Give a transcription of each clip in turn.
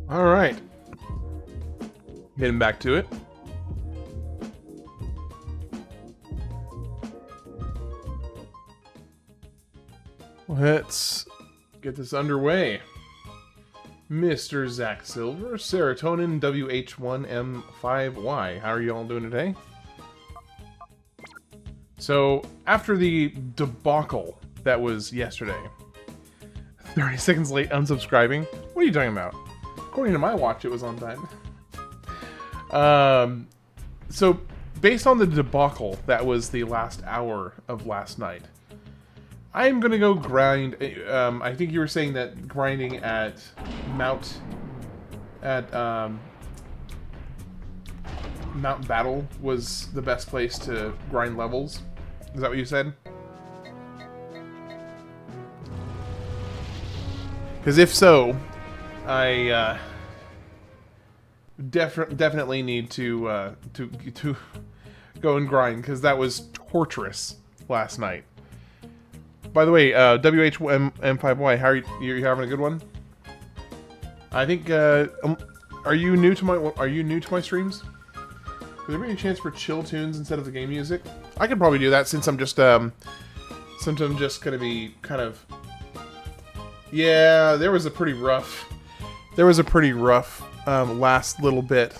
All right. Getting back to it. Let's get this underway. Mr. Zach Silver, Serotonin WH1M5Y. How are you all doing today? So, after the debacle that was yesterday, 30 seconds late unsubscribing. What are you talking about? According to my watch, it was on time. So, based on the debacle that was the last hour of last night, I'm gonna go grind. I think you were saying that grinding at Mount Battle was the best place to grind levels. Is that what you said? Because if so, I definitely need to go and grind, because that was torturous last night. By the way, WHM5Y, how are you having a good one? I think are you new to my streams? Is there any chance for chill tunes instead of the game music? I could probably do that since I'm just gonna be kind of. Yeah, there was a pretty rough last little bit.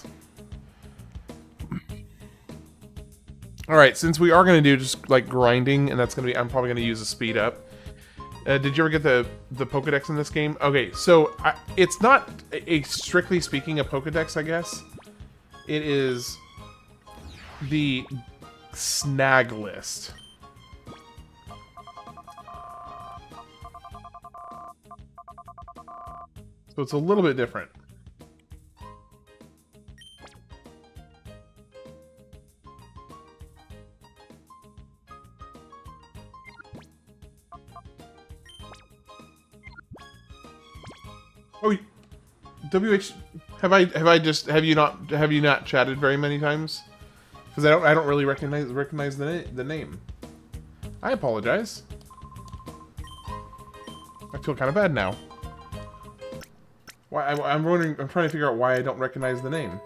Alright, since we are going to do just like grinding, and that's going to be, I'm probably going to use a speed up. Did you ever get the Pokedex in this game? Okay, so it's not strictly speaking a Pokedex, I guess. It is the snag list. So it's a little bit different. Oh, WH, have you not chatted very many times? Because I don't really recognize the name. I apologize. I feel kind of bad now. Why I'm wondering. I'm trying to figure out why I don't recognize the name.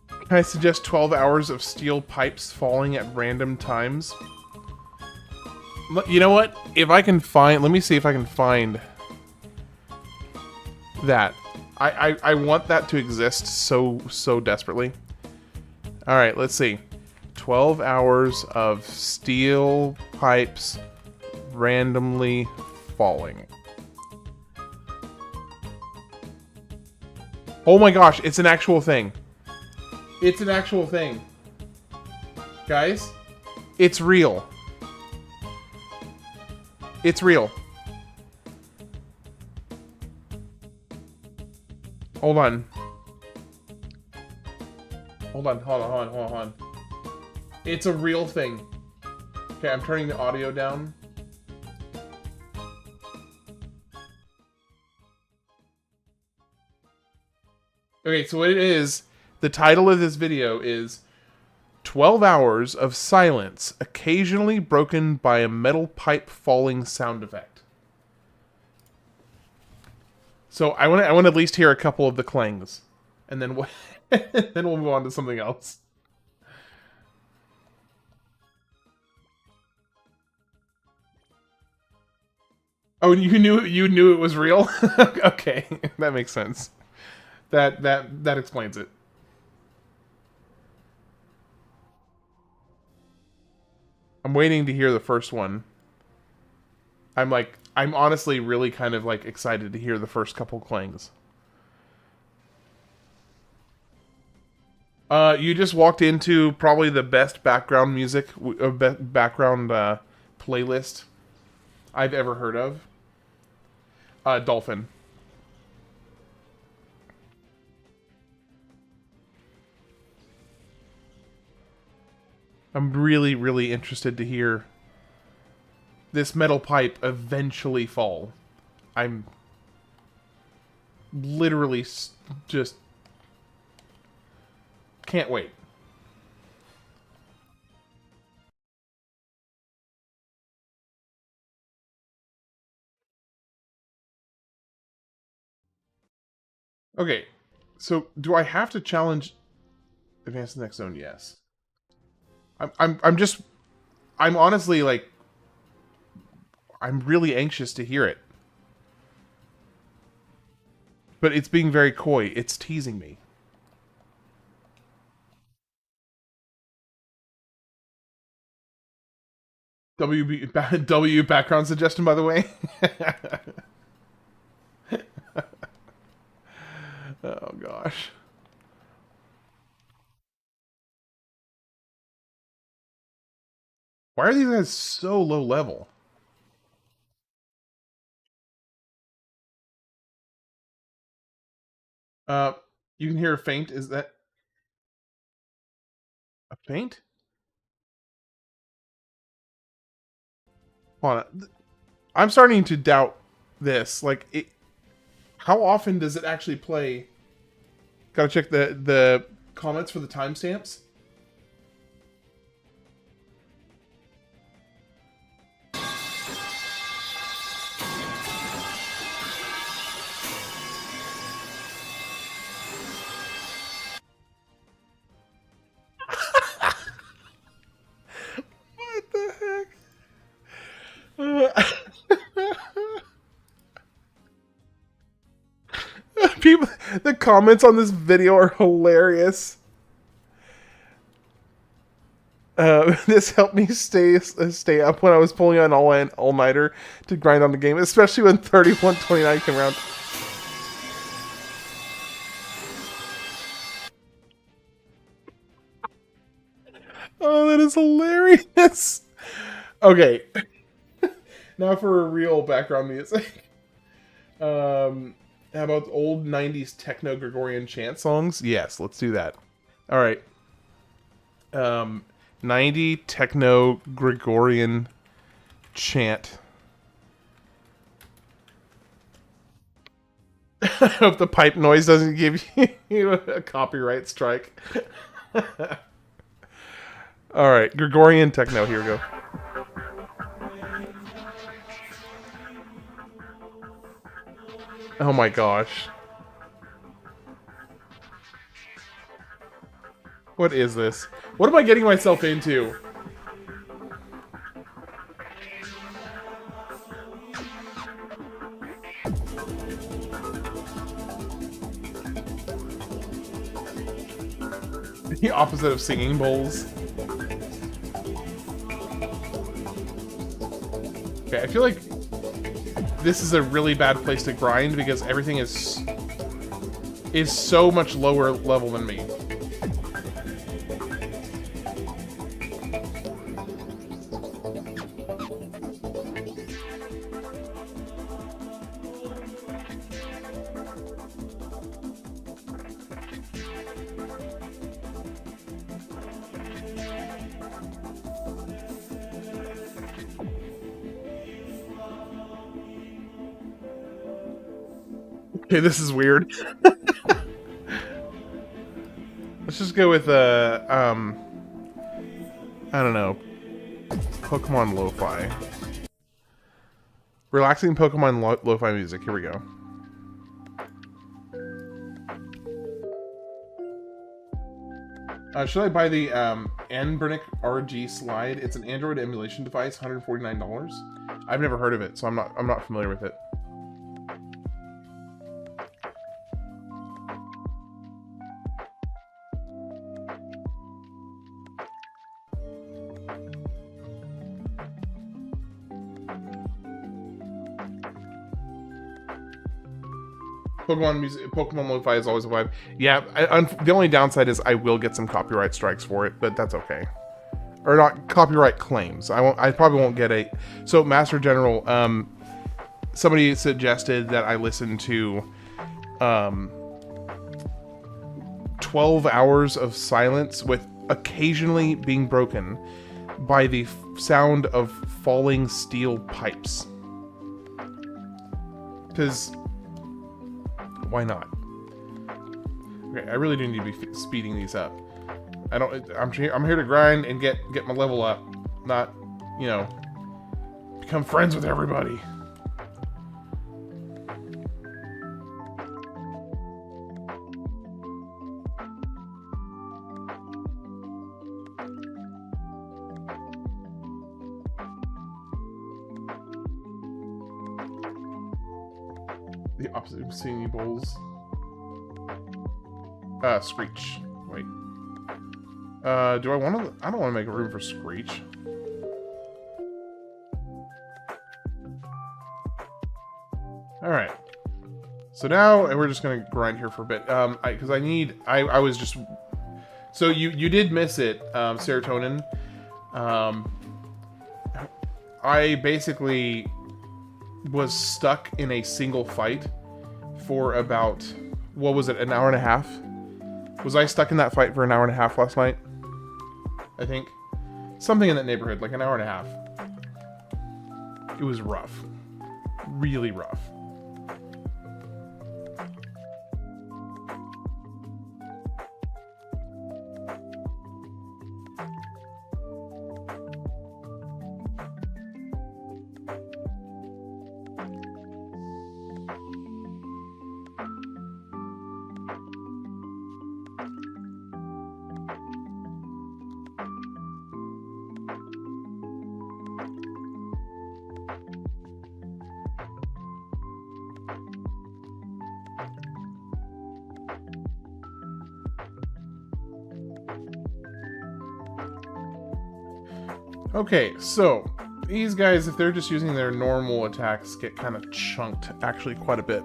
Can I suggest 12 hours of steel pipes falling at random times? You know what? If I can find... Let me see if I can find that. I want that to exist so desperately. Alright, let's see. 12 hours of steel pipes randomly falling. Oh my gosh, it's an actual thing. It's an actual thing. Guys, it's real. It's real. Hold on. hold on. It's a real thing. Okay, I'm turning the audio down. Okay, so what it is, the title of this video is 12 hours of silence, occasionally broken by a metal pipe falling sound effect. So I want to at least hear a couple of the clangs, and then then we'll move on to something else. Oh, you knew it was real? Okay, that makes sense. That explains it. I'm waiting to hear the first one. I'm honestly really kind of like excited to hear the first couple clangs. You just walked into probably the best background music, background playlist I've ever heard of. Dolphin. I'm really, really interested to hear this metal pipe eventually fall. I'm literally just can't wait. Okay, so do I have to challenge advance to the next zone? Yes. I'm honestly like, I'm really anxious to hear it. But it's being very coy. It's teasing me. W background suggestion, by the way. Oh gosh. Why are these guys so low level? Uh, you can hear a faint. Is that a faint? Hold on. I'm starting to doubt this. Like, how often does it actually play? Gotta check the comments for the timestamps. What the heck? People, the comments on this video are hilarious. This helped me stay up when I was pulling on all nighter to grind on the game, especially when 3129 came around. Oh, that is hilarious. Okay, now for a real background music. How about old 90s techno Gregorian chant songs? Yes, let's do that. All right. 90 techno Gregorian chant. I hope the pipe noise doesn't give you a copyright strike. All right, Gregorian techno. Here we go. Oh my gosh. What is this? What am I getting myself into? The opposite of singing bowls. Okay, I feel like this is a really bad place to grind because everything is so much lower level than me. Okay, this is weird. Let's just go with I don't know, Pokemon Lo-Fi. Relaxing Pokemon Lo-Fi music. Here we go. Should I buy the Anbernic RG slide? It's an Android emulation device, $149. I've never heard of it, so I'm not familiar with it. Pokemon Lo-Fi is always a vibe. Yeah, the only downside is I will get some copyright strikes for it, but that's okay. Or not copyright claims. I probably won't get a. So Master General, somebody suggested that I listen to 12 hours of silence with occasionally being broken by the sound of falling steel pipes. Because why not? Okay, I really do need to be speeding these up. I'm here to grind and get my level up, not, you know, become friends with everybody. The opposite of singing bowls. Screech. Wait. Do I want to? I don't want to make room for Screech. Alright. So now we're just going to grind here for a bit. Because I was just... So you did miss it, Serotonin. I basically was stuck in a single fight for about, what was it, an hour and a half? Was I stuck in that fight for an hour and a half last night? I think. Something in that neighborhood, like an hour and a half. It was rough. Really rough. Okay, so these guys, if they're just using their normal attacks, get kind of chunked actually quite a bit.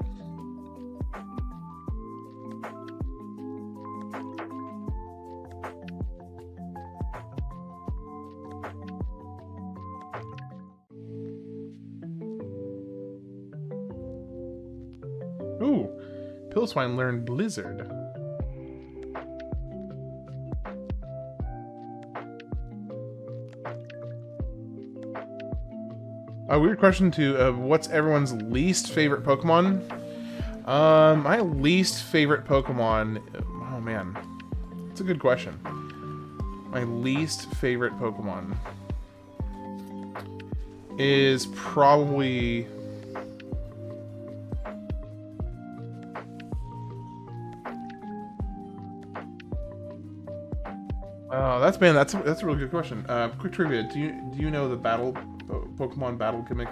Ooh, Pillswine learned Blizzard. A weird question to what's everyone's least favorite Pokemon? My least favorite Pokemon... Oh man, it's a good question. My least favorite Pokemon is probably... Oh, that's a really good question. Quick trivia: do you know the Pokemon battle gimmick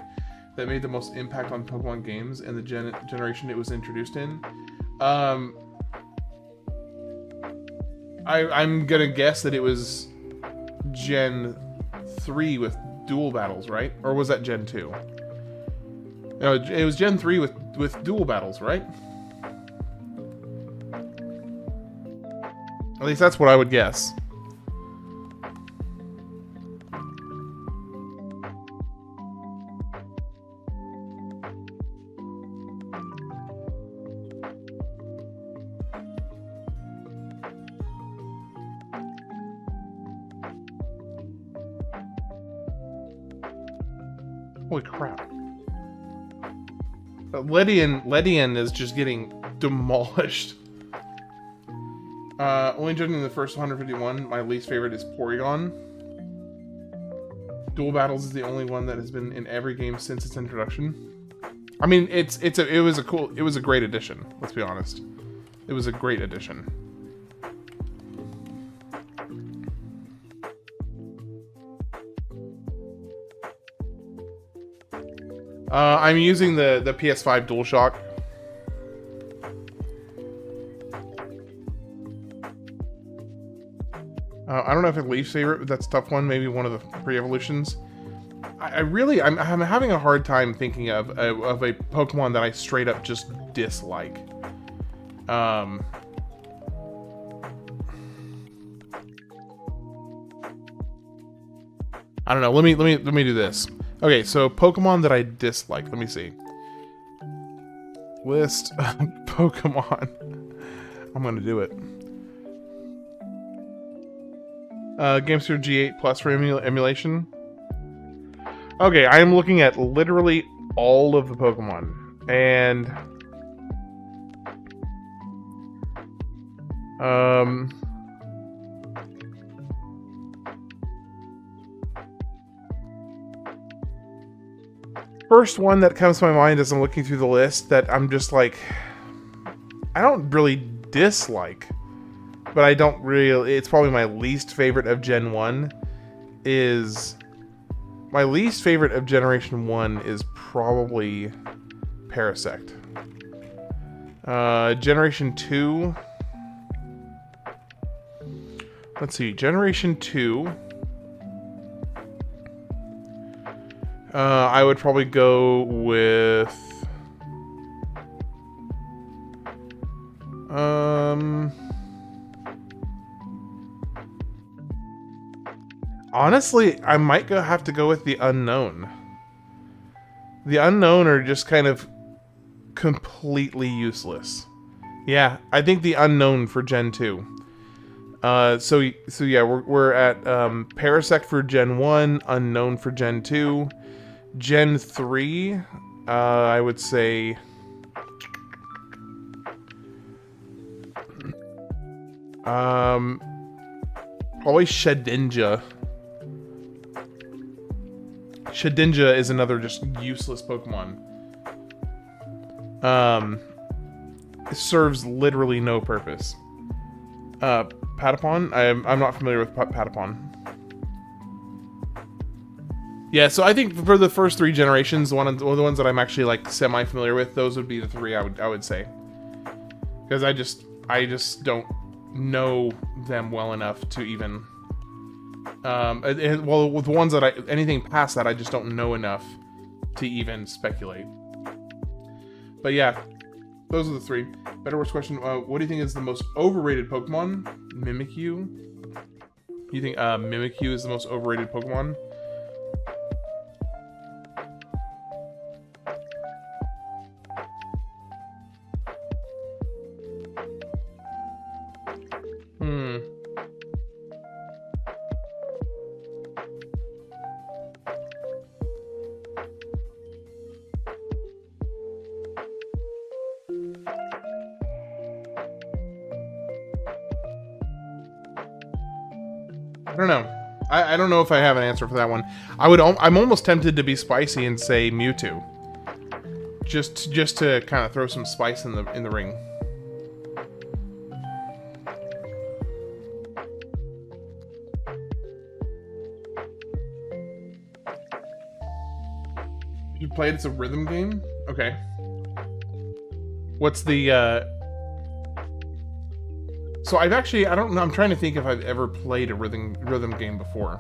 that made the most impact on Pokemon games and the generation it was introduced in? I'm gonna guess that it was Gen 3 with dual battles, right? Or was that Gen 2? No, it was Gen 3 with dual battles, right? At least that's what I would guess. Holy crap. Ledian is just getting demolished. Only judging the first 151, my least favorite is Porygon. Dual Battles is the only one that has been in every game since its introduction. I mean, it was a great addition. Let's be honest, it was a great addition. I'm using the PS5 DualShock. I don't know if it's Leaf's favorite, but that's a tough one. Maybe one of the pre-evolutions. I'm having a hard time thinking of a Pokemon that I straight up just dislike. I don't know. Let me do this. Okay, so Pokemon that I dislike. Let me see. List of Pokemon. I'm gonna do it. GameSphere G8 Plus for emulation. Okay, I am looking at literally all of the Pokemon, and first one that comes to my mind as I'm looking through the list that I'm just like, I don't really dislike, but I don't really, it's probably my least favorite of Gen 1 is, my least favorite of Generation 1 is probably Parasect. Generation 2, let's see, Generation 2, I would probably go with, honestly, I might have to go with the Unknown. The Unknown are just kind of completely useless. Yeah, I think the Unknown for Gen 2. So yeah, we're at Parasect for Gen 1, Unknown for Gen 2. Gen 3, I would say... probably Shedinja. Shedinja is another just useless Pokemon. It serves literally no purpose. Patapon? I'm not familiar with Patapon. Yeah, so I think for the first 3 generations, one of the ones that I'm actually like semi-familiar with, those would be the 3 I would say. Because I just don't know them well enough to even... well, with the ones that anything past that, I just don't know enough to even speculate. But yeah, those are the 3. Better Worse question, what do you think is the most overrated Pokemon? Mimikyu? You think Mimikyu is the most overrated Pokemon? I don't know. I don't know if I have an answer for that one. I'm almost tempted to be spicy and say Mewtwo. Just to kind of throw some spice in the ring. You played it's a rhythm game? Okay. What's the So I've actually, I don't know, I'm trying to think if I've ever played a rhythm game before.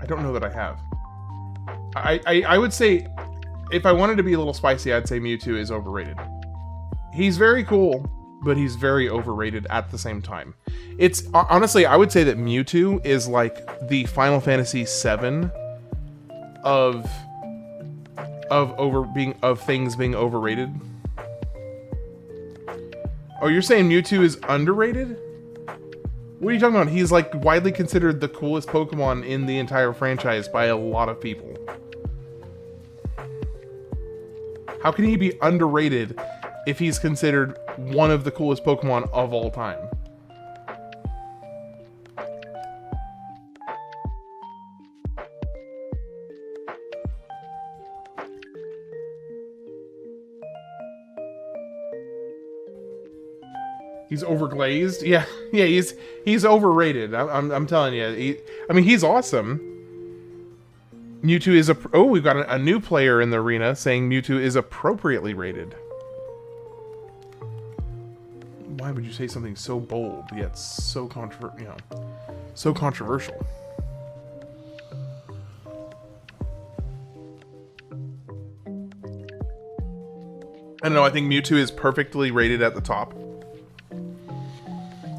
I don't know that I have. I would say, if I wanted to be a little spicy, I'd say Mewtwo is overrated. He's very cool, but he's very overrated at the same time. It's, honestly, I would say that Mewtwo is like the Final Fantasy VII of things being overrated. Oh, you're saying Mewtwo is underrated? What are you talking about? He's like widely considered the coolest Pokemon in the entire franchise by a lot of people. How can he be underrated if he's considered one of the coolest Pokemon of all time? He's overglazed. Yeah, yeah. He's overrated. I'm telling you. I mean, he's awesome. Mewtwo is we've got a new player in the arena saying Mewtwo is appropriately rated. Why would you say something so bold yet so so controversial? I don't know. I think Mewtwo is perfectly rated at the top.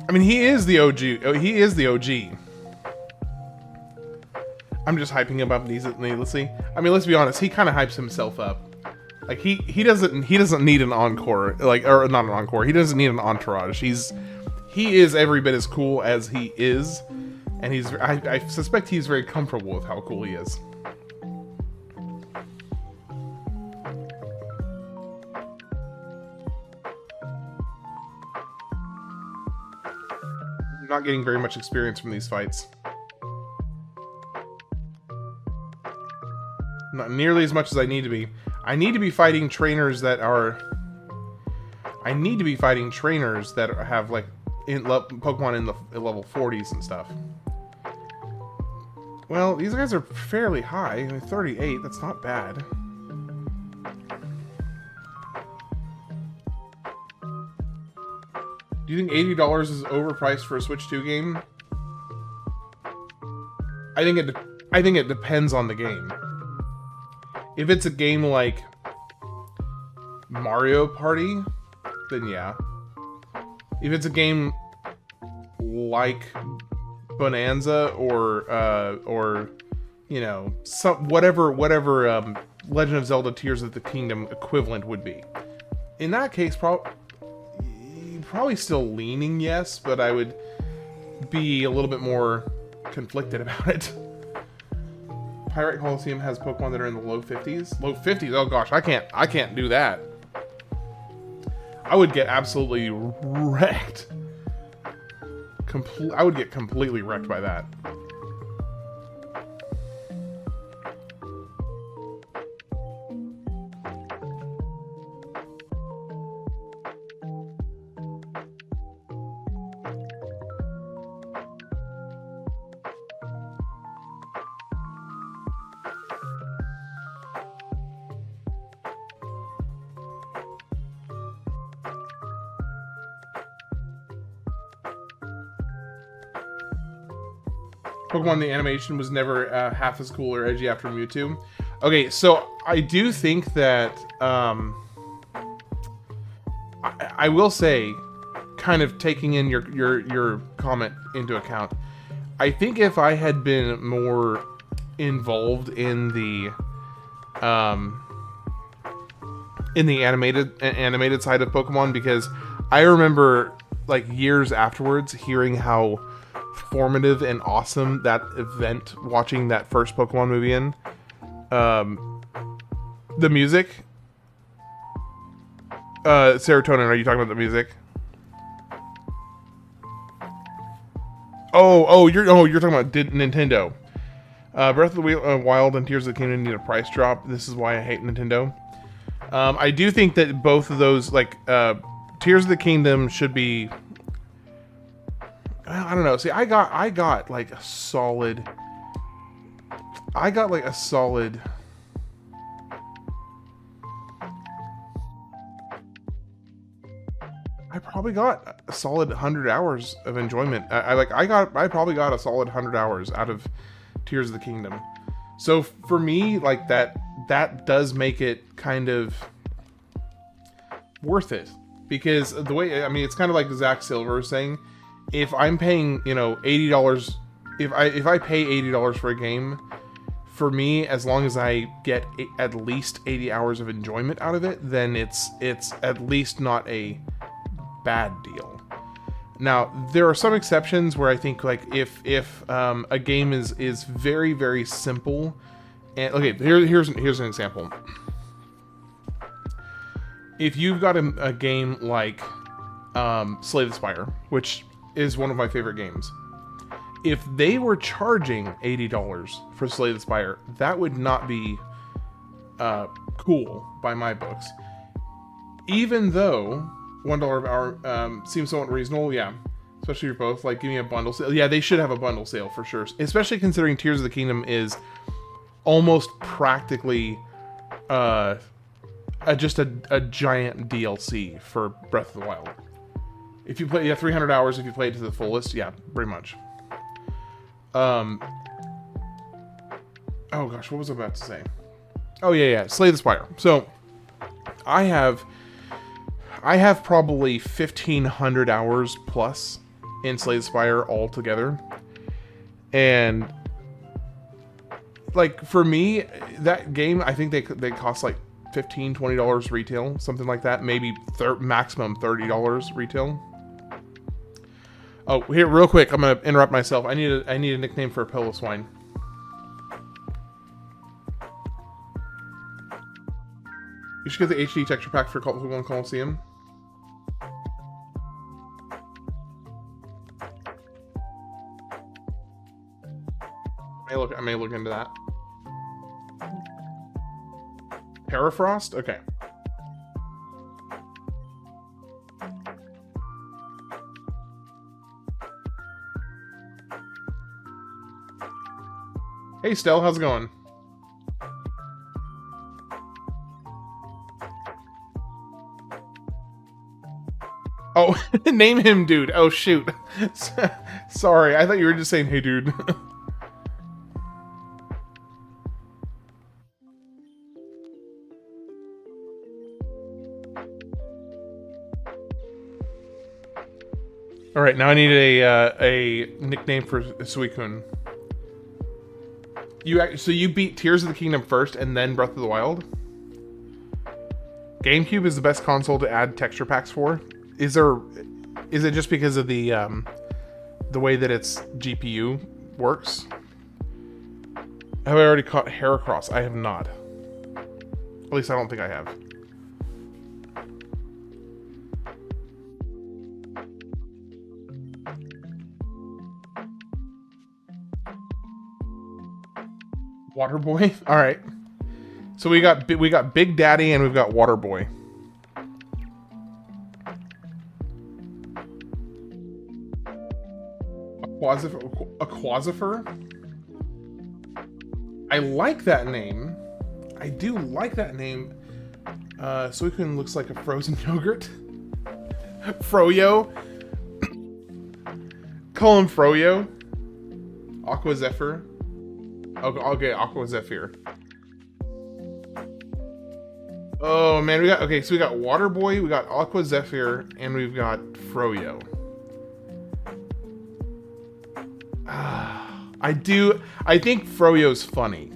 I mean, he is the OG. He is the OG. I'm just hyping him up needlessly. I mean, let's be honest. He kind of hypes himself up. Like he doesn't need an encore. Or not an encore. He doesn't need an entourage. He is every bit as cool as he is, and I suspect he's very comfortable with how cool he is. Not getting very much experience from these fights. Not nearly as much as I need to be. I need to be fighting trainers that are... I need to be fighting trainers that have, like, Pokemon in the level 40s and stuff. Well, these guys are fairly high. I mean, 38, that's not bad. Do you think $80 is overpriced for a Switch 2 game? I think it depends on the game. If it's a game like Mario Party, then yeah. If it's a game like Bonanza or you know, whatever Legend of Zelda Tears of the Kingdom equivalent would be, in that case, probably still leaning yes, but I would be a little bit more conflicted about it. Pokémon Colosseum has Pokemon that are in the low 50s. Low 50s? Oh gosh, I can't do that. I would get absolutely wrecked. I would get completely wrecked by that. Pokemon the animation was never half as cool or edgy after Mewtwo. Okay, so I do think that I will say, kind of taking in your comment into account, I think if I had been more involved in the animated side of Pokemon, because I remember like years afterwards hearing how formative and awesome that event, watching that first Pokemon movie in. The music. Serotonin, are you talking about the music? You're talking about Nintendo. Breath of the Wild and Tears of the Kingdom need a price drop. This is why I hate Nintendo. I do think that both of those, like, Tears of the Kingdom should be... I don't know. See, I got like a solid... I probably got a solid 100 hours of enjoyment. I probably got a solid 100 hours out of Tears of the Kingdom. So for me, like that does make it kind of worth it, because the way, I mean, it's kind of like Zach Silver was saying, if I'm paying, you know, $80, if I pay $80 for a game, for me, as long as I get at least 80 hours of enjoyment out of it, then it's at least not a bad deal. Now, there are some exceptions where I think, like, if a game is very, very simple, and okay, here's an example. if you've got a game like Slay the Spire, which is one of my favorite games, if they were charging $80 for Slay the Spire, that would not be cool by my books. Even though $1 an hour seems somewhat reasonable, yeah. Especially for both, like, give me a bundle sale. Yeah, they should have a bundle sale for sure. Especially considering Tears of the Kingdom is almost practically just a giant DLC for Breath of the Wild. If you play, 300 hours if you play it to the fullest, yeah, pretty much. Oh gosh, what was I about to say? Oh yeah, Slay the Spire. So, I have probably 1,500 hours plus in Slay the Spire altogether. And, like, for me, that game, I think they cost like $15, $20 retail, something like that. Maybe maximum $30 retail. Oh, here, real quick, I'm gonna interrupt myself. I need a nickname for a pillow swine. You should get the HD texture pack for Pokémon Colosseum. I may look into that. Permafrost? Okay. Hey, Stell, how's it going? Oh, name him dude. Oh, shoot. Sorry, I thought you were just saying, hey, dude. All right, now I need a nickname for Suicune. So you beat Tears of the Kingdom first, and then Breath of the Wild. GameCube is the best console to add texture packs for. Is it just because of the way that its GPU works? Have I already caught Heracross? I have not. At least I don't think I have. Water Boy? All right. So we got Big Daddy and we've got Water Boy. Aquasifer? I like that name. I do like that name. Suicune looks like a frozen yogurt. Froyo. Call him Froyo. Aqua Zephyr. Okay, Aqua Zephyr. Oh man, so we got Water Boy, we got Aqua Zephyr, and we've got Froyo. I think Froyo's funny.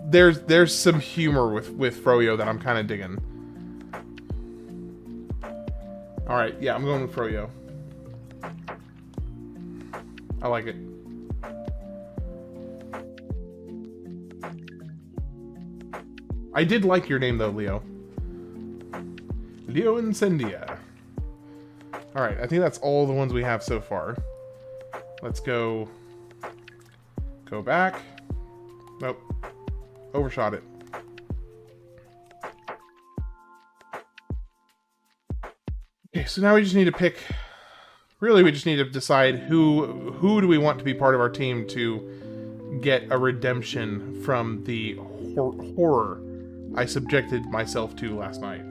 There's some humor with Froyo that I'm kind of digging. All right, yeah, I'm going with Froyo. I like it. I did like your name though, Leo. Leo Incendia. Alright, I think that's all the ones we have so far. Let's go back. Nope. Overshot it. Okay, so now we just need to pick... Really, we just need to decide who do we want to be part of our team to get a redemption from the horror I subjected myself to last night.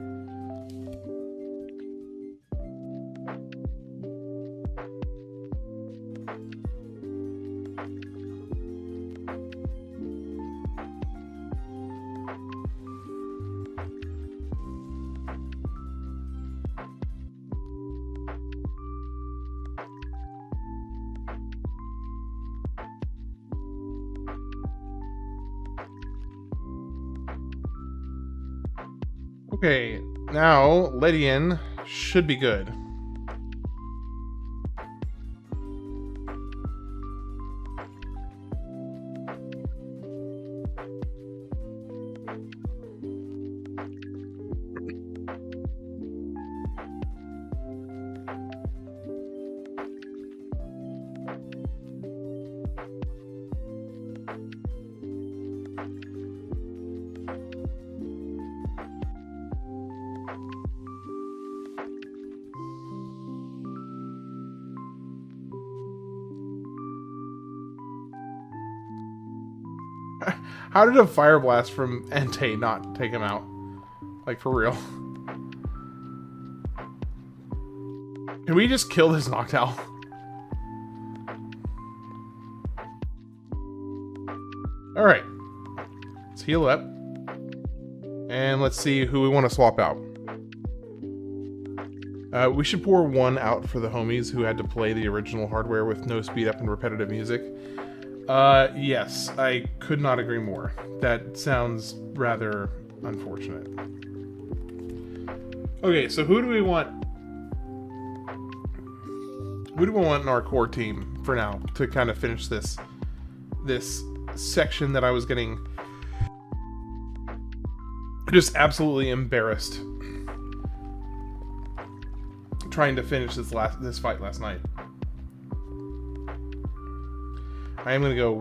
Okay, now Lydian should be good. How did a fire blast from Entei not take him out? Like, for real. Can we just kill this Noctowl? Alright. Let's heal up. And let's see who we want to swap out. We should pour one out for the homies who had to play the original hardware with no speed up and repetitive music. Yes, I could not agree more. That sounds rather unfortunate. Okay, so who do we want? Who do we want in our core team for now to kind of finish this section that I was getting just absolutely embarrassed trying to finish this fight last night. I am gonna go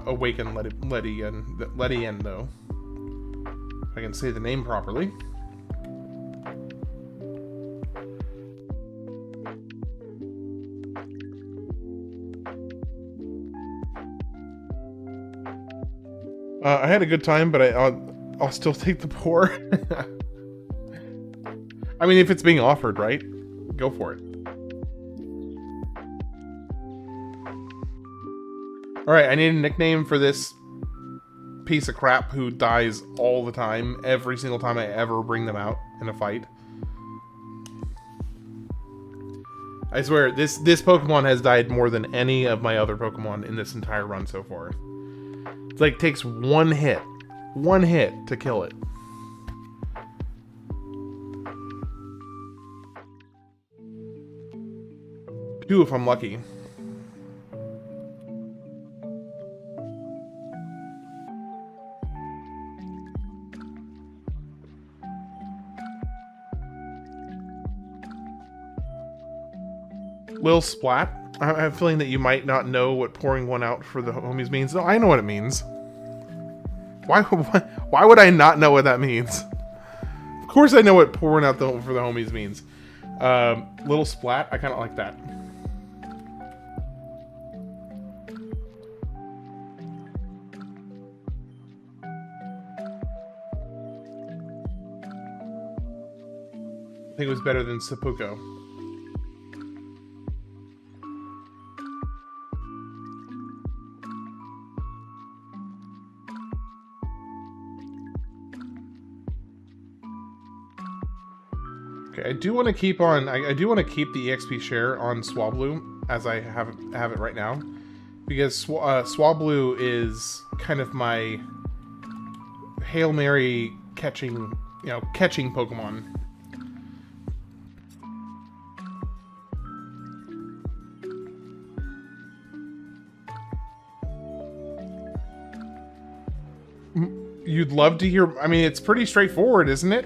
awaken Letty in though. If I can say the name properly. I had a good time, but I'll still take the pour. I mean, if it's being offered, right? Go for it. Alright, I need a nickname for this piece of crap who dies all the time, every single time I ever bring them out in a fight. I swear, this Pokemon has died more than any of my other Pokemon in this entire run so far. It's like, takes one hit to kill it. Two if I'm lucky. Lil Splat. I have a feeling that you might not know what pouring one out for the homies means. No, I know what it means. Why would I not know what that means? Of course I know what pouring out for the homies means. Little Splat, I kind of like that. I think it was better than Seppuku. Okay, I do want to keep on. I do want to keep the EXP share on Swablu as I have it right now, because Swablu is kind of my Hail Mary catching Pokemon. You'd love to hear. I mean, it's pretty straightforward, isn't it?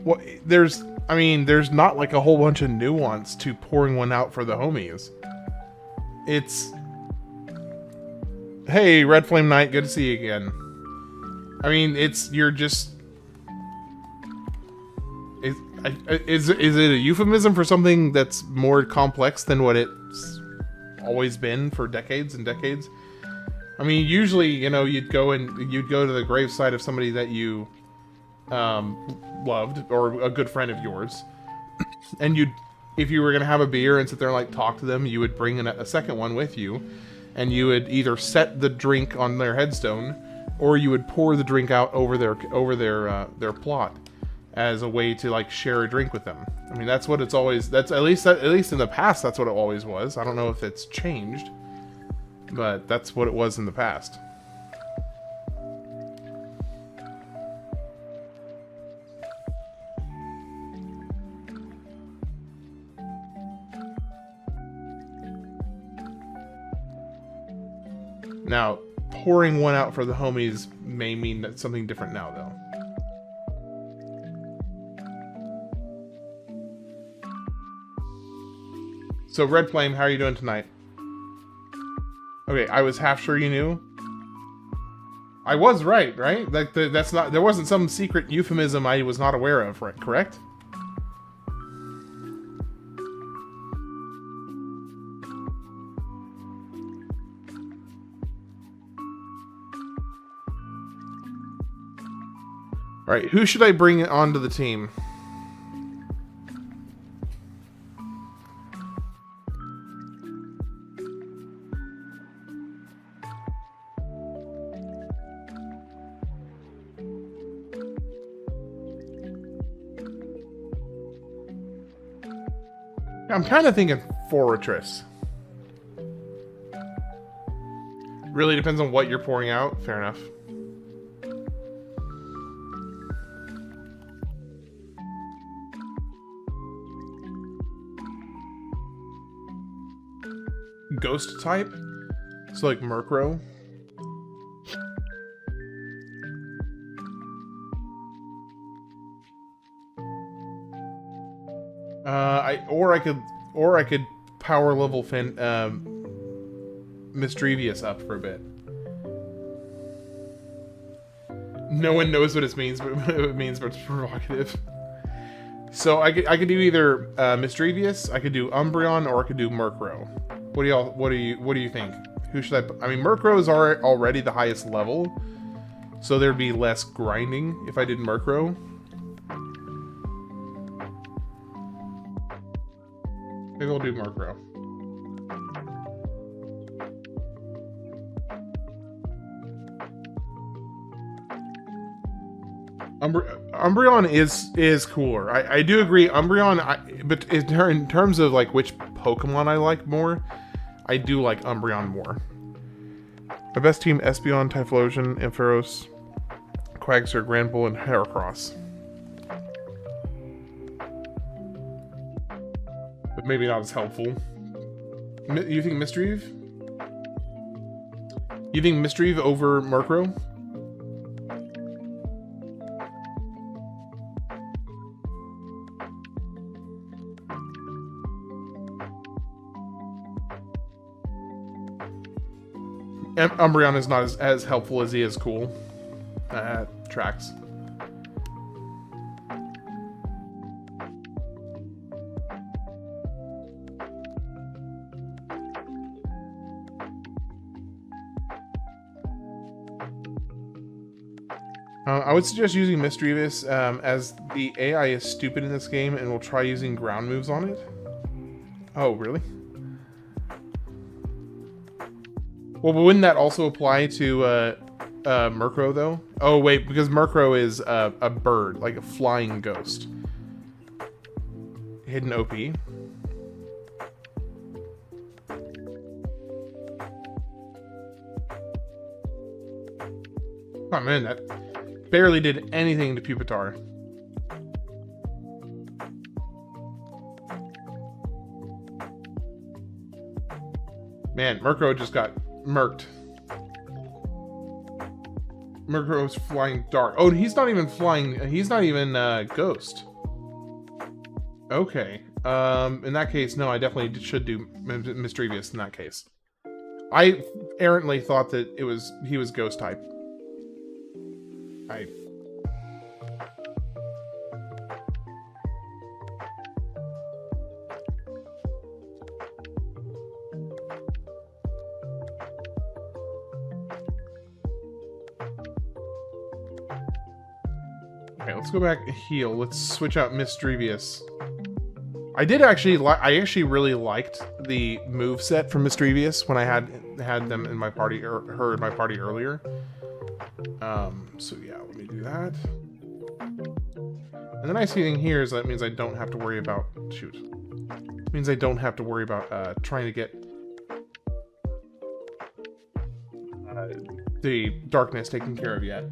Well, there's not like a whole bunch of nuance to pouring one out for the homies. It's, hey, Red Flame Knight, good to see you again. I mean, is it a euphemism for something that's more complex than what it's always been for decades and decades? I mean, usually, you'd go to the graveside of somebody that you loved, or a good friend of yours, and if you were gonna have a beer and sit there and like talk to them, you would bring a second one with you, and you would either set the drink on their headstone, or you would pour the drink out over their plot as a way to like share a drink with them. I mean, that's what it's always. That's at least in the past. That's what it always was. I don't know if it's changed, but that's what it was in the past. Now, pouring one out for the homies may mean that something different now, though. So, Red Flame, how are you doing tonight? Okay, I was half sure you knew. I was right? Like, there wasn't some secret euphemism I was not aware of, right? Correct? Alright, who should I bring onto the team? I'm kind of thinking Fortress. Really depends on what you're pouring out. Fair enough. Ghost type? So like Murkrow? I could power level Mischievous up for a bit. No one knows what it means, but it's provocative. So I could do either Mischievous, I could do Umbreon, or I could do Murkrow. What do you think? Who should I mean, Murkrow is already the highest level, so there'd be less grinding if I did Murkrow. Maybe we'll do Murkrow. Umbreon is cooler. I do agree. Umbreon, but in terms of like which Pokemon I like more, I do like Umbreon more. My best team: Espeon, Typhlosion, Ampharos, Quagsire, Granbull, and Heracross. But maybe not as helpful. You think Misdreave? You think Misdreave over Murkrow? Umbreon is not as helpful as he is cool. Tracks. I would suggest using Mischievous, as the AI is stupid in this game and will try using ground moves on it. Oh, really? Well, but wouldn't that also apply to Murkrow, though? Oh, wait, because Murkrow is a bird, like a flying ghost. Hidden OP. Oh, man, that barely did anything to Pupitar. Man, Murkrow just got murked. Murkrow's flying dart. Oh, he's not even flying. He's not even ghost. Okay. In that case, no, I definitely should do Mischievous in that case. I errantly thought that he was ghost type. Okay, let's go back and heal. Let's switch out Mischievous. I actually really liked the move set from Mischievous when I had them in my party, or her in my party earlier. So yeah, let me do that. And the nice thing here is that means I don't have to worry about It means I don't have to worry about trying to get the darkness taken care of yet.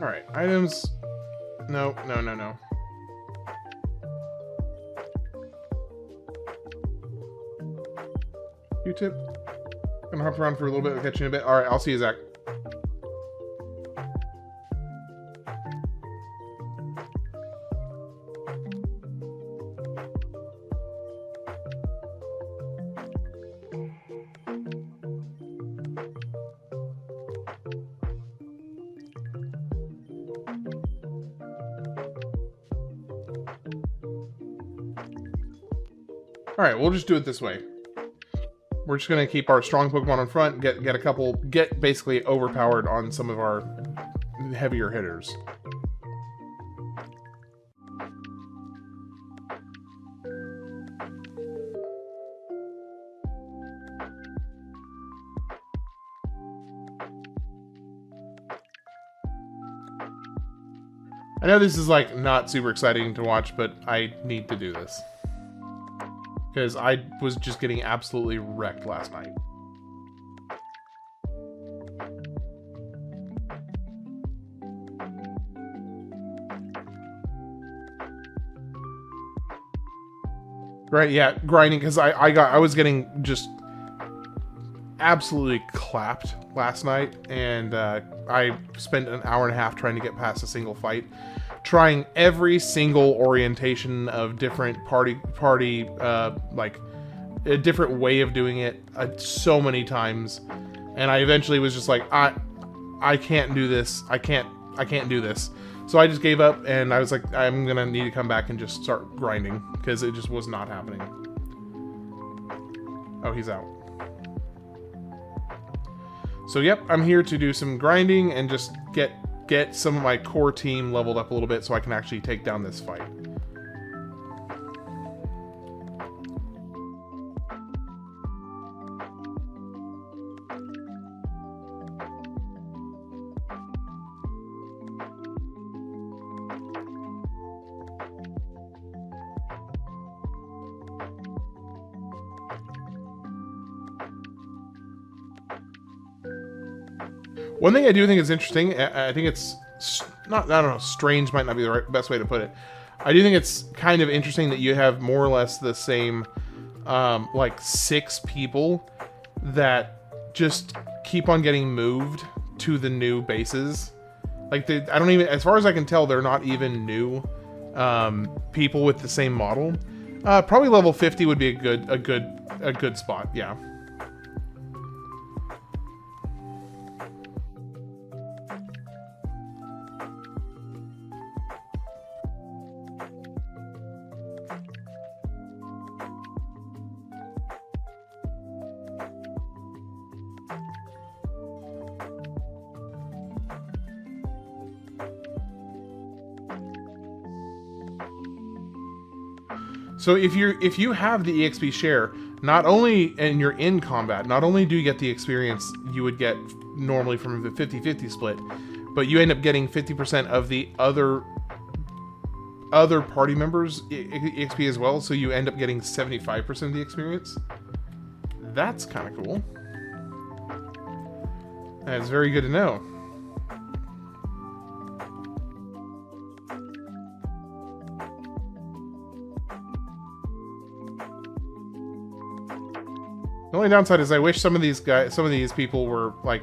Alright, items. No. Q-tip. Gonna hop around for a little bit, I'll catch you in a bit. Alright, I'll see you, Zach. Alright, we'll just do it this way. We're just gonna keep our strong Pokemon in front, get basically overpowered on some of our heavier hitters. I know this is like not super exciting to watch, but I need to do this. Because I was just getting absolutely wrecked last night. Right, yeah, grinding, because I was getting just absolutely clapped last night, and I spent an hour and a half trying to get past a single fight, trying every single orientation of different party like a different way of doing it so many times, and I eventually was just like, I can't do this. I can't do this. So I just gave up, and I was like, I'm gonna need to come back and just start grinding, because it just was not happening. Oh, he's out. So yep, I'm here to do some grinding and just get some of my core team leveled up a little bit so I can actually take down this fight. One thing I do think is interesting, I think it's not, I don't know, strange might not be the best way to put it. I do think it's kind of interesting that you have more or less the same, like 6 people that just keep on getting moved to the new bases. Like, I don't even, as far as I can tell, they're not even new people with the same model. Probably level 50 would be a good spot, yeah. So if you have the EXP share, not only, and you're in combat, not only do you get the experience you would get normally from the 50-50 split, but you end up getting 50% of the other party members' EXP as well, so you end up getting 75% of the experience. That's kind of cool. That's very good to know. The only downside is I wish some of these people were like,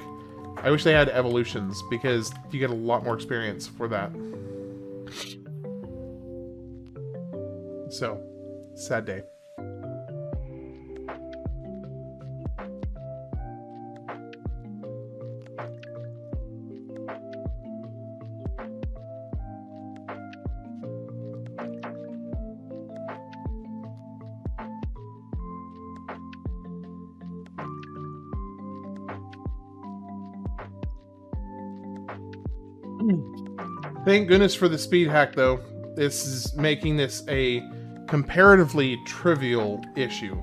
I wish they had evolutions, because you get a lot more experience for that. So, sad day. Thank goodness for the speed hack, though. This is making this a comparatively trivial issue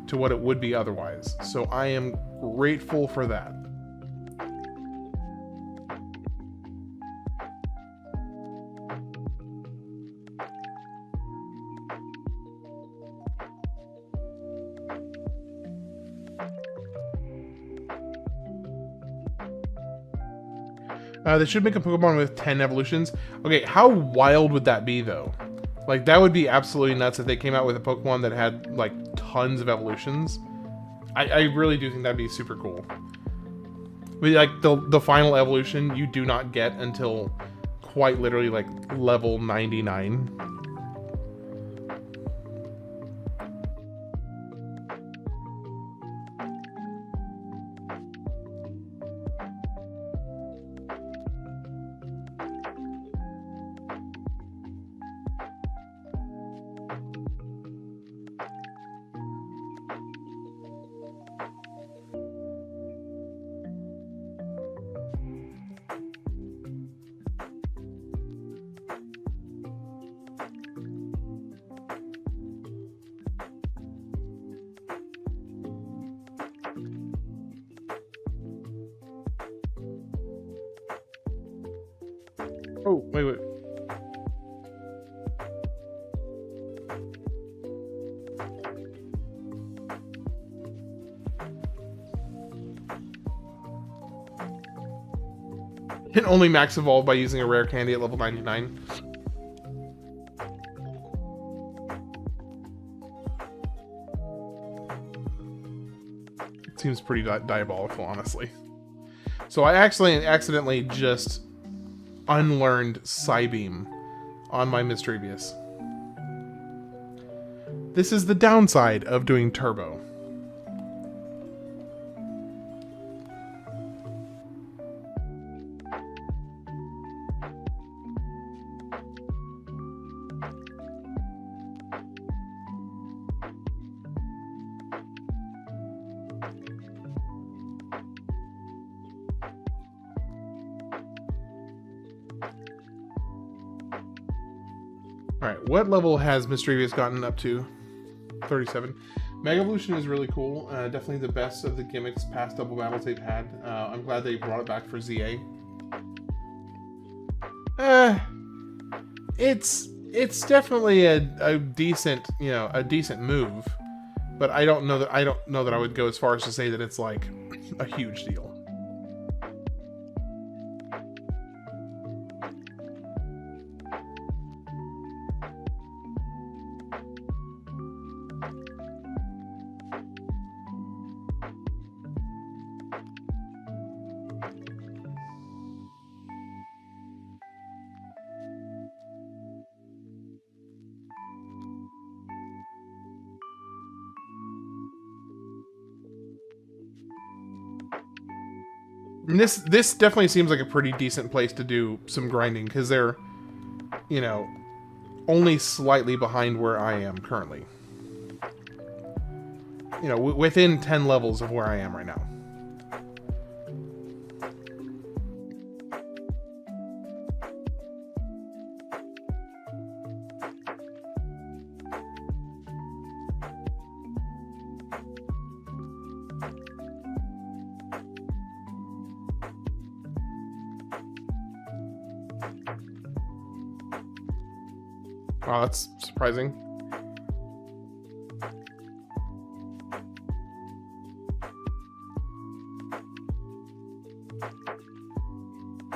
to what it would be otherwise. So I am grateful for that. They should make a Pokemon with 10 evolutions. Okay, how wild would that be, though? Like, that would be absolutely nuts if they came out with a Pokemon that had, like, tons of evolutions. I really do think that'd be super cool. But, like, the final evolution you do not get until quite literally, like, level 99. Oh, wait, wait. Can only max evolve by using a rare candy at level 99. It seems pretty diabolical, honestly. So I actually accidentally just unlearned Psybeam on my Mischievous. This is the downside of doing Turbo. Alright, what level has Mischievous gotten up to? 37. Mega Evolution is really cool. Definitely the best of the gimmicks past double battles they've had. I'm glad they brought it back for ZA. It's definitely a decent, you know, a decent move, but I don't know that I would go as far as to say that it's like a huge deal. And this definitely seems like a pretty decent place to do some grinding, because they're, you know, only slightly behind where I am currently. You know, within 10 levels of where I am right now. Wow, that's surprising.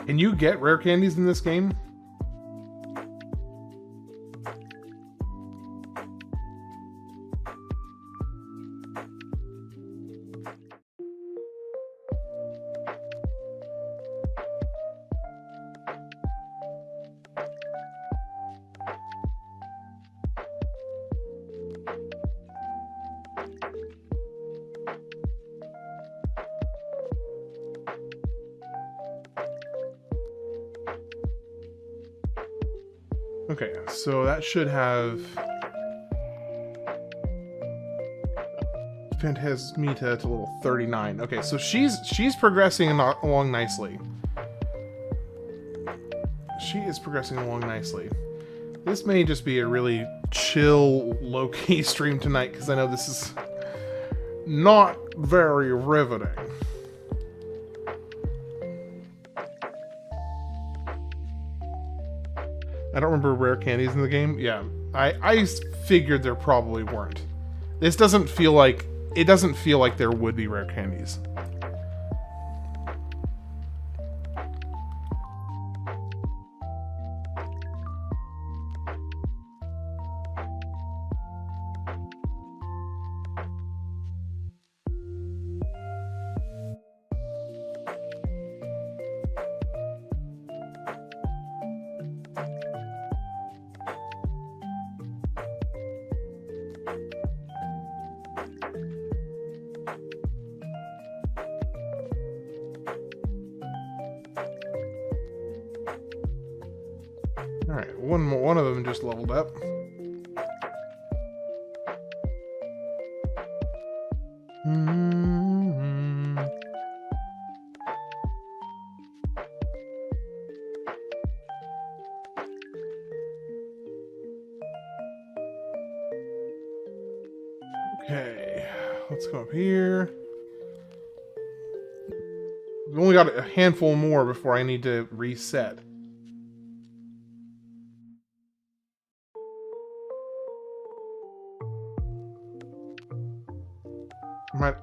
Can you get rare candies in this game? Okay, so that should have Phantasmita to level 39. Okay, so she's progressing along nicely. She is progressing along nicely. This may just be a really chill, low-key stream tonight, because I know this is not very riveting. I don't remember rare candies in the game. Yeah, I figured there probably weren't. This doesn't feel like, it doesn't feel like there would be rare candies. Alright, one of them just leveled up. Okay, let's go up here. We've only got a handful more before I need to reset.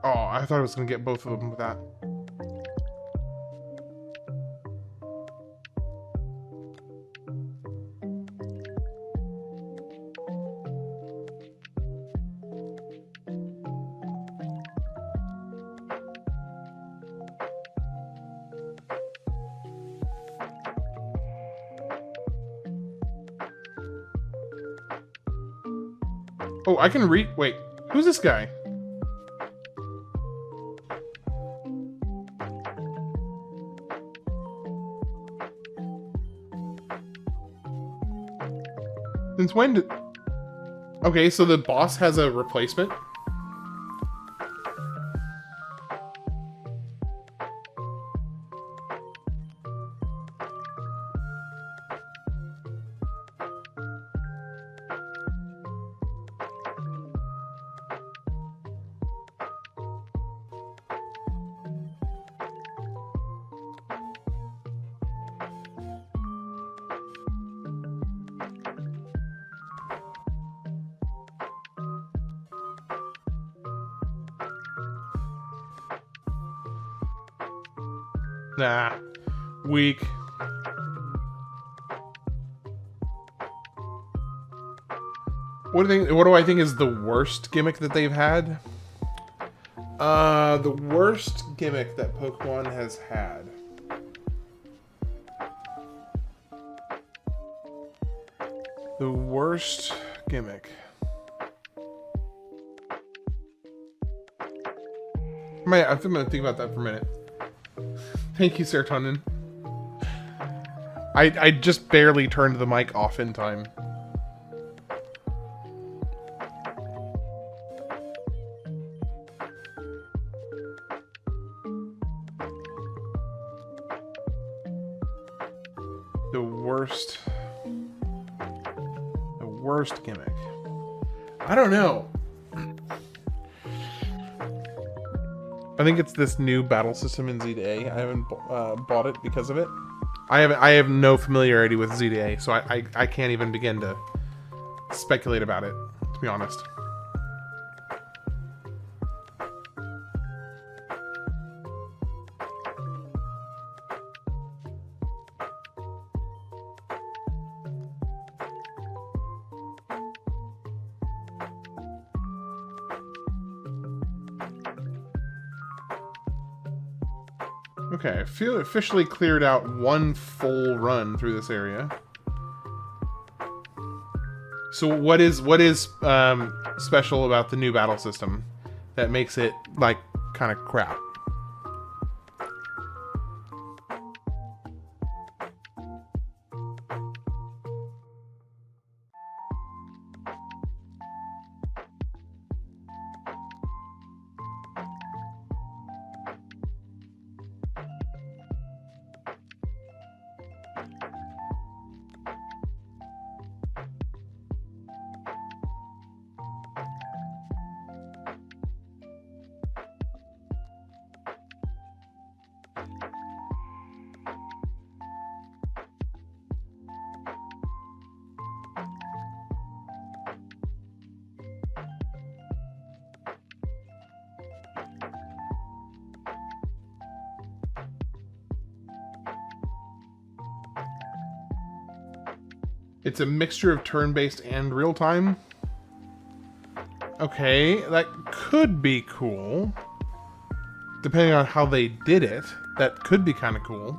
Oh, I thought I was gonna get both of them with that. Oh, I can read. Wait, who's this guy? Since when did... Okay, so the boss has a replacement? Nah. Weak. What do I think is the worst gimmick that they've had? The worst gimmick that Pokemon has had. The worst gimmick. I'm gonna think about that for a minute. Thank you, Serotonin. I just barely turned the mic off in time. The worst gimmick. I don't know. I think it's this new battle system in Z-A. I haven't bought it because of it. I have no familiarity with Z-A, so I can't even begin to speculate about it, to be honest. Okay, I feel officially cleared out one full run through this area. So what is special about the new battle system that makes it like kind of crap? It's a mixture of turn-based and real-time. Okay, that could be cool. Depending on how they did it, that could be kind of cool.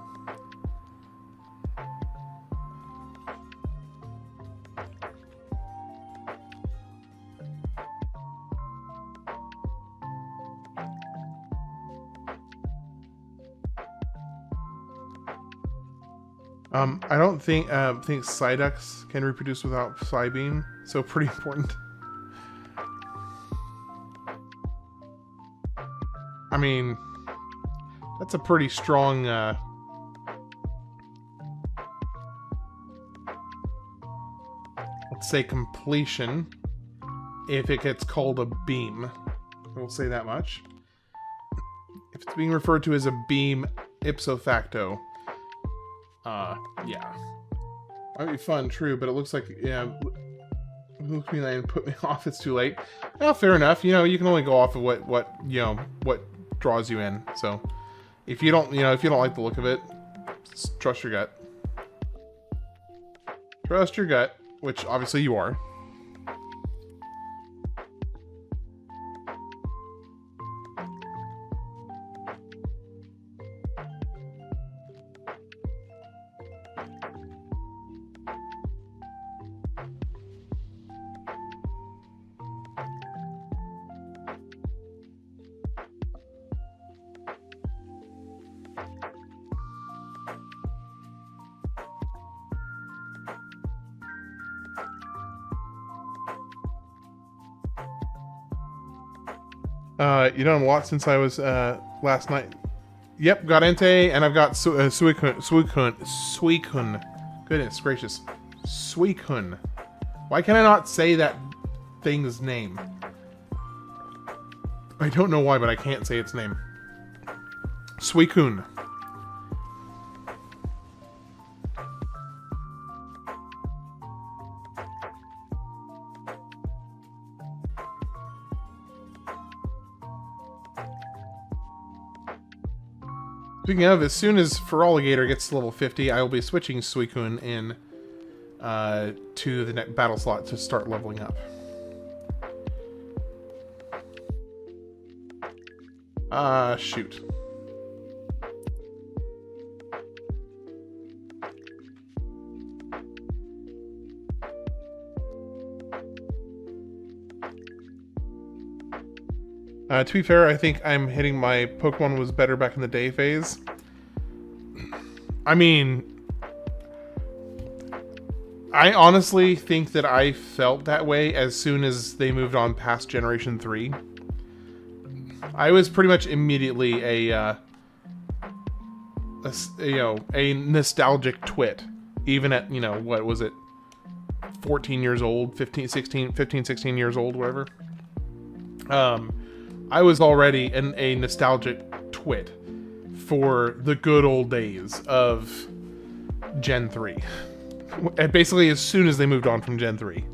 I don't think Psyducks can reproduce without Psybeam, so pretty important. I mean, that's a pretty strong let's say completion if it gets called a beam. We'll say that much. If it's being referred to as a beam ipso facto, yeah. Might be fun, true, but it looks like, yeah, Moved me and put me off. It's too late. Well, fair enough. You know, you can only go off of what draws you in. So, if you don't like the look of it, just trust your gut. Trust your gut, which obviously you are. You done a lot since I was last night. Yep, got Entei, and I've got Suicune. Goodness gracious. Suicune. Why can I not say that thing's name? I don't know why, but I can't say its name. Suicune. Speaking of, as soon as Feraligatr gets to level 50, I will be switching Suicune in to the next battle slot to start leveling up. Shoot. To be fair, I think I'm hitting my Pokemon was better back in the day phase. I mean, I honestly think that I felt that way as soon as they moved on past Generation 3. I was pretty much immediately a nostalgic twit, even at, what was it, 14 years old, 15, 16 years old, whatever. I was already a nostalgic twit for the good old days of Gen 3. And basically as soon as they moved on from Gen 3.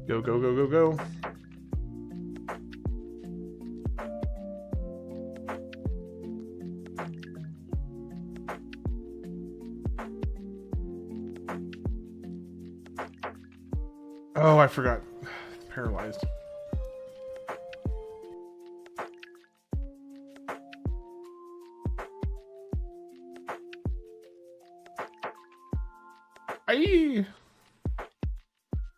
Go, go, go, go, go. Oh, I forgot. Paralyzed. Aye.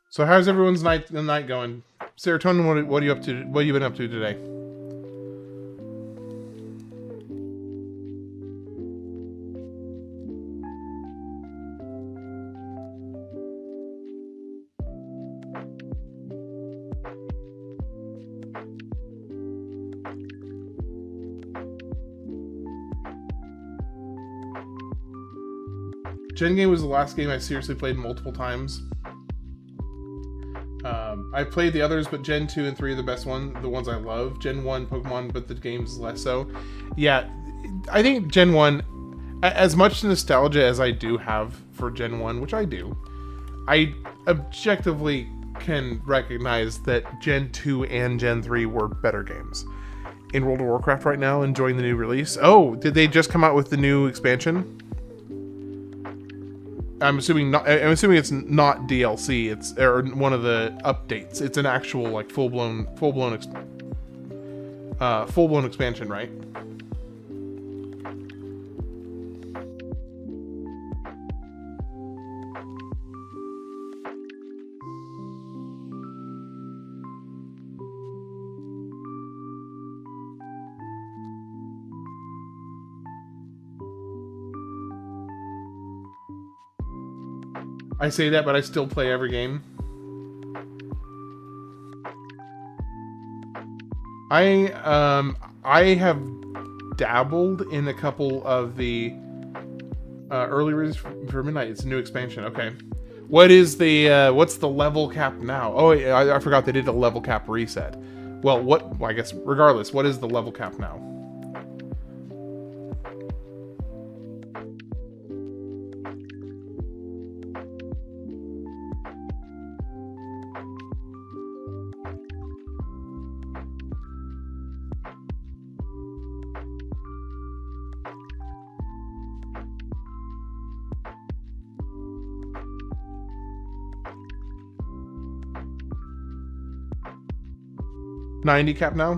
So how's everyone's night going? Serotonin, what are you up to? What have you been up to today? Gen Game was the last game I seriously played multiple times. I played the others, but Gen 2 and 3 are the best ones, the ones I love. Gen 1 Pokemon, but the game's less so. Yeah, I think Gen 1, as much nostalgia as I do have for Gen 1, which I do, I objectively can recognize that Gen 2 and Gen 3 were better games. In World of Warcraft right now, enjoying the new release. Oh, did they just come out with the new expansion? I'm assuming it's not DLC. It's or one of the updates. It's an actual like full blown expansion, right? I say that, but I still play every game. I have dabbled in a couple of the early release for Midnight. It's a new expansion. Okay. What is the what's the level cap now? Oh, I forgot they did a level cap reset. Well, I guess regardless, what is the level cap now? $90 cap now?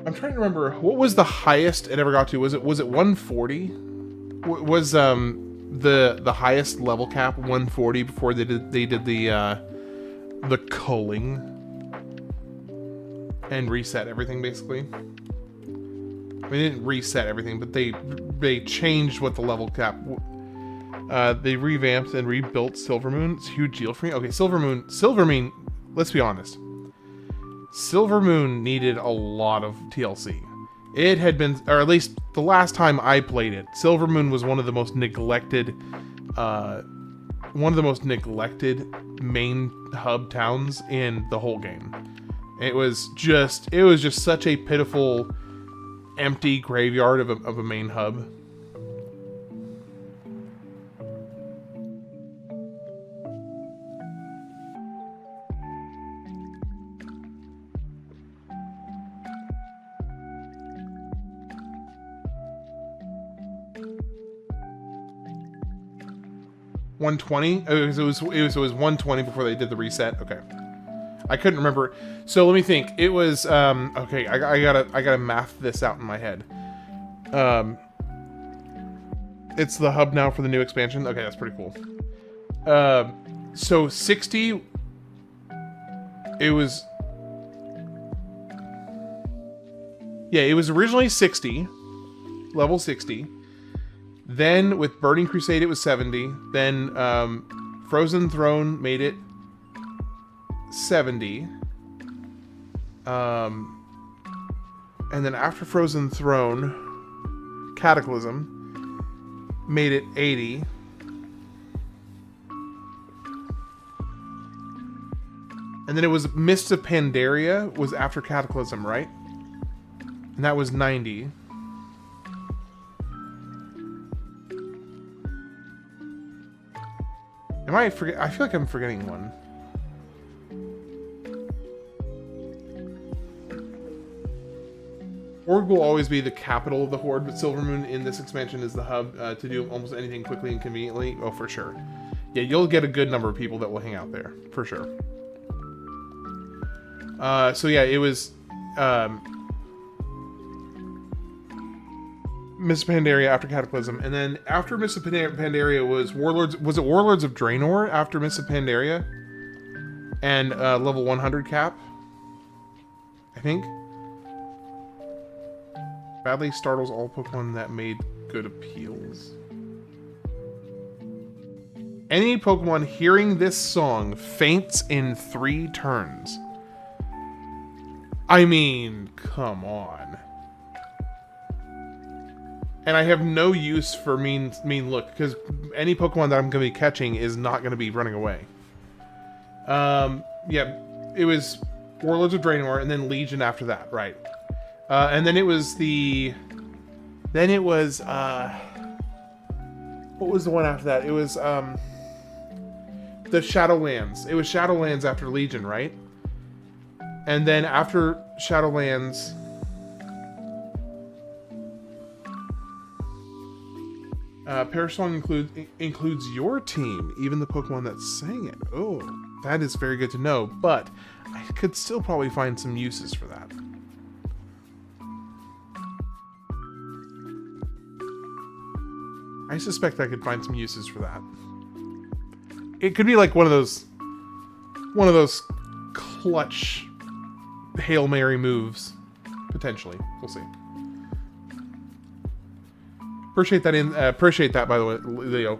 I'm trying to remember, what was the highest it ever got to? Was it 140? Was the highest level cap 140 before they did the culling and reset everything basically? I mean, they didn't reset everything, but they changed what the level cap. They revamped and rebuilt Silver Moon. It's a huge deal for me. Okay, Silver Moon. Let's be honest. Silver Moon needed a lot of TLC. It had been, or at least the last time I played it, Silver Moon was one of the most neglected, main hub towns in the whole game. It was just such a pitiful, empty graveyard of a main hub. $120? It was 120 before they did the reset. Okay, I couldn't remember. So let me think. It was okay. I gotta math this out in my head. It's the hub now for the new expansion. Okay, that's pretty cool. So 60. It was. Yeah, it was originally 60, level 60. Then with Burning Crusade, it was 70. Then Frozen Throne made it 70. And then after Frozen Throne, Cataclysm made it 80. And then it was Mists of Pandaria was after Cataclysm, right? And that was 90. I feel like I'm forgetting one. Horde will always be the capital of the Horde, but Silver Moon in this expansion is the hub to do almost anything quickly and conveniently. Oh, for sure. Yeah, you'll get a good number of people that will hang out there, for sure. So yeah, it was Mists of Pandaria after Cataclysm, and then after Mists of Pandaria was Warlords. Was it Warlords of Draenor after Mists of Pandaria? And level 100 cap, I think. Badly startles all Pokemon that made good appeals. Any Pokemon hearing this song faints in 3 turns. I mean, come on. And I have no use for mean look, because any Pokemon that I'm going to be catching is not going to be running away. Yeah, it was Warlords of Draenor, and then Legion after that, right? And then it was the... Then it was... what was the one after that? It was the Shadowlands. It was Shadowlands after Legion, right? And then after Shadowlands... Perish Song includes your team, even the Pokemon that sang it. Oh, that is very good to know, but I could still probably find some uses for that. I suspect I could find some uses for that. It could be like one of those clutch Hail Mary moves Potentially. We'll see. Appreciate that, by the way, Leo.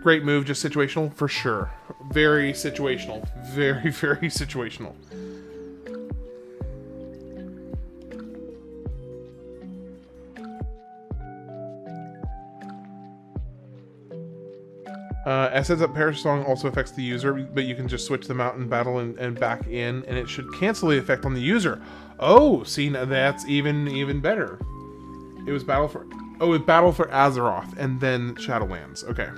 Great move, just situational? For sure. Very situational. Very, very situational. As heads up, Perish Song also affects the user, but you can just switch them out in battle and back in, and it should cancel the effect on the user. Oh, see, now that's even better. It was Battle for Azeroth, and then Shadowlands. Okay.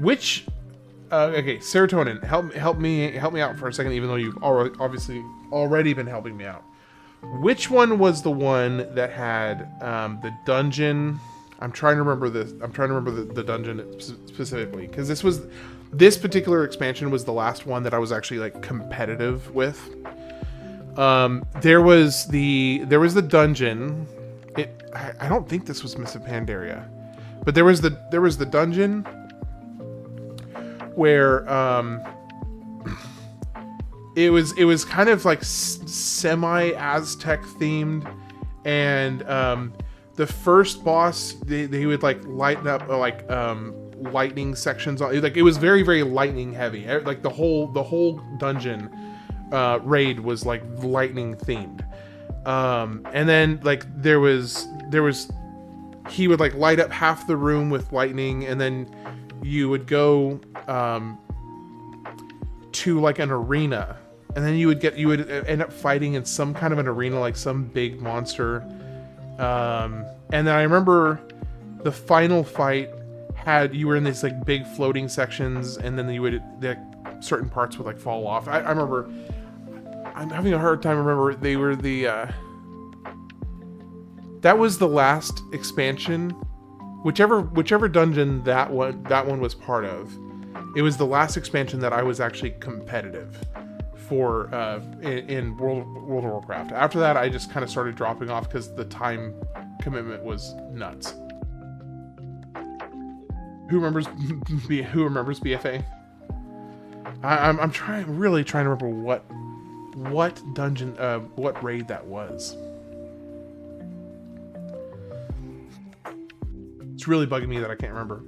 Which, okay, Serotonin, help me out for a second, even though you've obviously already been helping me out. Which one was the one that had the dungeon? I'm trying to remember this. I'm trying to remember the dungeon specifically, because this particular expansion was the last one that I was actually like competitive with. There was the dungeon. I don't think this was Miss of Pandaria, but there was the dungeon where it was kind of like semi-Aztec themed, and the first boss, they would like light up lightning sections on, like it was very, very lightning heavy. Like the whole dungeon raid was like lightning themed. And then like there was he would like light up half the room with lightning, and then you would go to like an arena, and then you would end up fighting in some kind of an arena, like some big monster. And then I remember the final fight you were in these like big floating sections, and then certain parts would like fall off. I remember, I'm having a hard time remember, they were that was the last expansion, whichever dungeon that one was part of. It was the last expansion that I was actually competitive for in World of Warcraft. After that, I just kind of started dropping off because the time commitment was nuts. Who remembers BFA? I'm really trying to remember what dungeon, what raid that was. It's really bugging me that I can't remember.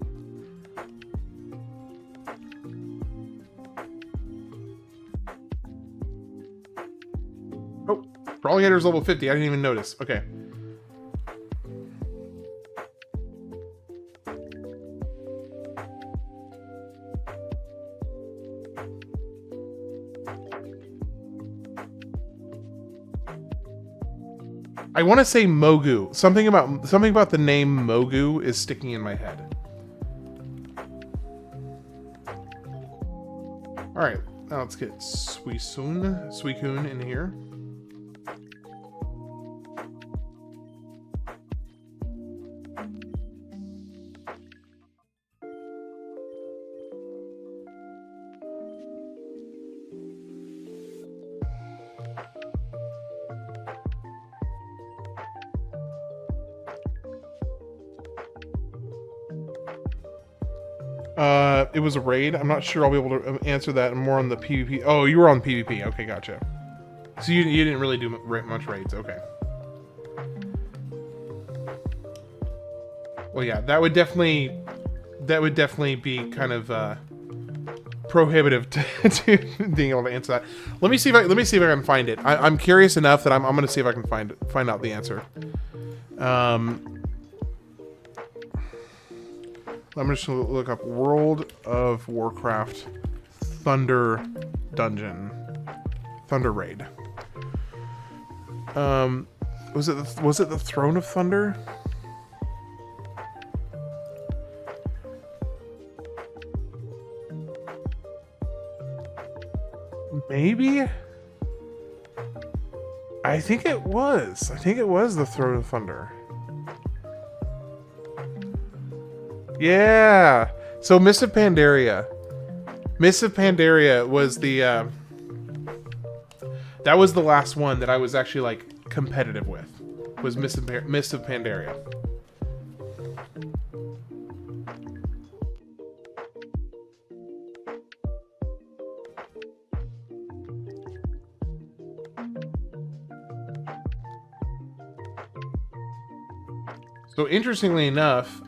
Oh, Brawlgator's level 50. I didn't even notice. Okay. I want to say Mogu. Something about the name Mogu is sticking in my head. All right, now let's get Suicune in here. It was a raid. I'm not sure I'll be able to answer that. I'm more on the PvP. Oh, you were on PvP. Okay, gotcha. So you didn't really do much raids. Okay. Well, yeah, that would definitely be kind of prohibitive to being able to answer that. Let me see if I can find it. I'm curious enough that I'm gonna see if I can find out the answer. I'm just gonna look up World of Warcraft Thunder Dungeon, Thunder Raid. Was it the Throne of Thunder? Maybe. I think it was. I think it was the Throne of Thunder. Yeah. So Miss of Pandaria. Miss of Pandaria was the that was the last one that I was actually like competitive with. Was Miss of Pandaria. So interestingly enough,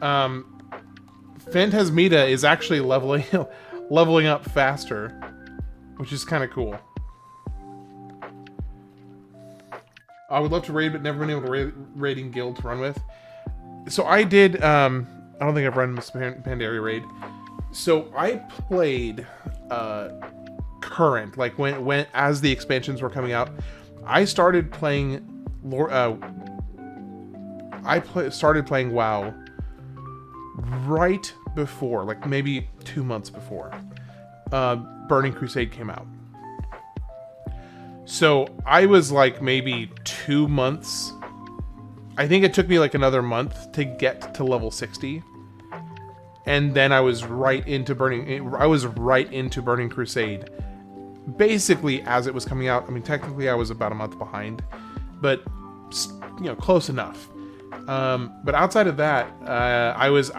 Phantasmita is actually leveling up faster, which is kind of cool. I would love to raid, but never been able to raiding guild to run with. So I did. I don't think I've run Miss Pandaria raid. So I played current, like when as the expansions were coming out. I started playing. Started playing WoW right before, like maybe 2 months before, Burning Crusade came out. So I was like maybe 2 months. I think it took me like another month to get to level 60. And then I was right into Burning Crusade. Basically as it was coming out. I mean, technically I was about a month behind, but you know, close enough. But outside of that, I was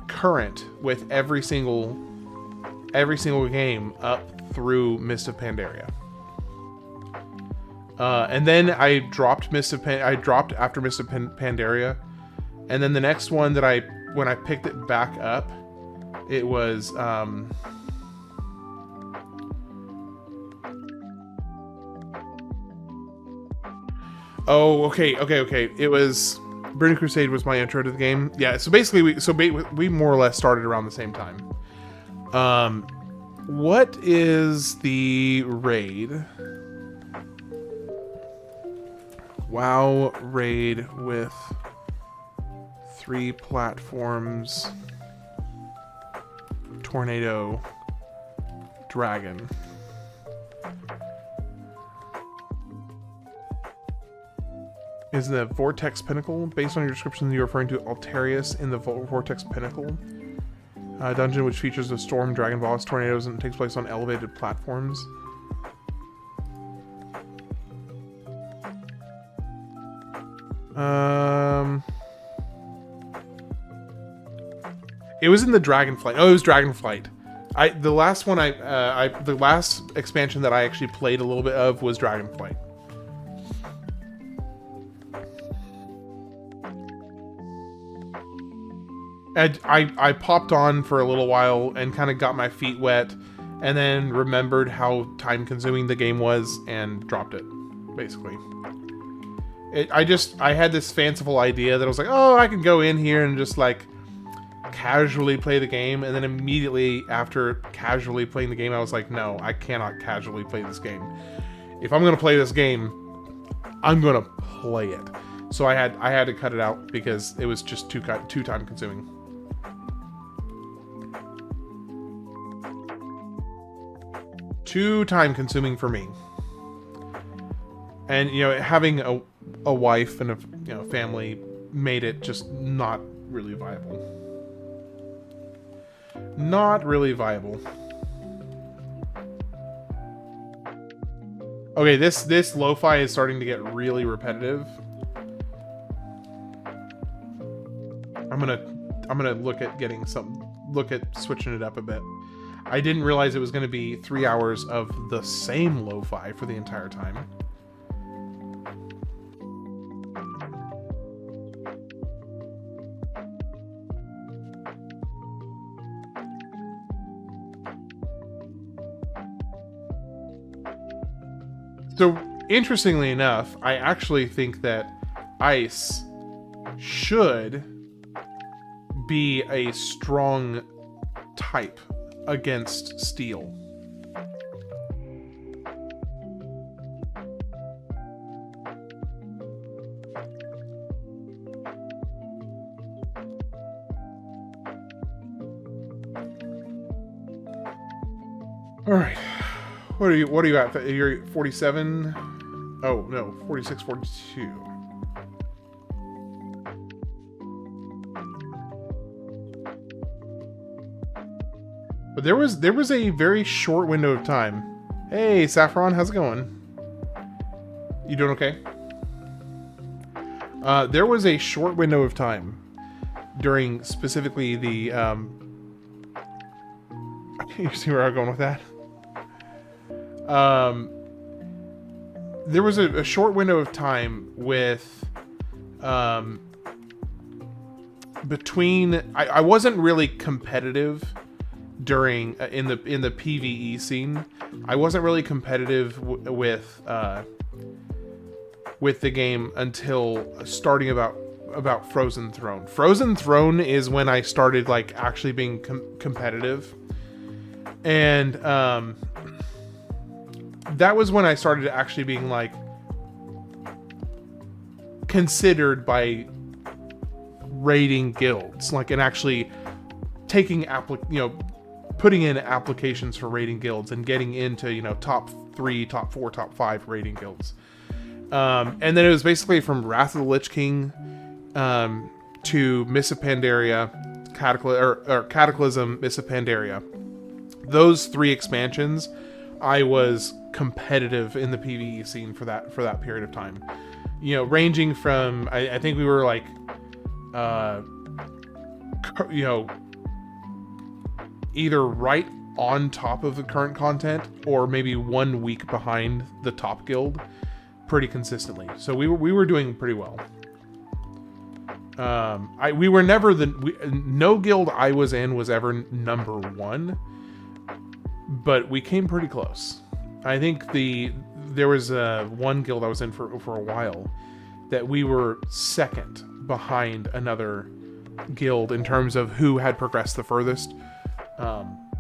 current with every single game up through Mist of Pandaria. And then I dropped after Mist of Pandaria, and then the next one that when I picked it back up, it was oh, okay. It was Burning Crusade was my intro to the game. Yeah, so basically we more or less started around the same time. What is the raid? WoW raid with 3 platforms, tornado, dragon. Is the Vortex Pinnacle? Based on your description, you're referring to Altarius in the Vortex Pinnacle dungeon, which features a storm, dragon boss, tornadoes, and takes place on elevated platforms. It was in the Dragonflight. Oh, it was Dragonflight. The last expansion that I actually played a little bit of was Dragonflight. I popped on for a little while and kind of got my feet wet, and then remembered how time-consuming the game was and dropped it, basically. I had this fanciful idea that I was like, oh, I can go in here and just like casually play the game, and then immediately after casually playing the game, I was like, no, I cannot casually play this game. If I'm gonna play this game, I'm gonna play it. So I had to cut it out because it was just too time consuming. Too time consuming for me. And you know, having a wife and a family made it just not really viable. Not really viable. Okay, this lo-fi is starting to get really repetitive. I'm gonna look at switching it up a bit. I didn't realize it was gonna be 3 hours of the same lo-fi for the entire time. So, interestingly enough, I actually think that ice should be a strong type against steel. All right. What are you at? You're 47? Oh, no, 46, 42. But there was a very short window of time. Hey, Saffron, how's it going? You doing okay? There was a short window of time during specifically the you see where I'm going with that? There was a short window of time with between I wasn't really competitive during in the PvE scene. I wasn't really competitive with the game until starting about Frozen Throne. Frozen Throne is when I started like actually being competitive, and that was when I started actually being like considered by raiding guilds, like, and actually taking putting in applications for raiding guilds and getting into top 3, top 4, top 5 raiding guilds. And then it was basically from Wrath of the Lich King to Mists of Pandaria, Cataclysm, Mists of Pandaria. Those 3 expansions, I was competitive in the PvE scene for that period of time. Ranging from I think we were like either right on top of the current content or maybe 1 week behind the top guild pretty consistently. So we were doing pretty well. We were never no guild I was in was ever number 1, but we came pretty close. I think there was one guild I was in for a while that we were second behind another guild in terms of who had progressed the furthest.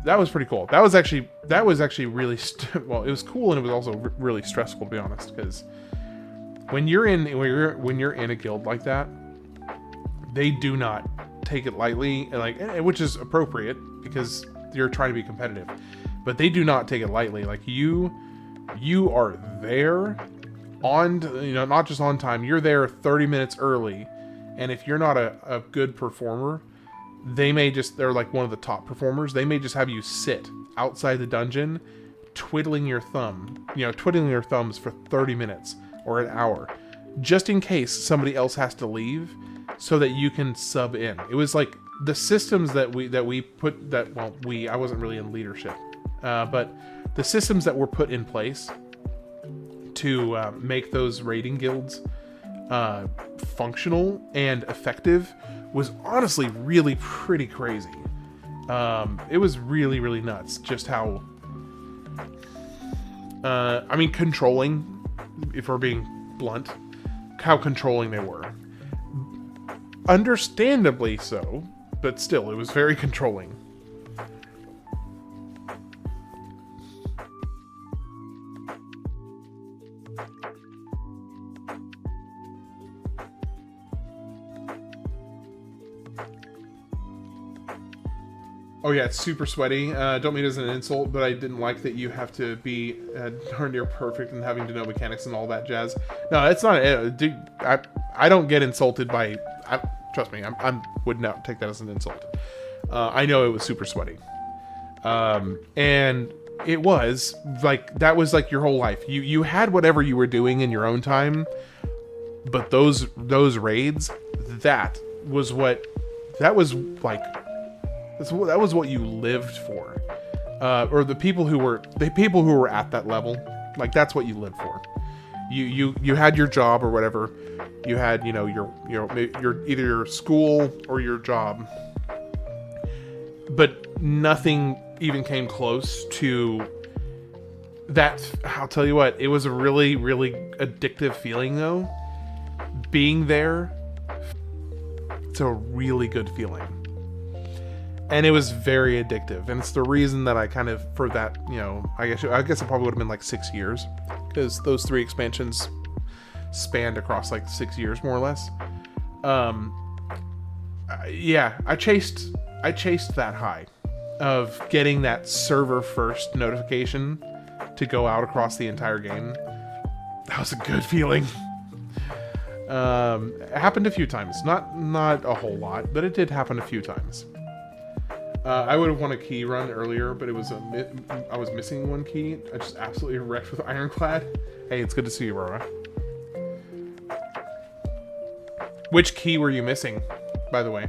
That was pretty cool. That was actually really well. It was cool, and it was also really stressful, to be honest, because when you're in a guild like that, they do not take it lightly, which is appropriate because you're trying to be competitive, but they do not take it lightly. Like you are there on, not just on time. You're there 30 minutes early, and if you're not a good performer, they're like one of the top performers. They may just have you sit outside the dungeon, twiddling your thumbs for 30 minutes or an hour, just in case somebody else has to leave, so that you can sub in. It was like the systems that we put I wasn't really in leadership, but the systems that were put in place to make those raiding guilds functional and effective was honestly really pretty crazy. It was really, really nuts just how controlling, if we're being blunt, how controlling they were. Understandably so, but still, it was very controlling. Oh yeah, it's super sweaty. Don't mean it as an insult, but I didn't like that you have to be darn near perfect and having to know mechanics and all that jazz. No, it's not. Dude, I don't get insulted by. Trust me, I would not take that as an insult. I know it was super sweaty, and it was like that was like your whole life. You had whatever you were doing in your own time, but those raids, that was what you lived for, or the people who were at that level, like that's what you lived for. You had your job or whatever. You had your either your school or your job, but nothing even came close to that. I'll tell you what, it was a really, really addictive feeling though. Being there, it's a really good feeling. And it was very addictive, and it's the reason that I kind of, for that, I guess it probably would have been like 6 years, because those 3 expansions spanned across like 6 years more or less. I chased that high of getting that server first notification to go out across the entire game. That was a good feeling. It happened a few times, not a whole lot, but it did happen a few times. I would have won a key run earlier, but I was missing 1 key. I just absolutely wrecked with Ironclad. Hey, it's good to see you, Orre. Which key were you missing, by the way?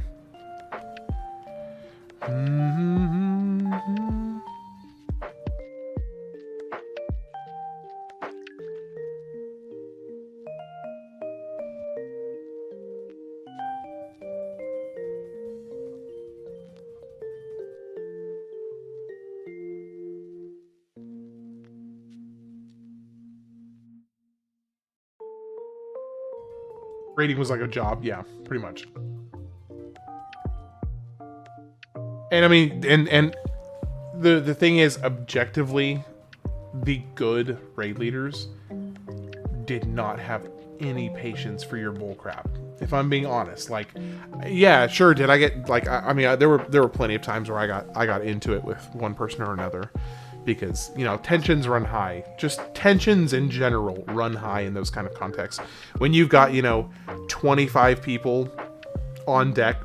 Raiding was like a job. Yeah, pretty much. And I mean, and the thing is, objectively, the good raid leaders did not have any patience for your bullcrap. If I'm being honest, like, yeah, sure, did I get like, I mean, there were plenty of times where I got into it with one person or another, because you know tensions run high. Just tensions in general run high in those kind of contexts. When you've got 25 people on deck,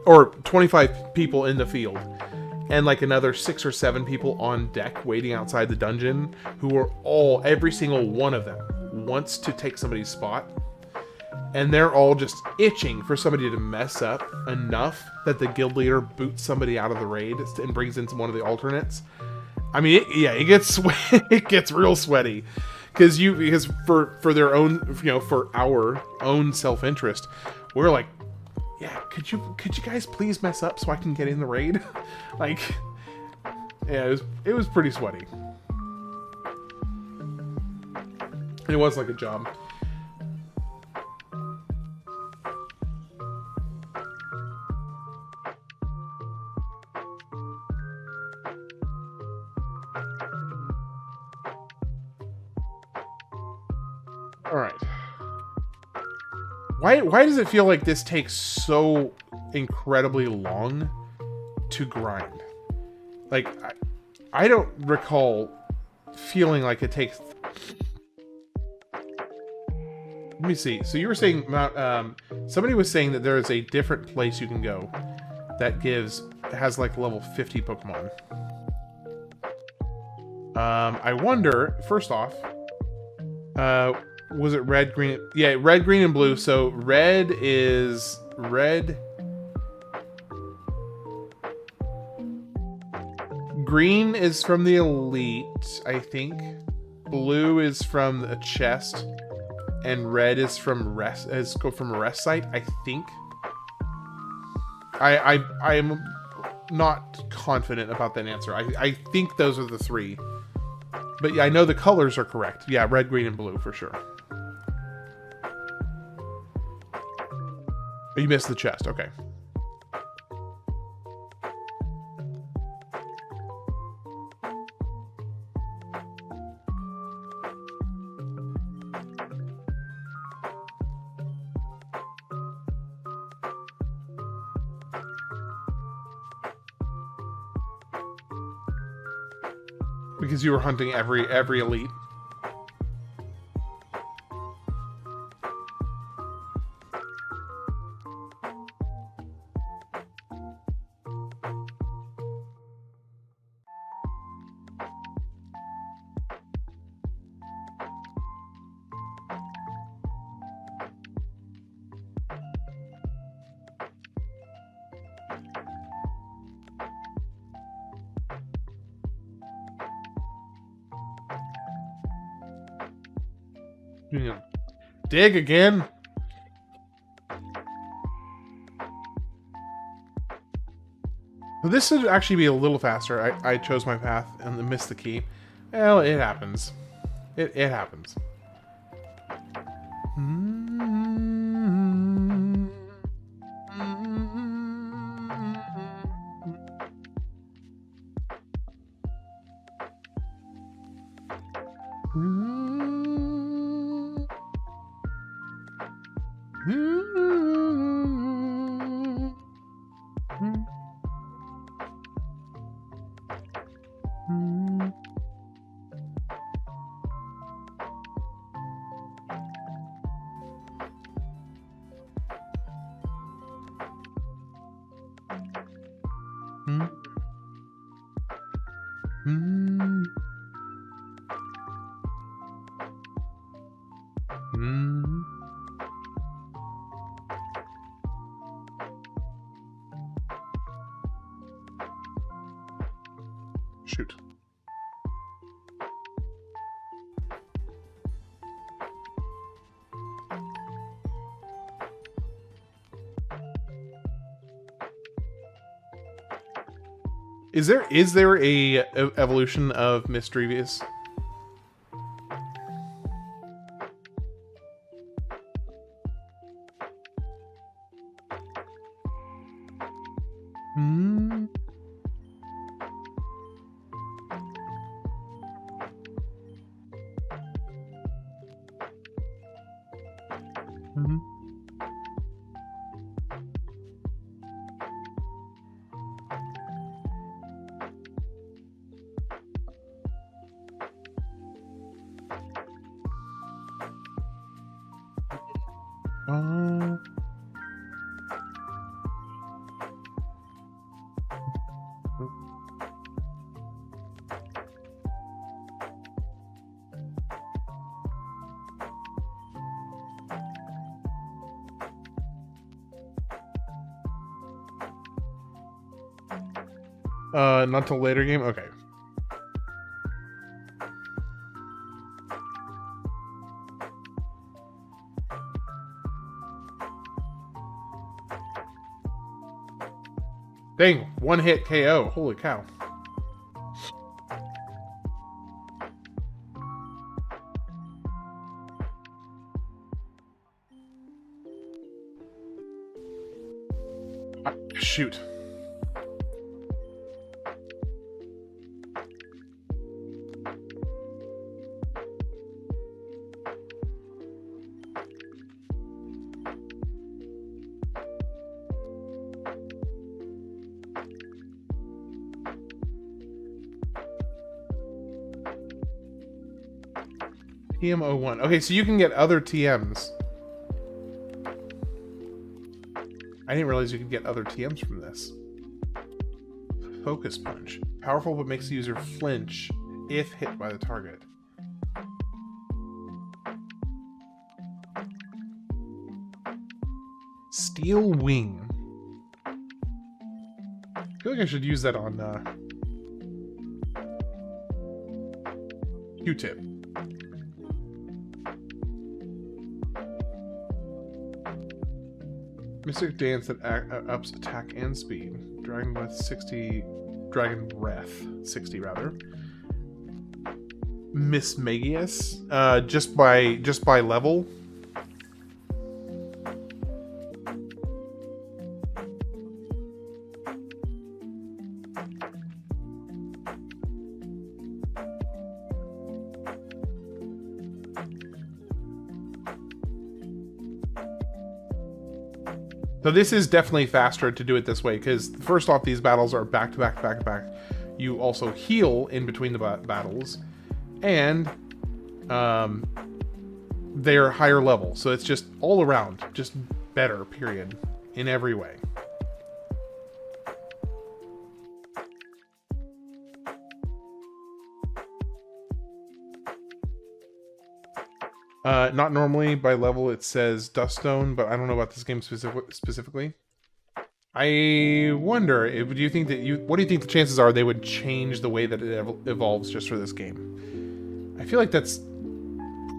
or 25 people in the field, and like another 6 or 7 people on deck waiting outside the dungeon, who are every single one of them wants to take somebody's spot, and they're all just itching for somebody to mess up enough that the guild leader boots somebody out of the raid and brings in one of the alternates. I mean, it gets it gets real sweaty, because for their own, for our own self-interest, we're like, yeah, could you guys please mess up so I can get in the raid? Like, yeah, it was pretty sweaty. It was like a job. All right. Why does it feel like this takes so incredibly long to grind? Like, I don't recall feeling like it takes... Let me see. So you were saying about, somebody was saying that there is a different place you can go that has like level 50 Pokemon. I wonder, first off, was it red, green? Yeah, red, green, and blue. So red is red. Green is from the elite, I think. Blue is from a chest, and red is from from a rest site, I think. I am not confident about that answer. I think those are the three. But yeah, I know the colors are correct. Yeah, red, green, and blue for sure. You missed the chest. Okay. Because you were hunting every elite. Yeah. Dig again. Well, this should actually be a little faster. I chose my path and missed the key. Well, it happens. It happens. Shoot. Is there a evolution of Misdreavious? Hmm. Mm-hmm. Not till later game? Okay. Dang, one hit KO. Holy cow. Shoot. TM01. Okay, so you can get other TMs. I didn't realize you could get other TMs from this. Focus Punch. Powerful but makes the user flinch if hit by the target. Steel Wing. I feel like I should use that on Q-Tip. Mystic Dance that ups attack and speed. Dragon Breath 60. Dragon Breath 60 rather. Mismagius. Just by level. So this is definitely faster to do it this way, because first off, these battles are back to back to back to back. You also heal in between the battles, and they're higher level. So it's just all around, just better, period, in every way. Not normally by level it says Duststone, but I don't know about this game specifically. I wonder, do you think that what do you think the chances are they would change the way that it evolves just for this game? I feel like that's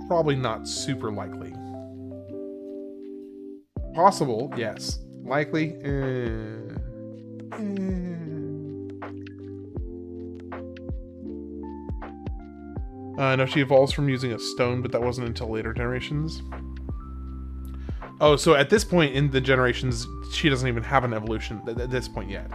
probably not super likely. Possible, yes. Likely, no, she evolves from using a stone, but that wasn't until later generations. Oh, so at this point in the generations, she doesn't even have an evolution at this point yet.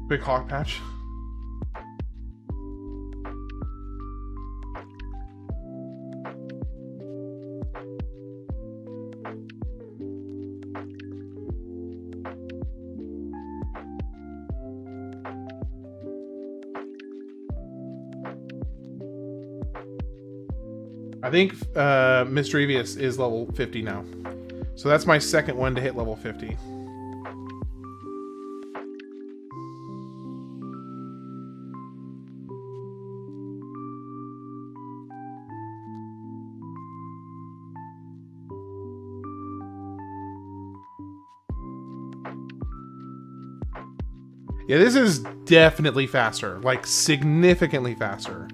Big hawk patch. I think Misdrevious is level 50 now. So that's my second one to hit level 50. Yeah, this is definitely faster, like significantly faster.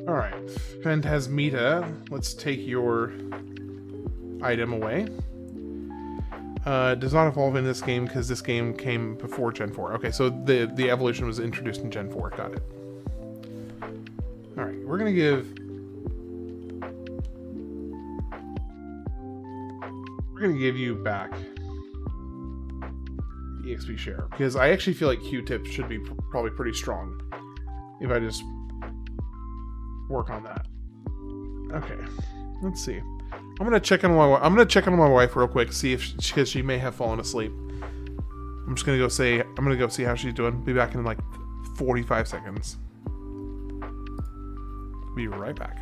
Alright, Phantasmita, let's take your item away. Does not evolve in this game because this game came before Gen 4. Okay, so the evolution was introduced in Gen 4. Got it. Alright, we're going to give... We're going to give you back the EXP share. Because I actually feel like Q-Tip should be probably pretty strong. If I just work on that. Okay, let's see. I'm gonna check on my wife real quick, see if because she may have fallen asleep. I'm just gonna go see how she's doing. Be back in like 45 seconds. Be right back.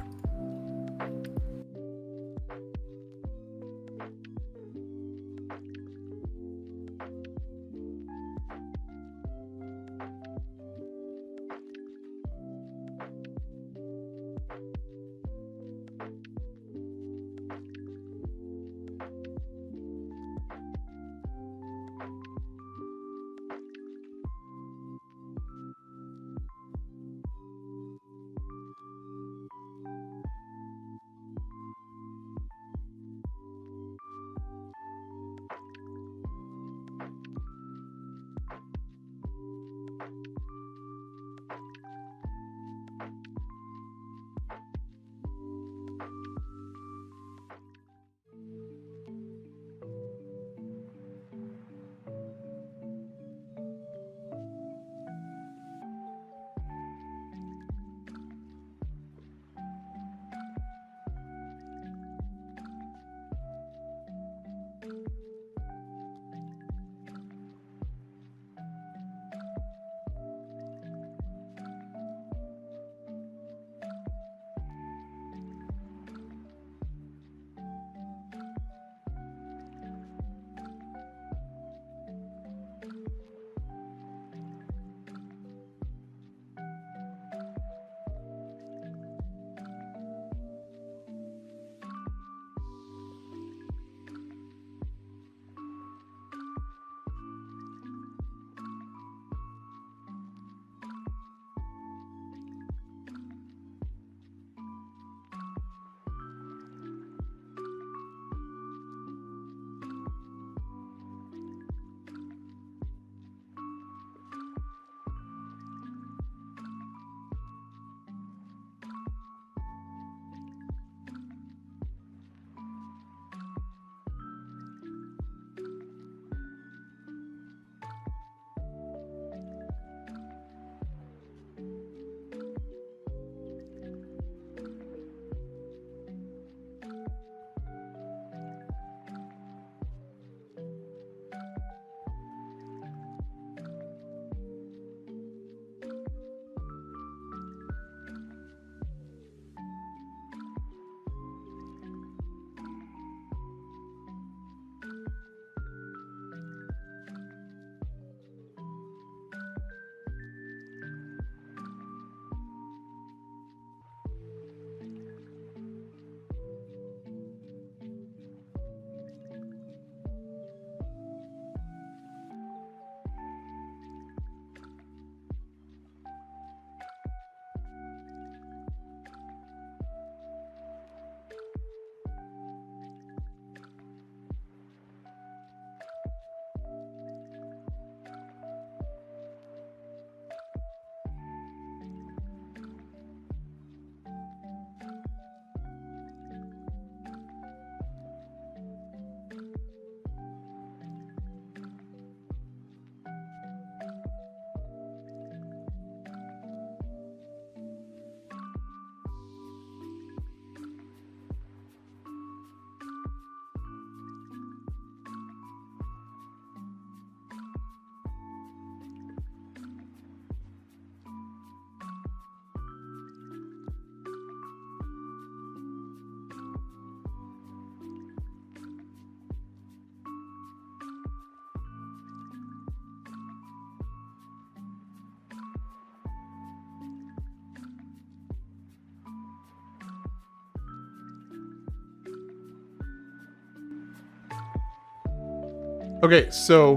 Okay, so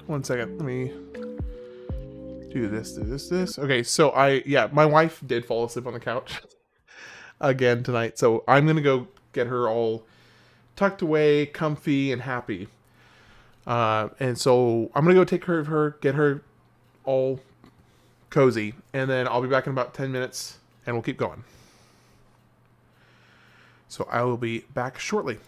1 second. Let me do this. Okay, so my wife did fall asleep on the couch again tonight. So I'm gonna go get her all tucked away, comfy, and happy. And so I'm gonna go take care of her, get her all cozy, and then I'll be back in about 10 minutes, and we'll keep going. So I will be back shortly.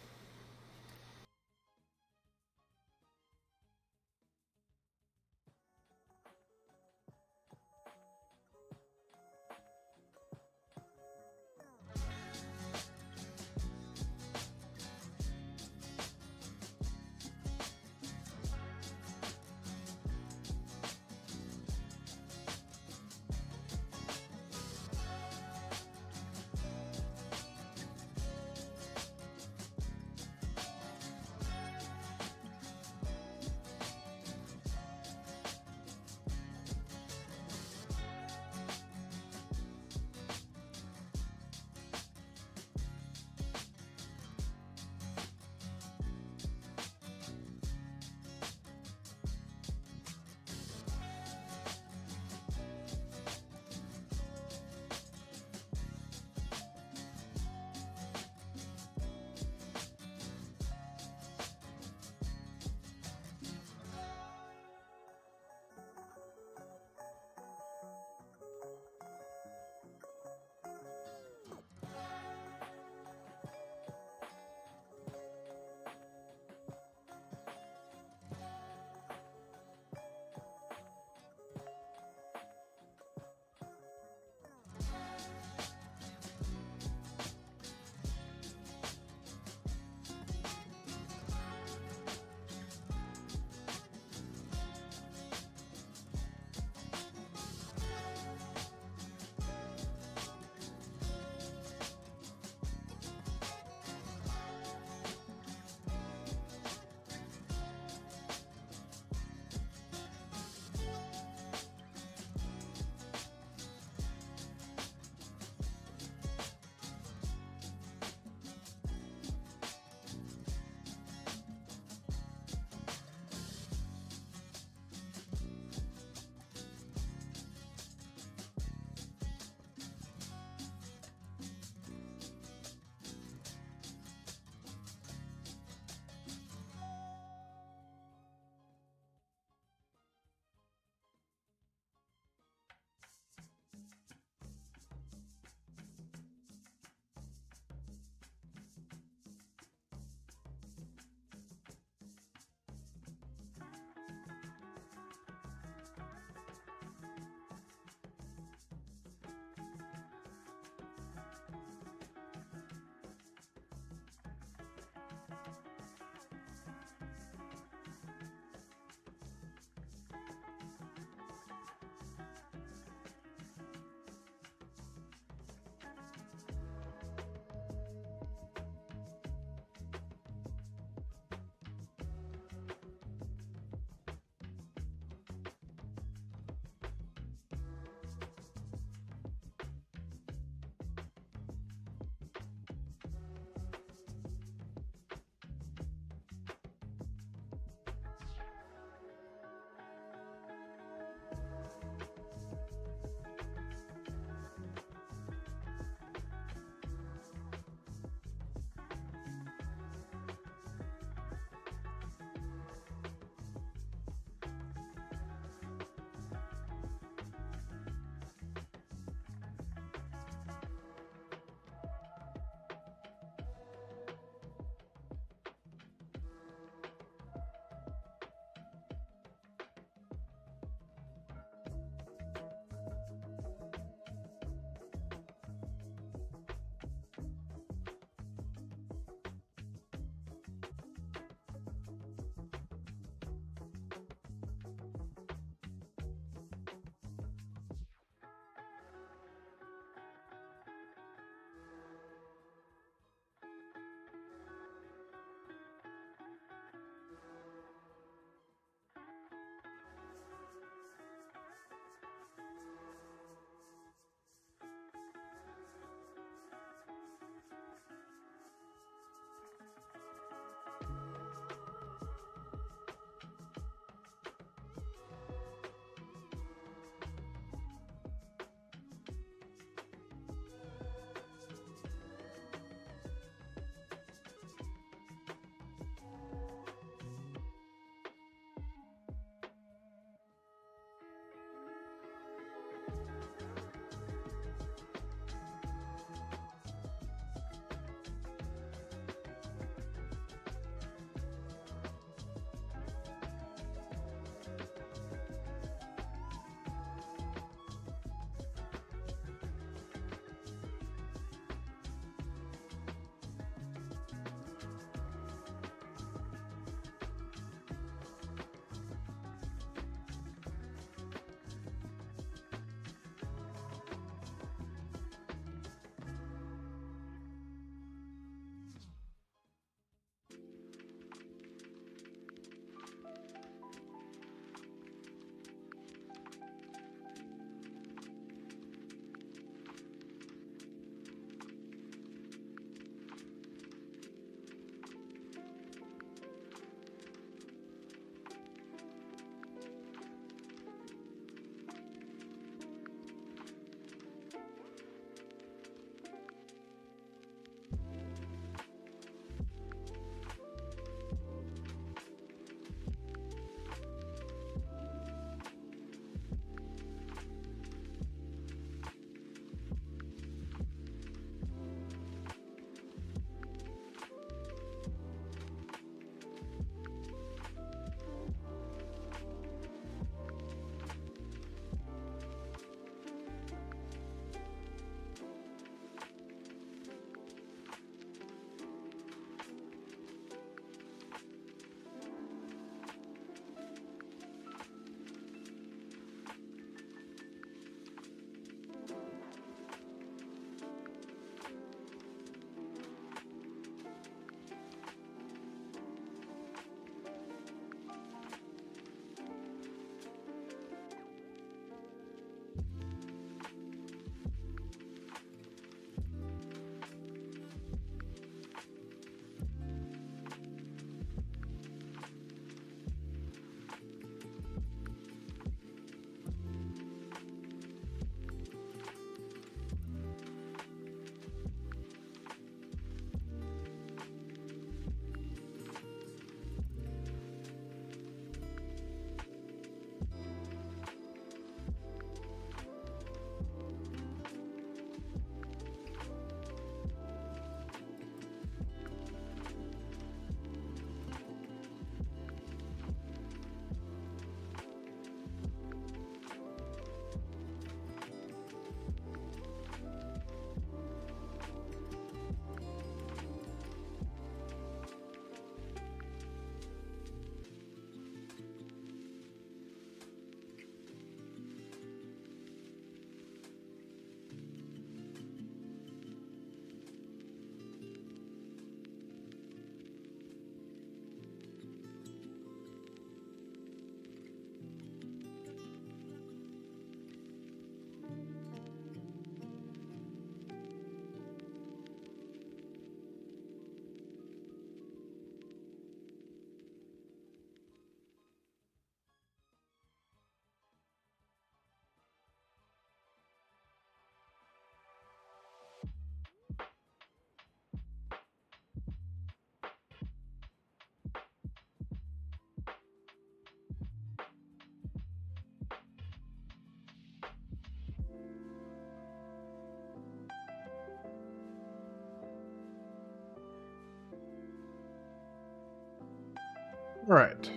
Alright.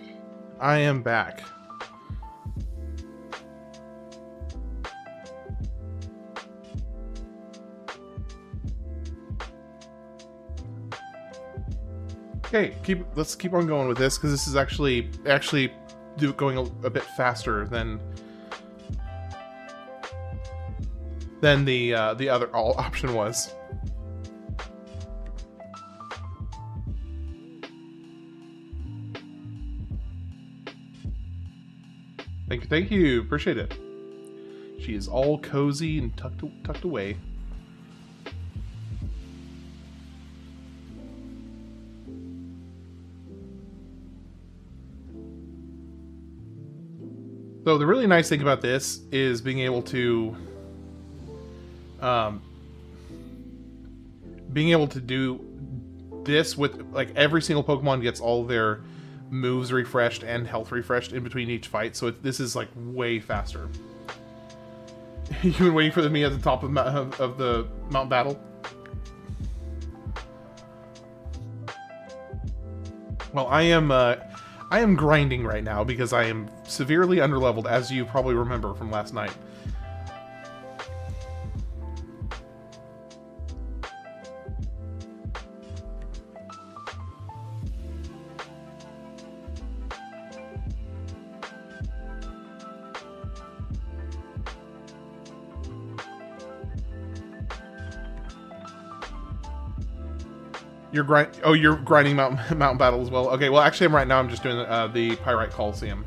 I am back. Okay, let's keep on going with this, because this is actually going a bit faster than the other option was. Thank you, appreciate it. She is all cozy and tucked away. So the really nice thing about this is being able to do this with, like, every single Pokemon gets all their moves refreshed and health refreshed in between each fight, so this is like way faster. You've been waiting for me at the top of the Mount Battle? Well, I am grinding right now because I am severely underleveled, as you probably remember from last night. You're grinding Mountain Battle as well. Okay, well, actually, right now I'm just doing the Pyrite Colosseum.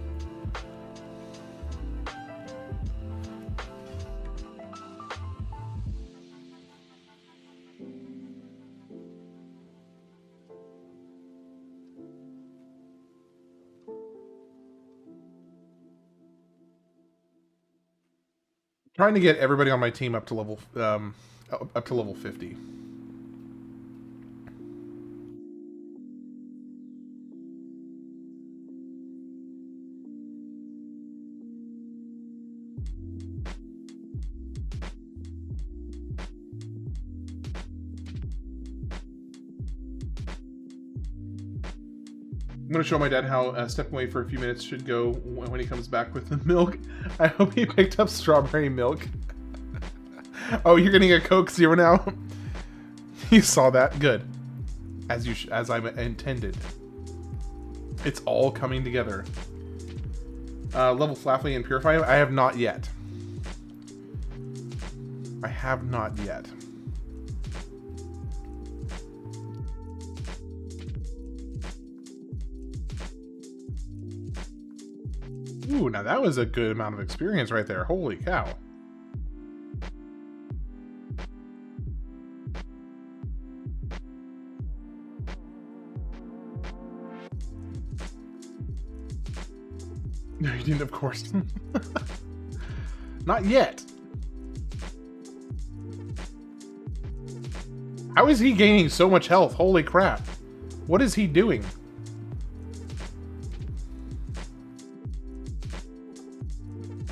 Trying to get everybody on my team up to level 50. I'm going to show my dad how stepping away for a few minutes should go when he comes back with the milk. I hope he picked up strawberry milk. Oh, you're getting a Coke Zero now? You saw that? Good. As I intended. It's all coming together. Level Flaffy and Purify? I have not yet. I have not yet. Ooh, now that was a good amount of experience right there. Holy cow. No, you didn't, of course. Not yet. How is he gaining so much health? Holy crap. What is he doing?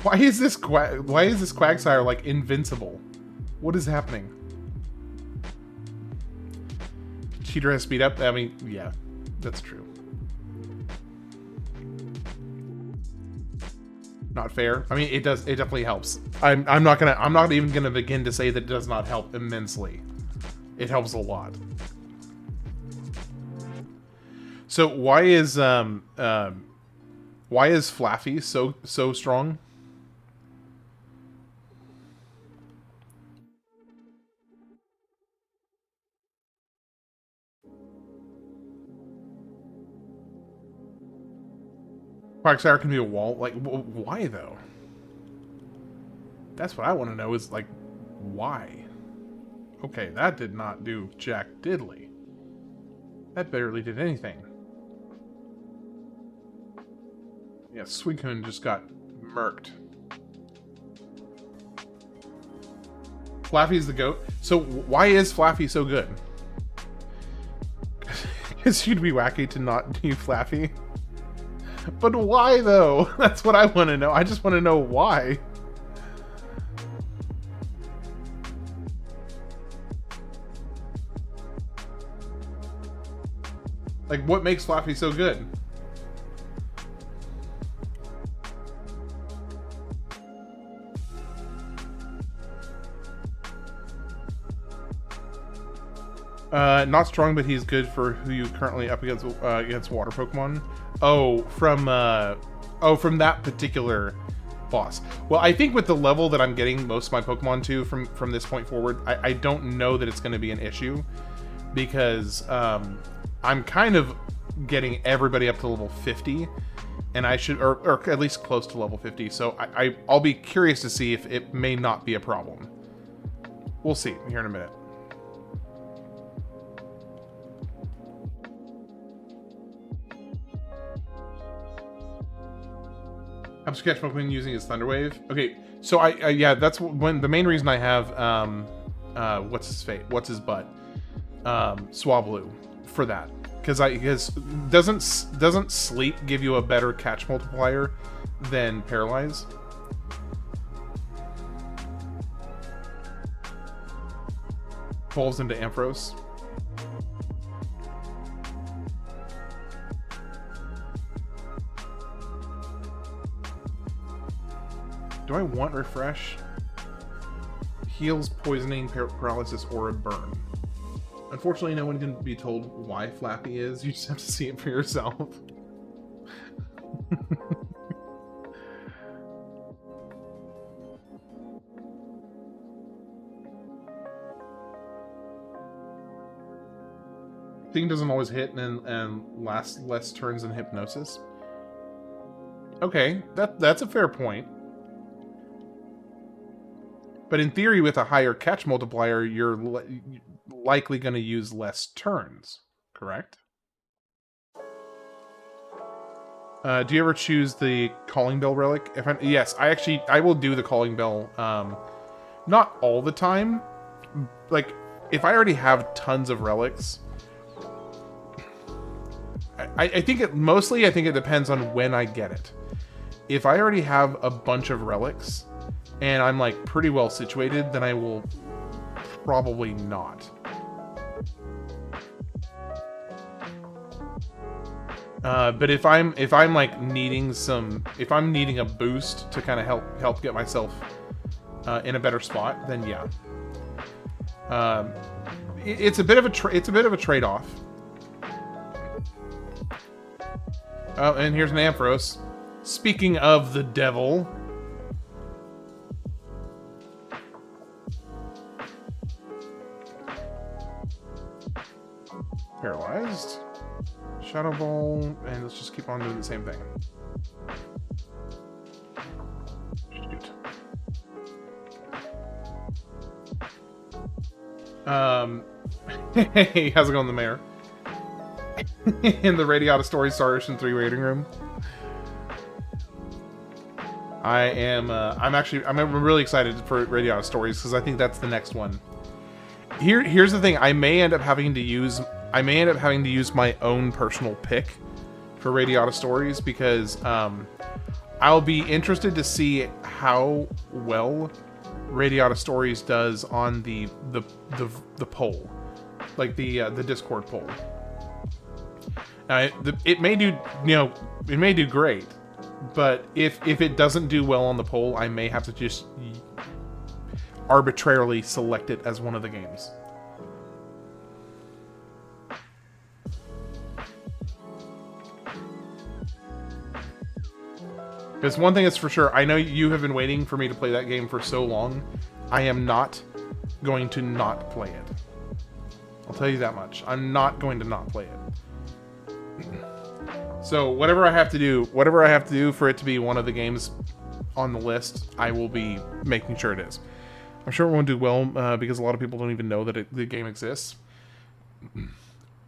Why is this Quagsire like invincible? What is happening? Cheater has speed up. I mean, yeah, that's true. Not fair. I mean, it does. It definitely helps. I'm not even gonna begin to say that it does not help immensely. It helps a lot. So why is Flaffy so strong? Quagsire can be a wall? Like, why, though? That's what I want to know, is, like, why? Okay, that did not do jack diddly. That barely did anything. Yeah, Suicune just got murked. Flaffy's the GOAT. So, why is Flaffy so good? Because you'd be wacky to not do Flaffy. But why, though? That's what I want to know. I just want to know why. Like, what makes Flaffy so good? Not strong, but he's good for who you currently up against water Pokemon. Oh, from that particular boss. Well, I think with the level that I'm getting most of my Pokemon to from this point forward, I don't know that it's going to be an issue, because I'm kind of getting everybody up to level 50, and I should, or at least close to level 50. So I'll be curious to see if it may not be a problem. We'll see here in a minute. I'm sketch Pokemon using his Thunder Wave. Okay, so yeah, that's when the main reason I have what's his butt, Swablu, for that, because doesn't sleep give you a better catch multiplier than paralyze? Falls into Ampharos. Do I want refresh? Heals, poisoning, paralysis, or a burn. Unfortunately, no one can be told why Flappy is. You just have to see it for yourself. Thing doesn't always hit and lasts less turns than Hypnosis. Okay, that's a fair point. But in theory, with a higher catch multiplier, you're likely going to use less turns, correct? Do you ever choose the Calling Bell relic? Yes, I will do the Calling Bell. Not all the time. Like, if I already have tons of relics, I think it depends on when I get it. If I already have a bunch of relics and I'm like pretty well situated, then I will probably not. But if I'm like needing a boost to kind of help get myself in a better spot, then yeah. It's a bit of a trade-off. Oh, and here's an Ampharos. Speaking of the devil. Paralyzed. Shadow Ball, and let's just keep on doing the same thing. Shoot. Hey, how's it going, the mayor? In the Radiata Story Star Ocean 3 waiting room. I'm really excited for Radiata Stories because I think that's the next one. Here's the thing, I may end up having to use my own personal pick for Radiata Stories because I'll be interested to see how well Radiata Stories does on the poll, like the Discord poll. Now, it may do great, but if it doesn't do well on the poll, I may have to just arbitrarily select it as one of the games. Because one thing is for sure, I know you have been waiting for me to play that game for so long. I am not going to not play it. I'll tell you that much. I'm not going to not play it. So whatever I have to do for it to be one of the games on the list, I will be making sure it is. I'm sure it won't do well because a lot of people don't even know that the game exists.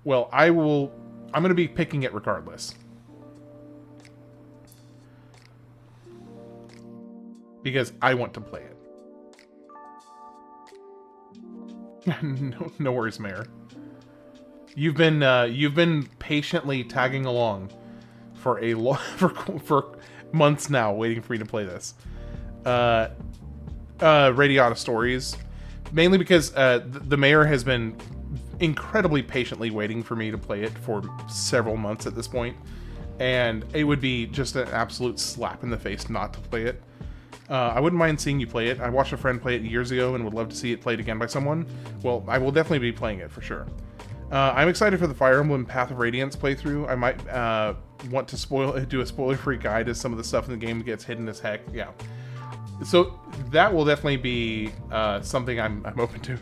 Well, I'm going to be picking it regardless. Because I want to play it. No worries, Mayor. You've been patiently tagging along for for months now, waiting for me to play this. Radiata Stories, mainly because the Mayor has been incredibly patiently waiting for me to play it for several months at this point, and it would be just an absolute slap in the face not to play it. I wouldn't mind seeing you play it. I watched a friend play it years ago and would love to see it played again by someone. Well, I will definitely be playing it for sure. I'm excited for the Fire Emblem Path of Radiance playthrough. I might want to do a spoiler-free guide as some of the stuff in the game gets hidden as heck. Yeah. So that will definitely be something I'm open to.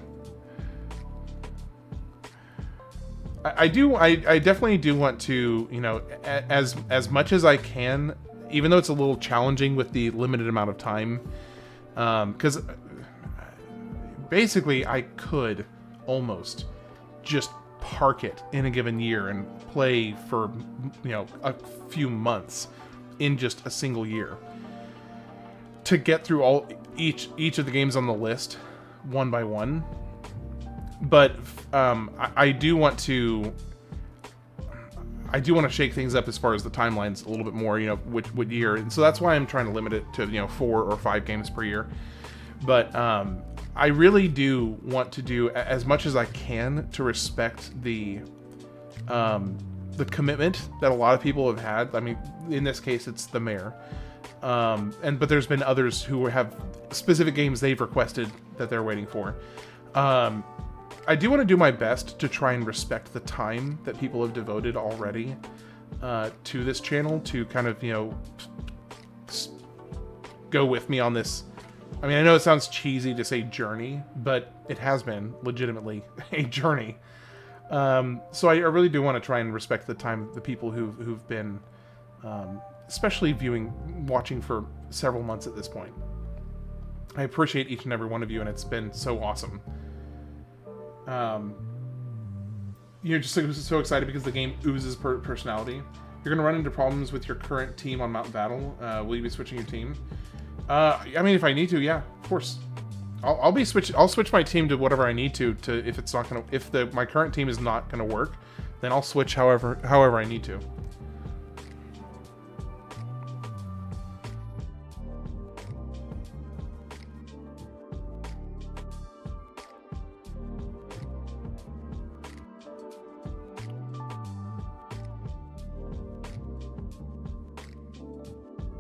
I definitely do want to, you know, as much as I can, even though it's a little challenging with the limited amount of time, because basically I could almost just park it in a given year and play for, you know, a few months in just a single year to get through each of the games on the list one by one. But I do want to shake things up as far as the timelines a little bit more, you know, what year, and so that's why I'm trying to limit it to, you know, 4 or 5 games per year. But I really do want to do as much as I can to respect the commitment that a lot of people have had. I mean, in this case, it's the mayor, but there's been others who have specific games they've requested that they're waiting for. I do want to do my best to try and respect the time that people have devoted already to this channel, to kind of, you know, go with me on this. I mean, I know it sounds cheesy to say journey, but it has been legitimately a journey. So I really do want to try and respect the time, the people who've been, especially watching for several months at this point. I appreciate each and every one of you, and it's been so awesome. You're just so excited because the game oozes personality. You're going to run into problems with your current team on Mountain Battle. Will you be switching your team? I mean, if I need to, yeah, of course. I'll switch my team to whatever I need to if it's not gonna, my current team is not gonna work, then I'll switch however I need to.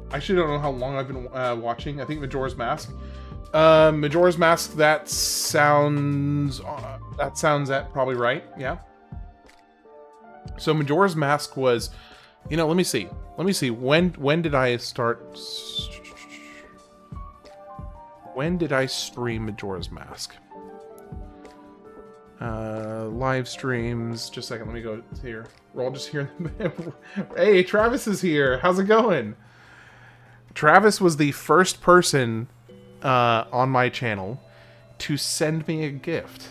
I actually don't know how long I've been watching. I think Majora's Mask. Majora's Mask. That sounds probably right. Yeah. So Majora's Mask was, you know, let me see. When did I start? When did I stream Majora's Mask? Live streams. Just a second. Let me go here. We're all just here. Hey, Travis is here. How's it going? Travis was the first person on my channel to send me a gift.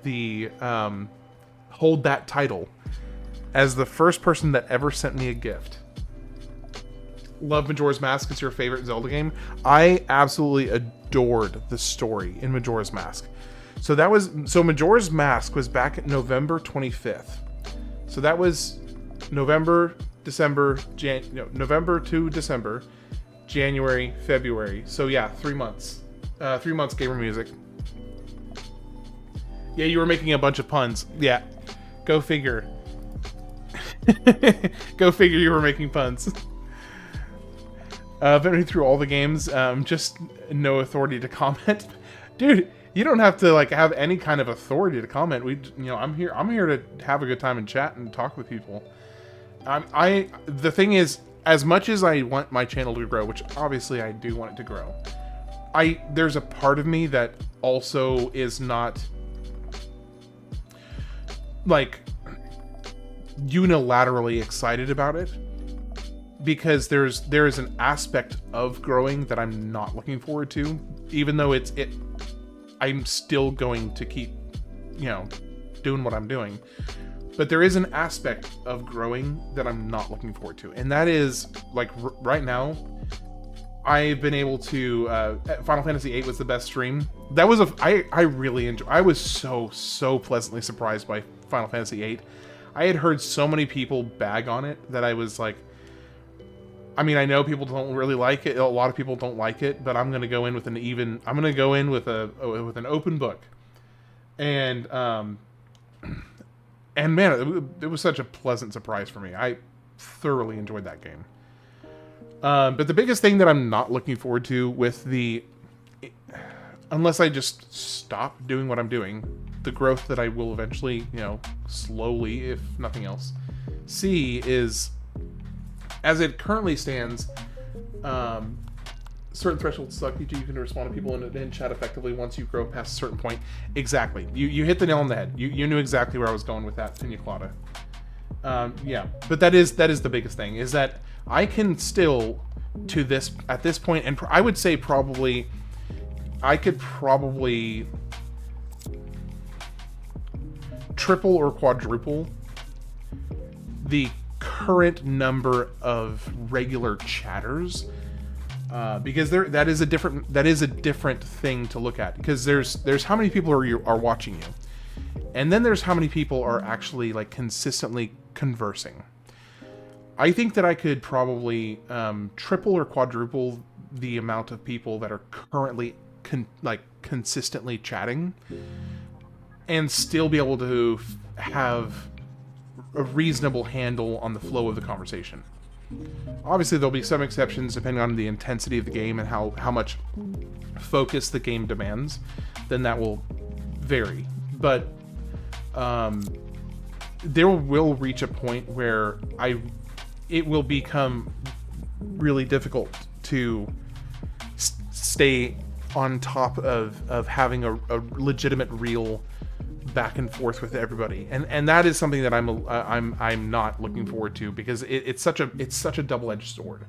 The hold that title as the first person that ever sent me a gift. Love Majora's Mask. It's your favorite Zelda game. I absolutely adored the story in Majora's Mask. So Majora's Mask was back at November 25th. So that was November, December, November to December. January, February. So yeah, 3 months. 3 months gamer music. Yeah, you were making a bunch of puns. Yeah, go figure. Go figure you were making puns. I've been through all the games. Just no authority to comment. Dude, you don't have to like have any kind of authority to comment. I'm here to have a good time and chat and talk with people. The thing is, as much as I want my channel to grow, which obviously I do want it to grow, there's a part of me that also is not like unilaterally excited about it, because there is an aspect of growing that I'm not looking forward to, even though I'm still going to keep, you know, doing what I'm doing. But there is an aspect of growing that I'm not looking forward to. And that is, like, right now, I've been able to... Final Fantasy VIII was the best stream. That was I really enjoyed... I was so pleasantly surprised by Final Fantasy VIII. I had heard so many people bag on it that I was like... I mean, I know people don't really like it. A lot of people don't like it. But I'm going to go in with I'm going to go in with an open book. And man, it was such a pleasant surprise for me. I thoroughly enjoyed that game. But the biggest thing that I'm not looking forward to with unless I just stop doing what I'm doing, the growth that I will eventually, you know, slowly, if nothing else, see is, as it currently stands, certain thresholds suck. You can respond to people in chat effectively once you grow past a certain point. Exactly. You hit the nail on the head. You knew exactly where I was going with that, Pina Colada. Yeah, but that is the biggest thing, is that I can still, at this point, and I would say probably, I could probably triple or quadruple the current number of regular chatters, because that is a different thing to look at, because there's how many people are watching you, and then there's how many people are actually like consistently conversing. I think that I could probably triple or quadruple the amount of people that are currently consistently chatting, and still be able to have a reasonable handle on the flow of the conversation. Obviously, there'll be some exceptions depending on the intensity of the game and how much focus the game demands. Then that will vary. But there will reach a point where it will become really difficult to stay on top of having a legitimate real back and forth with everybody, and that is something that I'm not looking forward to, because it's such a double-edged sword.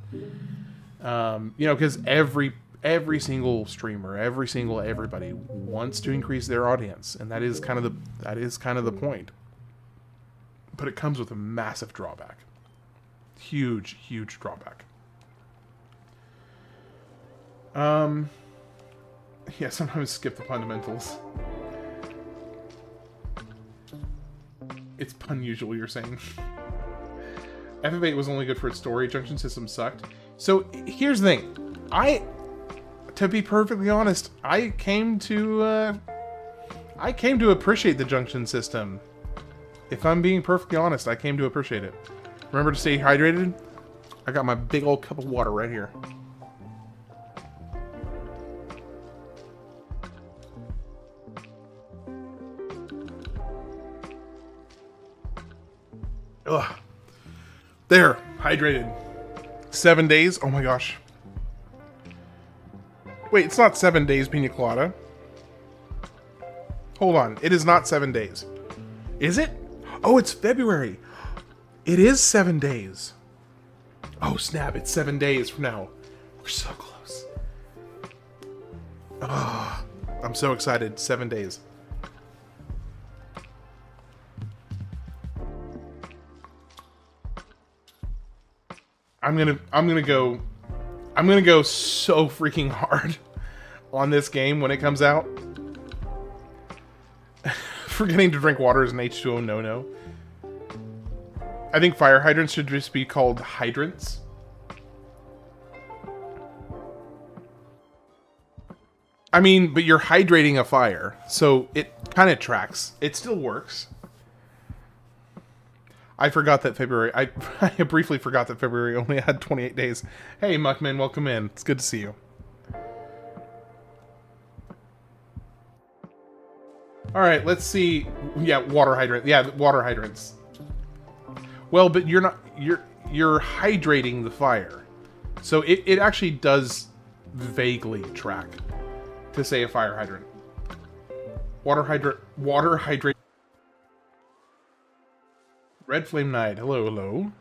You know, because every single streamer, everybody wants to increase their audience, and that is kind of the point. But it comes with a massive drawback, huge drawback. Yeah, sometimes skip the fundamentals. It's unusual, you're saying. FF8 was only good for its story. Junction system sucked. So here's the thing. To be perfectly honest, I came to appreciate the junction system. If I'm being perfectly honest, I came to appreciate it. Remember to stay hydrated? I got my big old cup of water right here. Ugh. There, hydrated. 7 days? Oh my gosh. Wait, it's not 7 days, Pina Colada. Hold on, it is not 7 days. Is it? Oh, it's February. It is 7 days. Oh snap, it's 7 days from now. We're so close. Oh, I'm so excited. 7 days. I'm gonna go so freaking hard on this game when it comes out. Forgetting to drink water is an H2O no-no. I think fire hydrants should just be called hydrants. I mean, but you're hydrating a fire, so it kind of tracks. It still works. I forgot that February... I briefly forgot that February only had 28 days. Hey, Muckman, welcome in. It's good to see you. Alright, let's see... Yeah, water hydrant. Yeah, water hydrants. Well, but you're not... You're hydrating the fire. So it actually does vaguely track to say a fire hydrant. Water hydrate... Red Flame Knight, hello.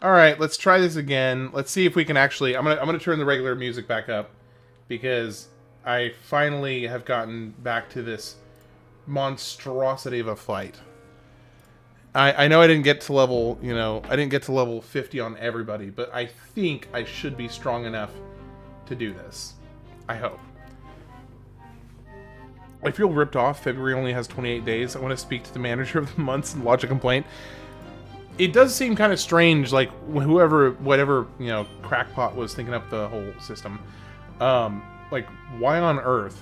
Alright, let's try this again. Let's see if we can actually... I'm gonna turn the regular music back up, because I finally have gotten back to this monstrosity of a fight. I know I didn't get to level, I didn't get to level 50 on everybody, but I think I should be strong enough to do this. I hope. I feel ripped off. February only has 28 days. I want to speak to the manager of the months and lodge a complaint. It does seem kind of strange, like, whatever, crackpot was thinking up the whole system. Like, why on earth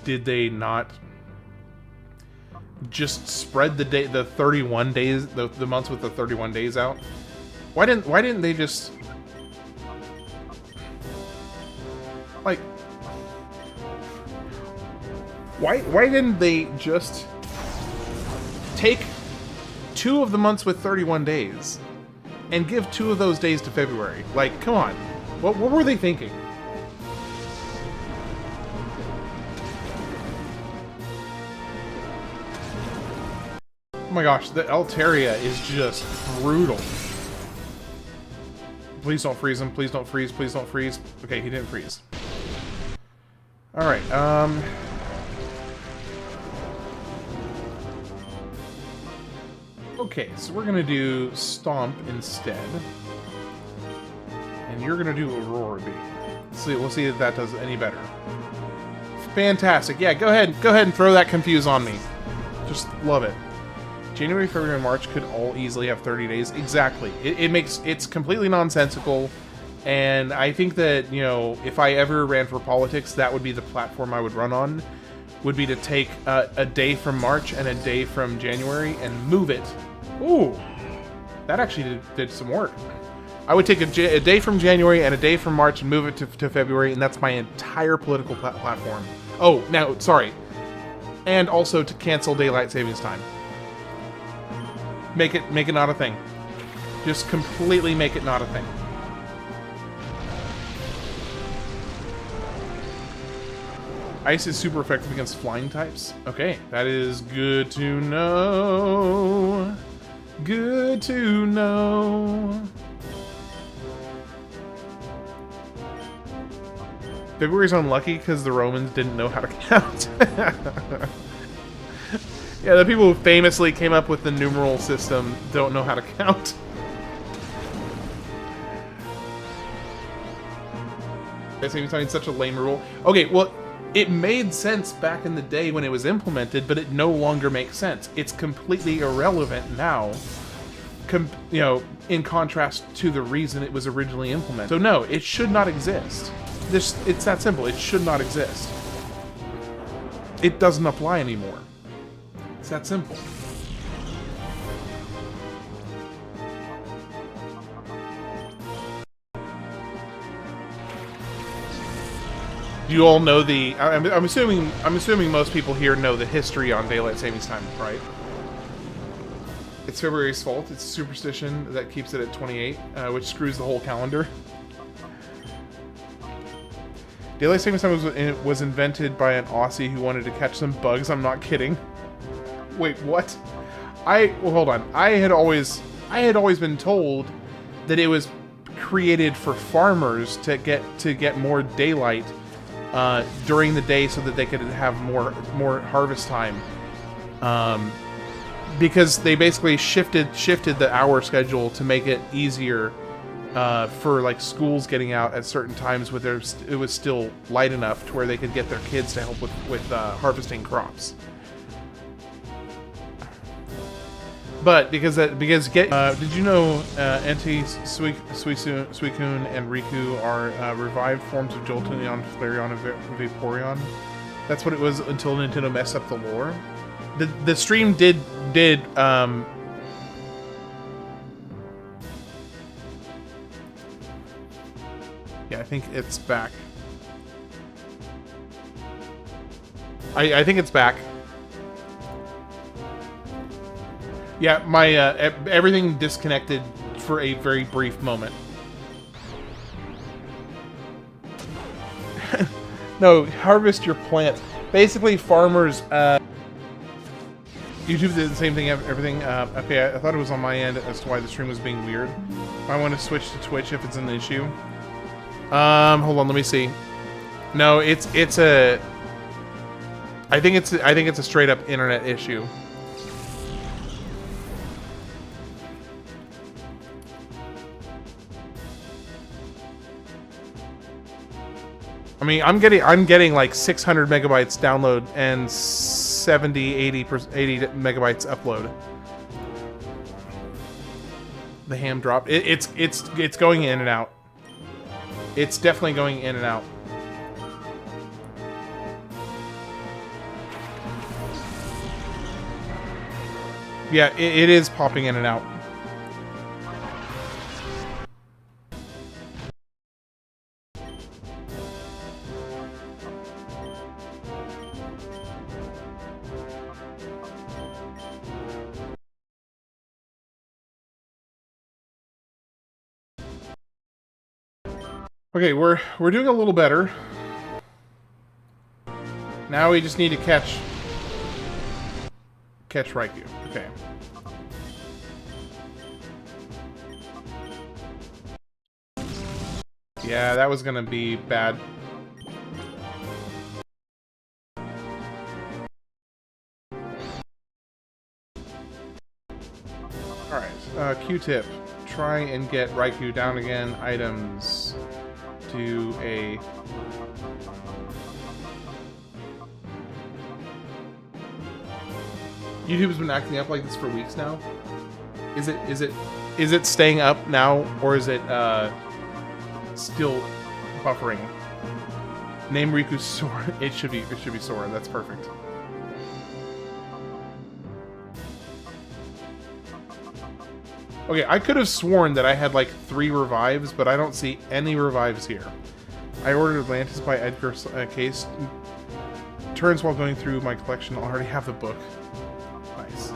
did they not just spread the 31 days, the months with the 31 days out? Why didn't they just... Like, Why didn't they just take 2 of the months with 31 days and give 2 of those days to February? Like, come on. What were they thinking? Oh my gosh, the Altaria is just brutal. Please don't freeze him. Please don't freeze. Please don't freeze. Okay, he didn't freeze. Alright, okay, so we're gonna do Stomp instead. And you're gonna do Aurora Beam. We'll see if that does any better. Fantastic. Yeah, go ahead and throw that Confuse on me. Just love it. January, February, and March could all easily have 30 days. Exactly. It's completely nonsensical, and I think that, you know, if I ever ran for politics, that would be the platform I would run on, would be to take a day from March and a day from January and move it. Ooh, that actually did some work. I would take a day from January and a day from March and move it to February, and that's my entire political platform. Oh, now, sorry. And also to cancel Daylight Savings Time. Make it not a thing. Just completely make it not a thing. Ice is super effective against flying types. Okay, that is good to know. Good to know. February's unlucky because the Romans didn't know how to count. Yeah, the people who famously came up with the numeral system don't know how to count. Saving time is such a lame rule. Okay, well, it made sense back in the day when it was implemented, but it no longer makes sense. It's completely irrelevant now, you know, in contrast to the reason it was originally implemented. So no, it should not exist. It's that simple. It should not exist. It doesn't apply anymore. It's that simple. You all know the. I'm assuming most people here know the history on Daylight Savings Time, right? It's February's fault. It's a superstition that keeps it at 28, which screws the whole calendar. Daylight Savings Time was invented by an Aussie who wanted to catch some bugs. I'm not kidding. Wait, what? Well, hold on. I had always been told that it was created for farmers to get more daylight during the day so that they could have more harvest time. Because they basically shifted the hour schedule to make it easier for like schools getting out at certain times where it was still light enough to where they could get their kids to help with harvesting crops. But did you know Entei, Suicune, and Riku are revived forms of Jolteon, Flareon, and Vaporeon? That's what it was until Nintendo messed up the lore. The stream did yeah, I think it's back. I think it's back. Yeah, my everything disconnected for a very brief moment. No, harvest your plant. Basically, farmers. YouTube did the same thing. Everything. Okay, I thought it was on my end as to why the stream was being weird. I want to switch to Twitch if it's an issue. Hold on, let me see. No, it's a. I think it's a straight up internet issue. I mean, I'm getting like 600 megabytes download and 80 megabytes upload. The ham drop. It's going in and out. It's definitely going in and out. Yeah, it is popping in and out. Okay, we're doing a little better. Now we just need to catch Raikou. Okay. Yeah, that was gonna be bad. Alright, Q-tip. Try and get Raikou down again. Items. Do a... YouTube's been acting up like this for weeks now. Is it staying up now, or is it still buffering? Name Riku Sora. It should be Sora. That's perfect. Okay, I could have sworn that I had like 3 revives, but I don't see any revives here. I ordered Atlantis by Edgar Case. Turns while going through my collection. I already have the book. Nice.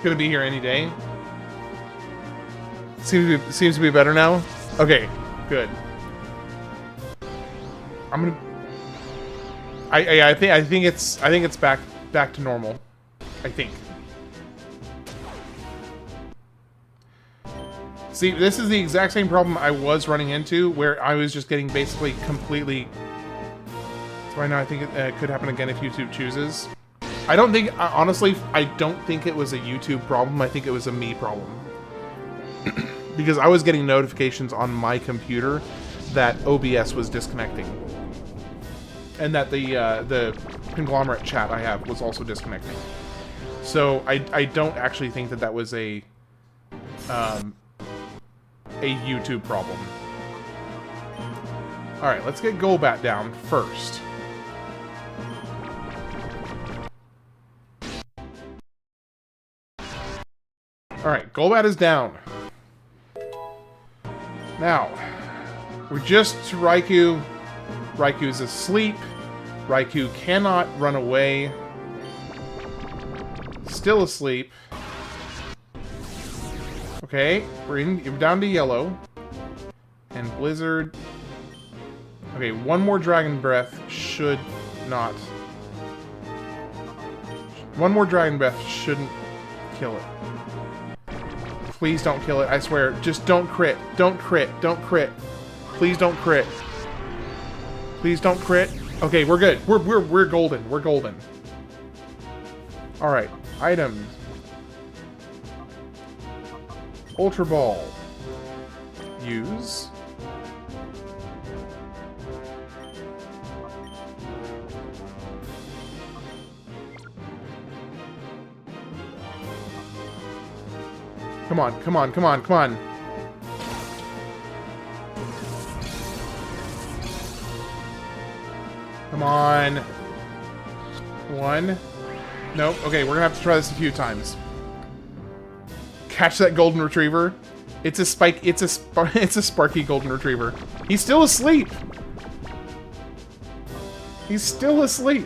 Gonna be here any day. Seems to be better now. Okay, good. I'm gonna. I think it's back to normal. I think. See, this is the exact same problem I was running into, where I was just getting basically completely. So right now, I think it could happen again if YouTube chooses. I don't think, honestly, I don't think it was a YouTube problem. I think it was a me problem. Because I was getting notifications on my computer that OBS was disconnecting. And that the conglomerate chat I have was also disconnecting. So I don't actually think that was a YouTube problem. Alright, let's get Golbat down first. Alright, Golbat is down. Now, we're just to Raikou. Raikou's asleep. Raikou cannot run away. Still asleep. Okay, we're down to yellow. And Blizzard. Okay, one more Dragon Breath should not. One more Dragon Breath shouldn't kill it. Please don't kill it, I swear. Just don't crit. Don't crit. Don't crit. Please don't crit. Please don't crit. Okay, we're good. We're golden. We're golden. Alright. Items. Ultra Ball. Use. Come on, come on, come on, come on. Come on. One. Nope. Okay, we're gonna have to try this a few times. Catch that golden retriever. It's a spike. It's a Sparky golden retriever. He's still asleep. He's still asleep.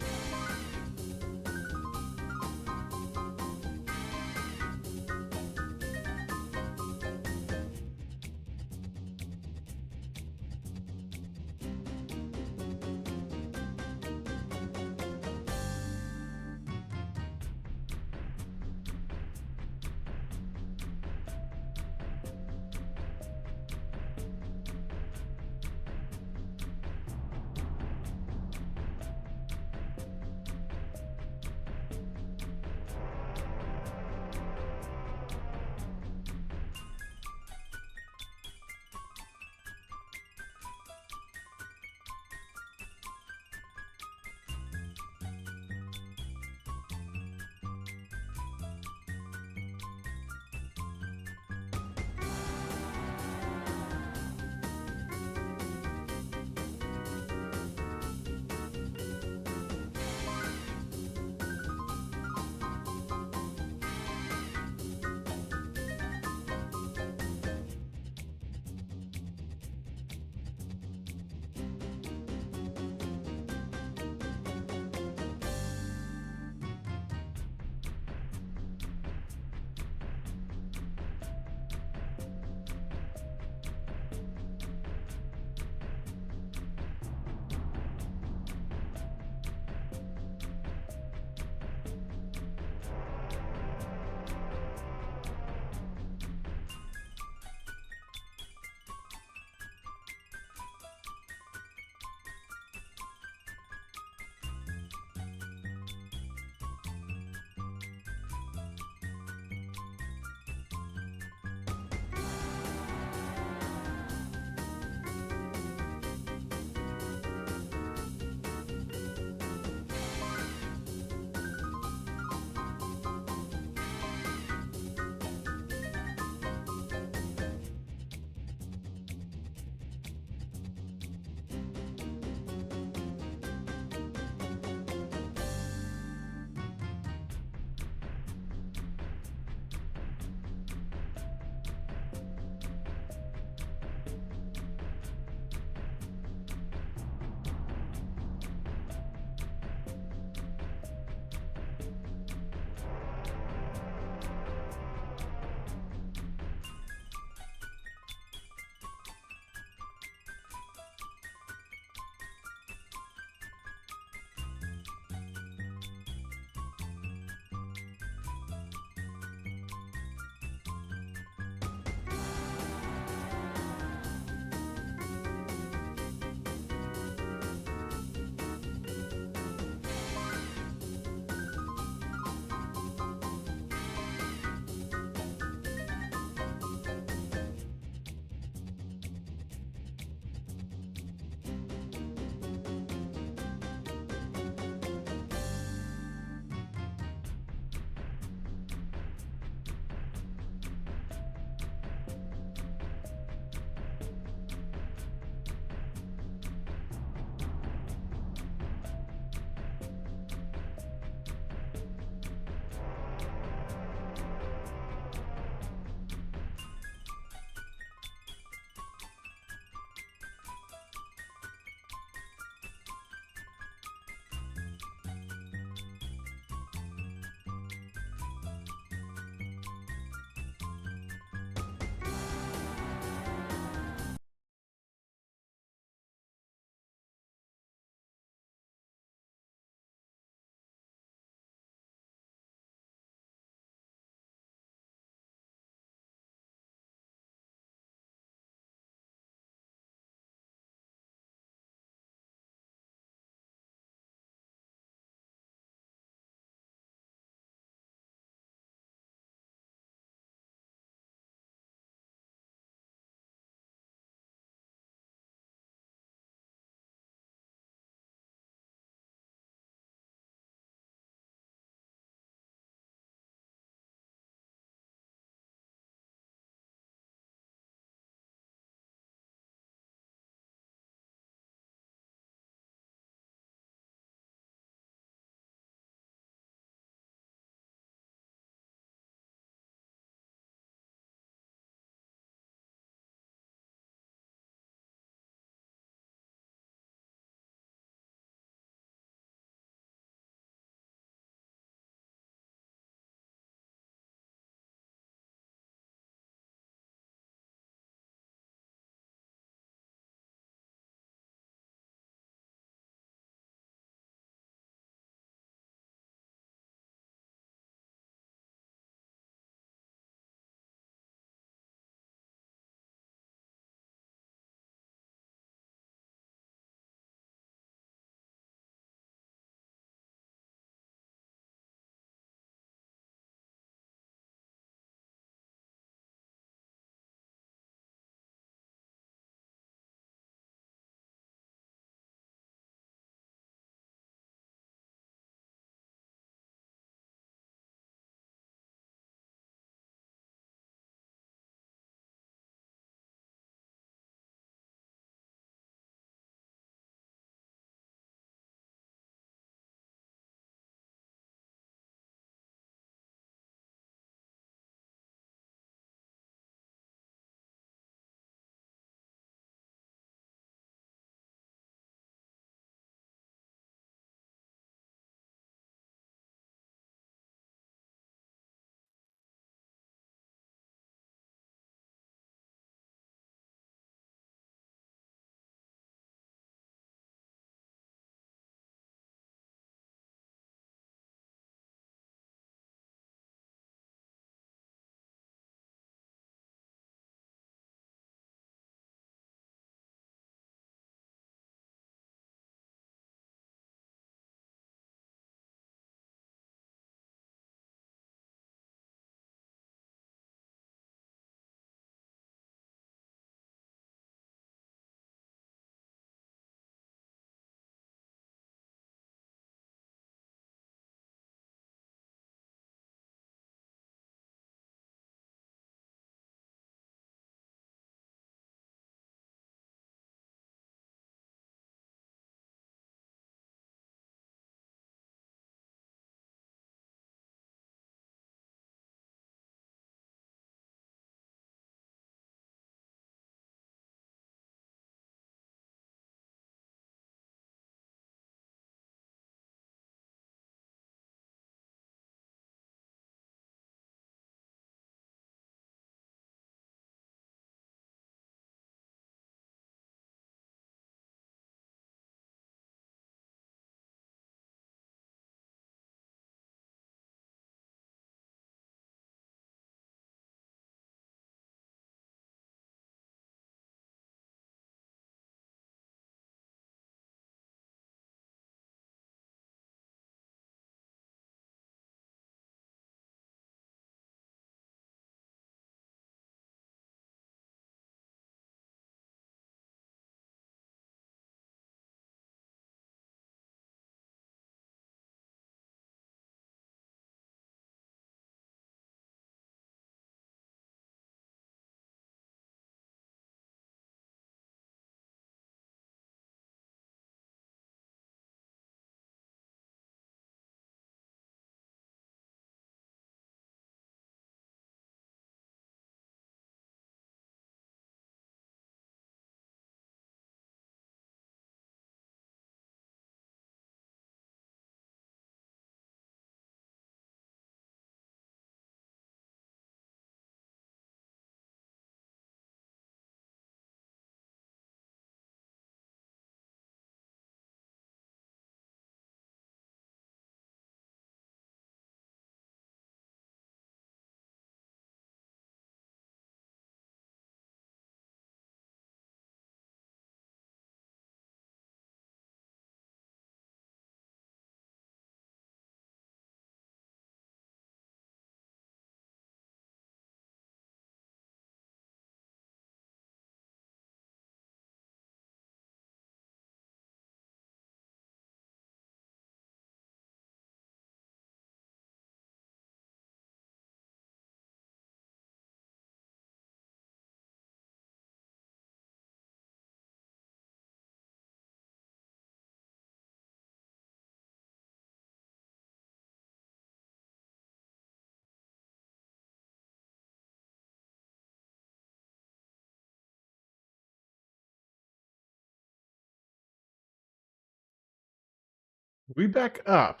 We back up.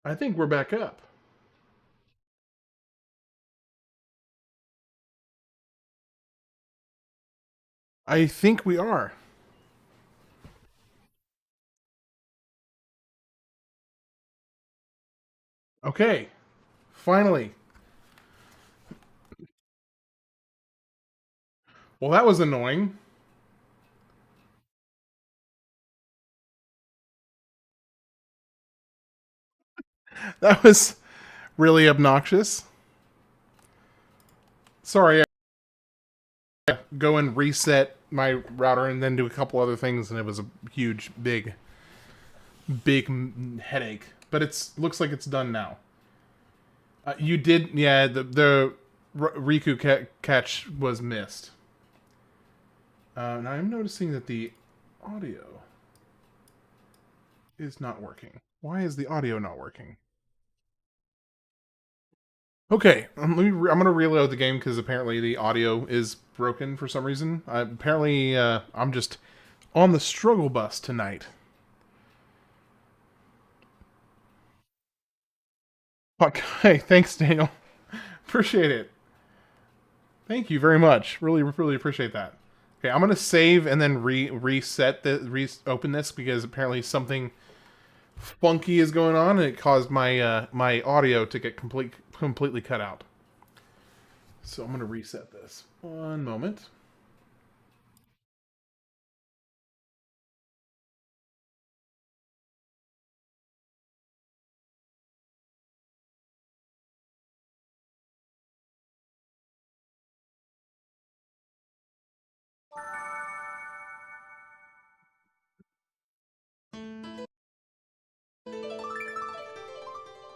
I think we're back up. I think we are. Okay. Finally. Well, that was annoying. That was really obnoxious. Sorry, I go and reset my router and then do a couple other things, and it was a huge, big headache. But it's looks like it's done now. You did, yeah. The Riku catch was missed. Now I'm noticing that the audio is not working. Why is the audio not working? Okay, I'm going to reload the game because apparently the audio is broken for some reason. Apparently, I'm just on the struggle bus tonight. Okay, thanks, Daniel. Appreciate it. Thank you very much. Really, really appreciate that. Okay, I'm going to save and then open this because apparently something funky is going on and it caused my my audio to get completely cut out. So I'm going to reset this. One moment.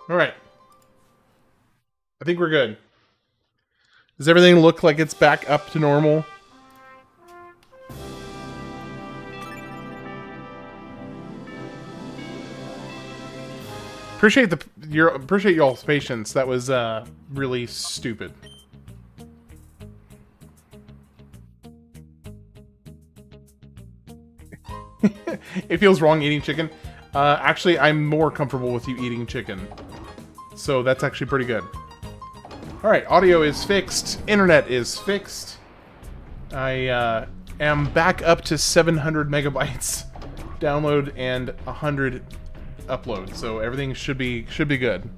All right. I think we're good. Does everything look like it's back up to normal? Appreciate y'all's patience. That was really stupid. It feels wrong eating chicken. Actually, I'm more comfortable with you eating chicken. So that's actually pretty good. Alright, audio is fixed. Internet is fixed. I am back up to 700 megabytes download and 100 upload. So everything should be good.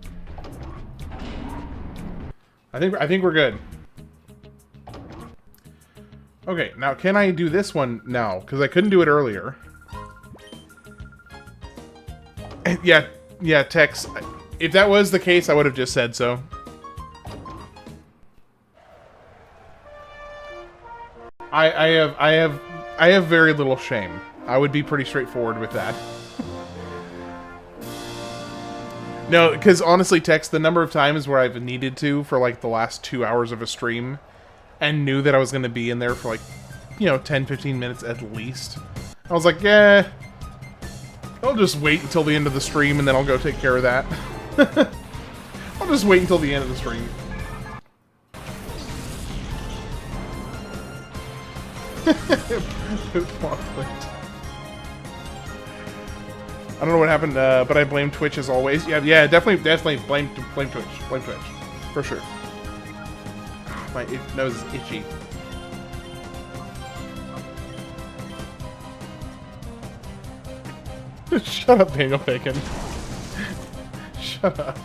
I think we're good. Okay, now can I do this one now? Because I couldn't do it earlier. Yeah, Tex. If that was the case, I would have just said so. I have very little shame. I would be pretty straightforward with that. No, because honestly, Tex, the number of times where I've needed to for like the last 2 hours of a stream and knew that I was going to be in there for like, 10-15 minutes at least. I was like, yeah, I'll just wait until the end of the stream and then I'll go take care of that. I'll just wait until the end of the stream. I don't know what happened, but I blame Twitch as always. Yeah, definitely blame Twitch. Blame Twitch. For sure. My nose is itchy. Shut up, Daniel Bacon. Shut up.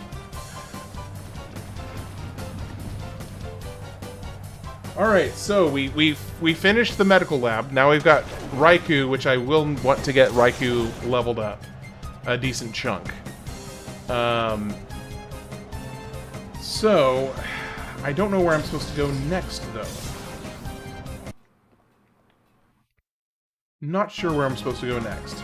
Alright, so we finished the medical lab. Now we've got Raikou, which I will want to get Raikou leveled up a decent chunk. So I don't know where I'm supposed to go next, though. Not sure where I'm supposed to go next.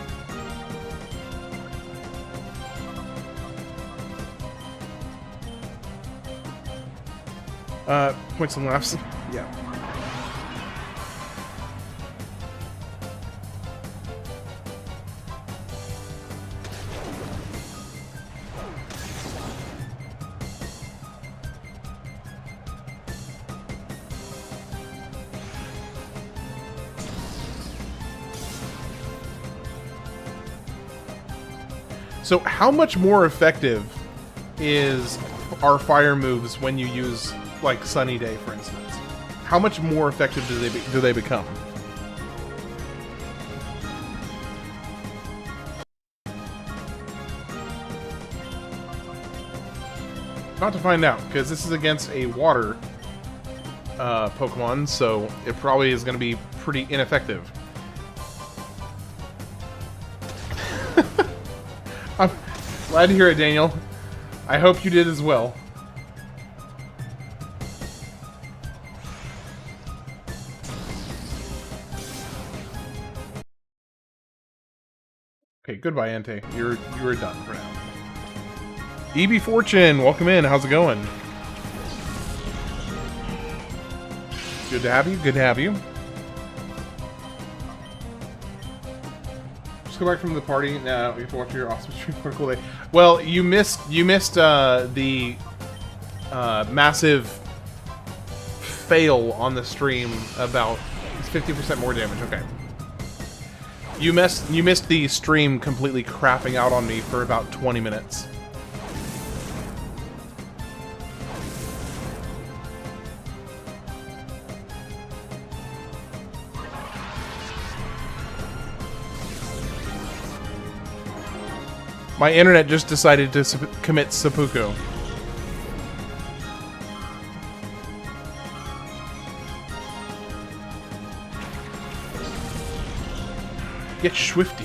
Points and laughs. Yeah. So how much more effective is our fire moves when you use, like, Sunny Day, for instance? How much more effective do they become? Not to find out, because this is against a water Pokemon, so it probably is going to be pretty ineffective. I'm glad to hear it, Daniel. I hope you did as well. Okay, goodbye, Entei. You're done for now. EB Fortune, welcome in. How's it going? Good to have you. Good to have you. Just go back from the party. Now we have to watch your awesome stream for a cool day. Well, you missed the massive fail on the stream about 50% more damage. Okay. You missed the stream completely crapping out on me for about 20 minutes. My internet just decided to commit seppuku. Get swifty.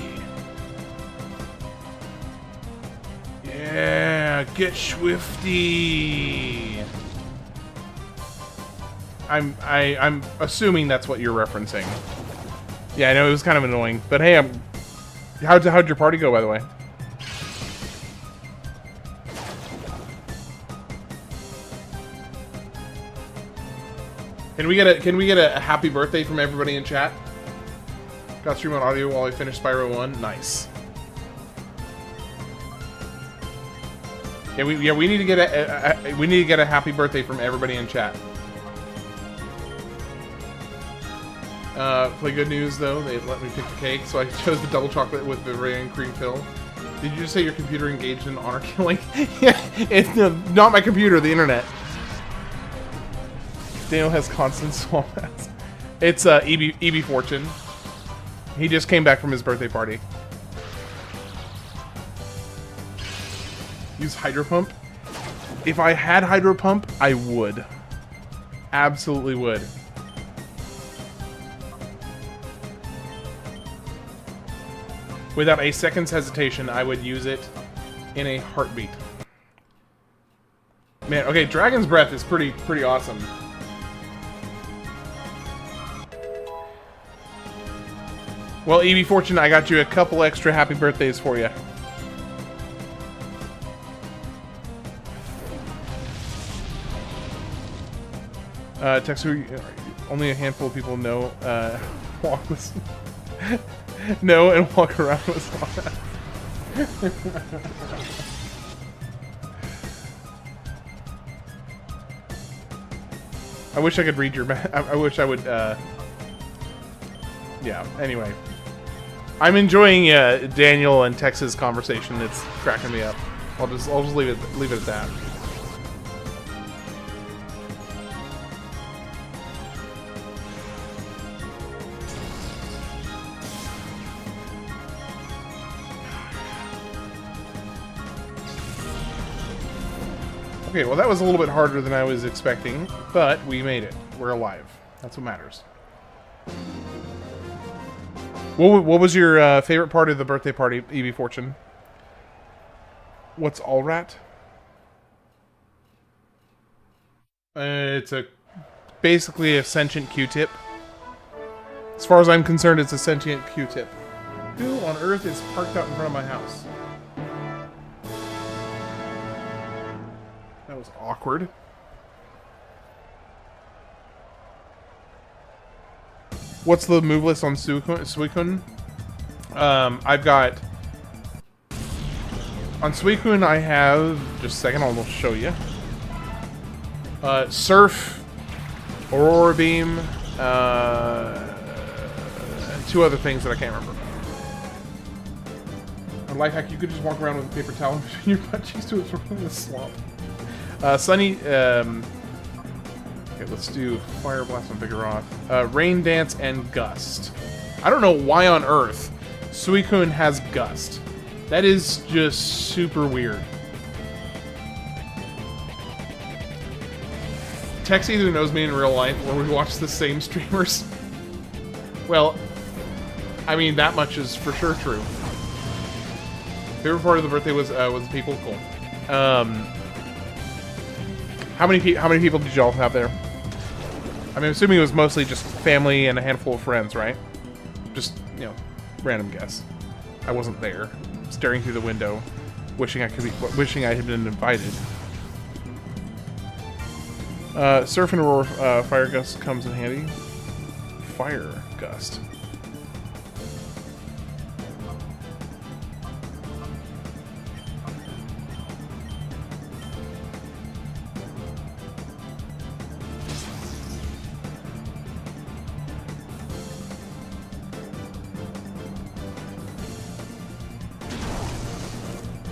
Yeah, get swifty. I'm assuming that's what you're referencing. Yeah, I know it was kind of annoying, but hey, how'd your party go, by the way? Can we get a happy birthday from everybody in chat? Got stream on audio while I finish Spyro 1. Nice. Yeah, we need to get a happy birthday from everybody in chat. Play good news though. They let me pick the cake, so I chose the double chocolate with the Bavarian cream fill. Did you just say your computer engaged in honor killing? Yeah, it's not my computer, the internet. Daniel has constant swamp ass. It's EB Fortune. He just came back from his birthday party. Use Hydro Pump? If I had Hydro Pump, I would. Absolutely would. Without a second's hesitation, I would use it in a heartbeat. Man, okay, Dragon's Breath is pretty awesome. Well, EB Fortune, I got you a couple extra happy birthdays for you. Texu, only a handful of people know walk with know and walk around with I wish I could read your I wish I would yeah, anyway. I'm enjoying Daniel and Tex's conversation. It's cracking me up. I'll just leave it at that. Okay, well that was a little bit harder than I was expecting, but we made it. We're alive. That's what matters. What was your favorite part of the birthday party, EB Fortune? What's Allrat? It's basically a sentient Q-tip. As far as I'm concerned, it's a sentient Q-tip. Who on earth is parked out in front of my house? That was awkward. What's the move list on Suicune? I've got... On Suicune, I have... Just a second, I'll show you. Surf, Aurora Beam, and two other things that I can't remember. A life hack, you could just walk around with a paper towel between your butt cheeks to absorb the slump. Sunny, okay, let's do Fire Blast and Vigoroth. Rain Dance and Gust. I don't know why on earth Suicune has Gust. That is just super weird. Tex either knows me in real life or we watch the same streamers. Well, I mean, that much is for sure true. Favorite part of the birthday was the people. Cool. How many people did y'all have there? I mean, assuming it was mostly just family and a handful of friends, right? Just, you know, random guess. I wasn't there, staring through the window, wishing I had been invited. Surf and Roar Fire Gust comes in handy. Fire Gust.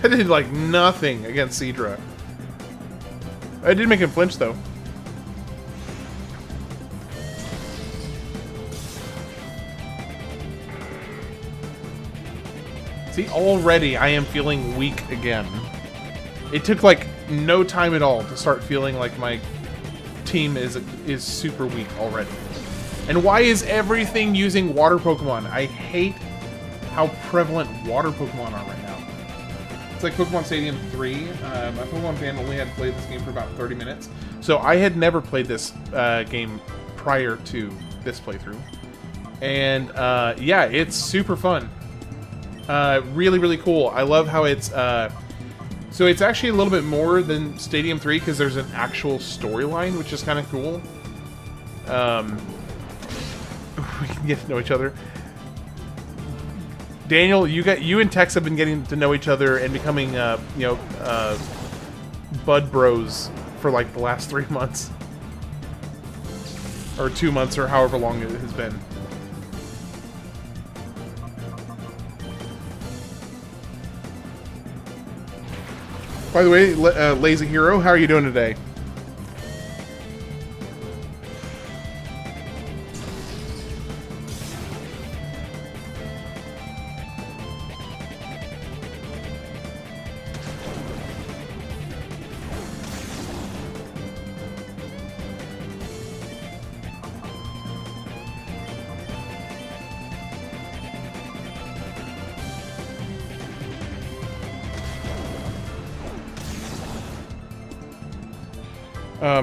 I did, like, nothing against Seadra. I did make him flinch, though. See, already I am feeling weak again. It took, like, no time at all to start feeling like my team is super weak already. And why is everything using water Pokemon? I hate how prevalent water Pokemon are right now. It's like Pokemon Stadium 3. My Pokemon fan only had played this game for about 30 minutes. So I had never played this game prior to this playthrough. And yeah, it's super fun. Really, really cool. I love how it's... so it's actually a little bit more than Stadium 3 because there's an actual storyline, which is kind of cool. We can get to know each other. Daniel, you and Tex have been getting to know each other and becoming, bud bros for like the last 3 months. Or 2 months, or however long it has been. By the way, Lazy Hero, how are you doing today?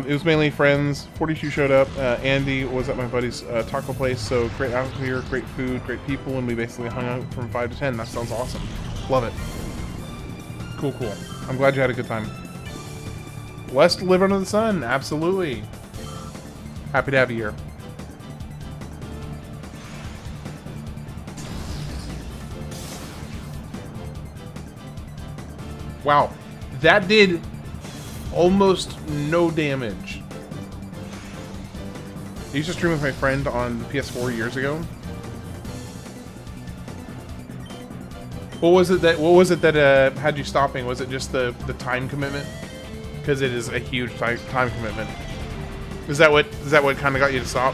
It was mainly friends. 42 showed up. Andy was at my buddy's taco place, so great atmosphere, great food, great people, and we basically hung out from 5 to 10. That sounds awesome. Love it. Cool, cool. I'm glad you had a good time. Blessed to live under the sun. Absolutely. Happy to have you here. Wow. That did almost no damage. I used to stream with my friend on the PS4 years ago. What was it that had you stopping? Was it just the time commitment? Because it is a huge time commitment. Is that what kind of got you to stop?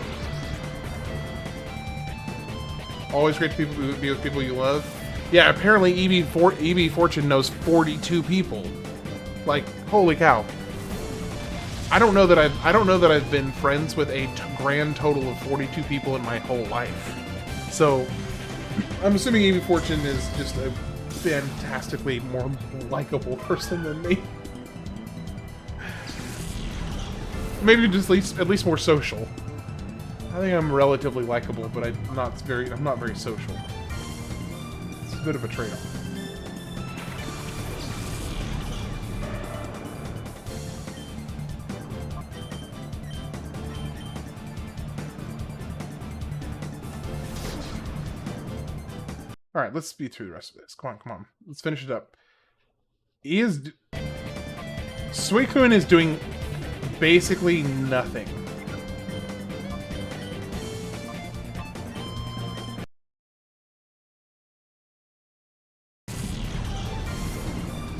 Always great to be with people you love. Yeah, apparently EB Fortune knows 42 people. Like, holy cow. I don't know that I've been friends with a grand total of 42 people in my whole life. So, I'm assuming EB Fortune is just a fantastically more likable person than me. Maybe just at least more social. I think I'm relatively likable, but I'm not very social. It's a bit of a trade-off. Alright, let's speed through the rest of this. Come on, come on. Let's finish it up. Suicune is doing basically nothing.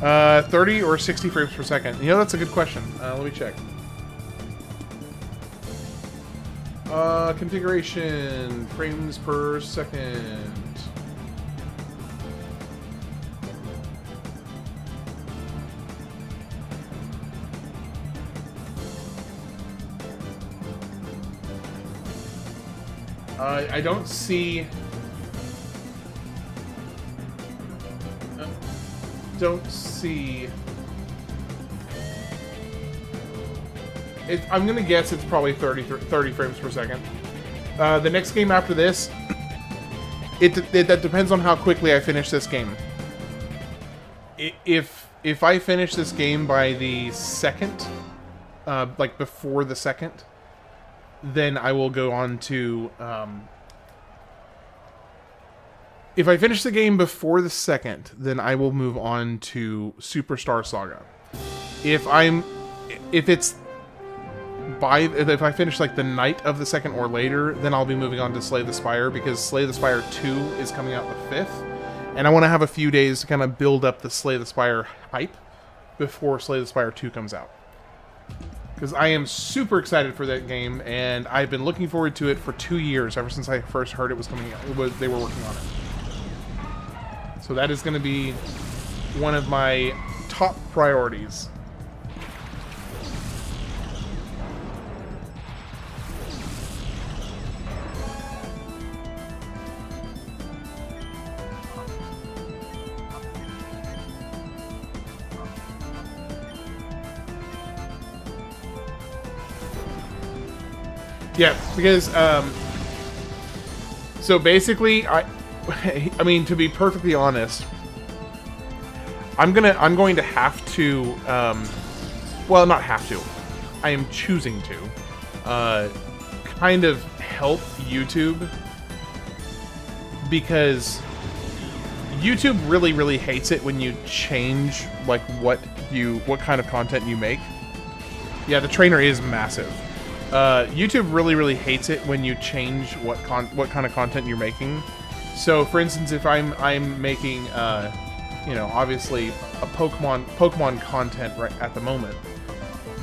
30 or 60 frames per second. You know, that's a good question. Let me check. Configuration, frames per second. I don't see... I'm gonna guess it's probably 30 frames per second. The next game after this, that depends on how quickly I finish this game. If I finish this game by the second, like before the second, then I will go on to... if I finish the game before the second, then I will move on to Superstar Saga. If I finish like the night of the second or later, then I'll be moving on to Slay the Spire, because Slay the Spire 2 is coming out the 5th, and I want to have a few days to kind of build up the Slay the Spire hype before Slay the Spire 2 comes out. Because I am super excited for that game, and I've been looking forward to it for 2 years, ever since I first heard it was coming out. They were working on it. So that is going to be one of my top priorities. Yeah, because, so basically, I mean, to be perfectly honest, I'm going to have to, well, not have to, I am choosing to, kind of help YouTube, because YouTube really, really hates it when you change, like, what kind of content you make. Yeah, the trainer is massive. YouTube really, really hates it when you change what kind of content you're making. So, for instance, if I'm making, you know, obviously a Pokemon content right at the moment,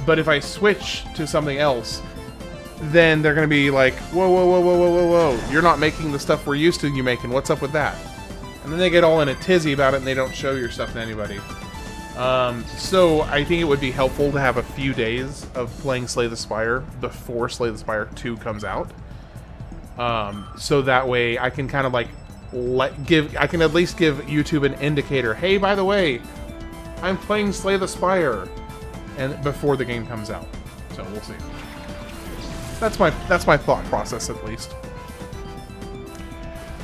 but if I switch to something else, then they're gonna be like, whoa, whoa, whoa, whoa, whoa, whoa, whoa, you're not making the stuff we're used to you making. What's up with that? And then they get all in a tizzy about it, and they don't show your stuff to anybody. So I think it would be helpful to have a few days of playing Slay the Spire before Slay the Spire 2 comes out. So that way I can kind of like I can at least give YouTube an indicator. Hey, by the way, I'm playing Slay the Spire, and before the game comes out. So we'll see. That's my thought process, at least.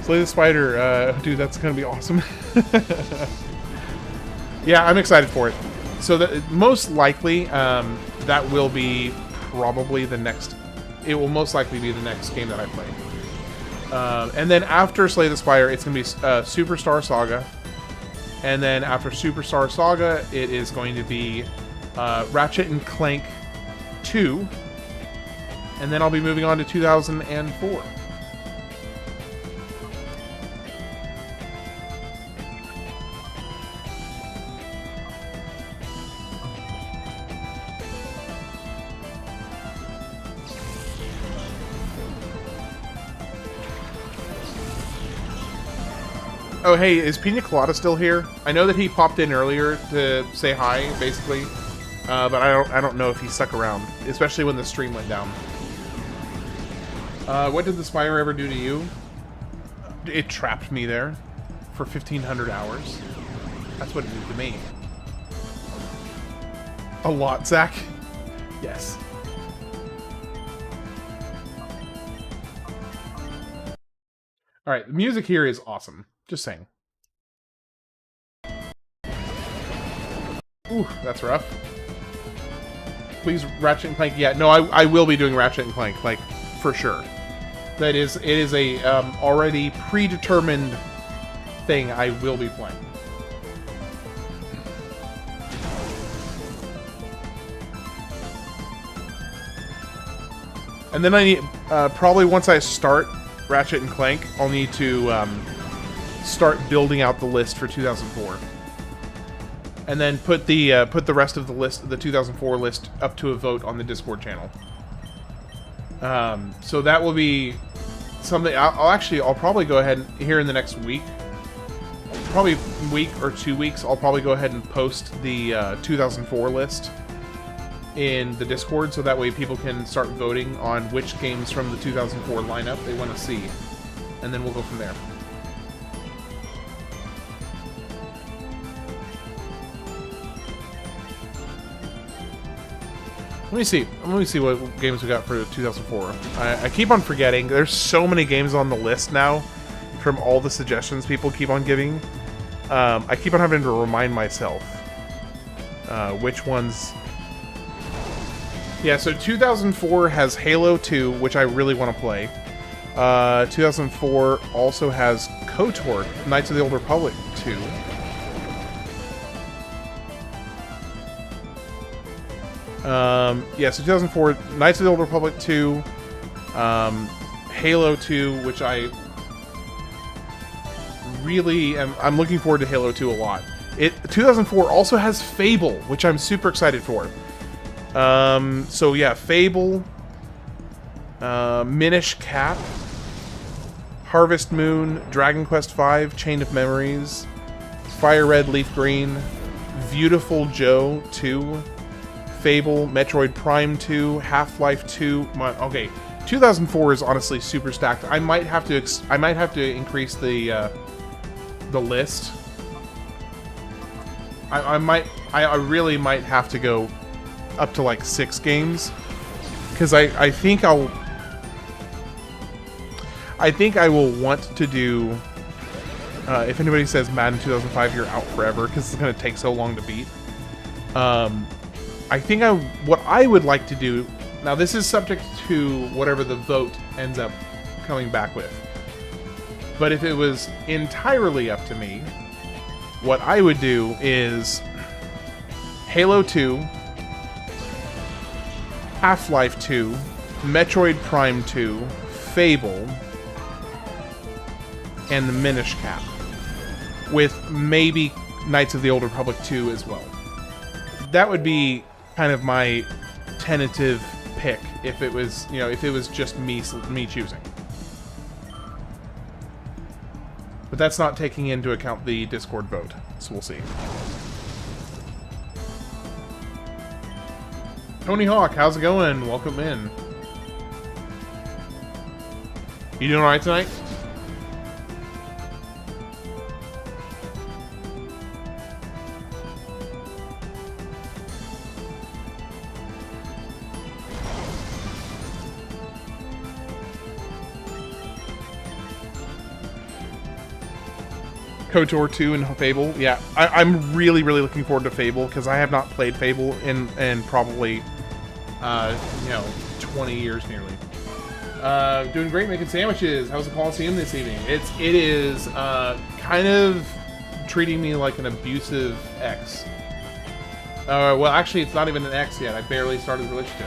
Slay the Spider, dude, that's gonna be awesome. Yeah, I'm excited for it. So that most likely, that will be probably the next. It will most likely be the next game that I play. And then after Slay the Spire, it's gonna be Superstar Saga, and then after Superstar Saga, it is going to be Ratchet and Clank 2, and then I'll be moving on to 2004. Oh, hey, is Pina Colada still here? I know that he popped in earlier to say hi, basically, but I don't know if he stuck around, especially when the stream went down. What did the Spire ever do to you? It trapped me there for 1,500 hours. That's what it did to me. A lot, Zach. Yes. All right, the music here is awesome. Just saying. Ooh, that's rough. Please, Ratchet and Clank. Yeah, no, I will be doing Ratchet and Clank, like, for sure. It is a already predetermined thing I will be playing. And then I need, probably once I start Ratchet and Clank, I'll need to, start building out the list for 2004. and then put the rest of the list, the 2004 list, up to a vote on the Discord channel. So that will be something. I'll probably go ahead and, here in the next week, probably week or 2 weeks, I'll probably go ahead and post the 2004 list in the Discord, so that way people can start voting on which games from the 2004 lineup they want to see, and then we'll go from there. Let me see what games we got for 2004. I keep on forgetting. There's so many games on the list now from all the suggestions people keep on giving. I keep on having to remind myself which ones. Yeah, so 2004 has Halo 2, which I really want to play. 2004 also has KOTOR, Knights of the Old Republic 2. Yeah, so 2004, Knights of the Old Republic 2, Halo 2, which I really am. I'm looking forward to Halo 2 a lot. 2004 also has Fable, which I'm super excited for. So yeah, Fable, Minish Cap, Harvest Moon, Dragon Quest V, Chain of Memories, Fire Red, Leaf Green, Beautiful Joe 2, Fable, Metroid Prime 2, Half-Life 2. Okay, 2004 is honestly super stacked. I might have to increase the list. I really might have to go up to like 6 games, because I think I will want to do. If anybody says Madden 2005, you're out forever, because it's going to take so long to beat. I think what I would like to do, now this is subject to whatever the vote ends up coming back with, but if it was entirely up to me, what I would do is Halo 2, Half-Life 2, Metroid Prime 2, Fable, and the Minish Cap, with maybe Knights of the Old Republic 2 as well. That would be kind of my tentative pick if it was, if it was just me choosing. But that's not taking into account the Discord vote, so we'll see. Tony Hawk, how's it going? Welcome in. You doing alright tonight? KOTOR 2 and Fable, yeah. I'm really looking forward to Fable, because I have not played Fable in probably, 20 years nearly. Doing great, making sandwiches. How's the Colosseum this evening? It is kind of treating me like an abusive ex. Well, actually, it's not even an ex yet. I barely started the relationship.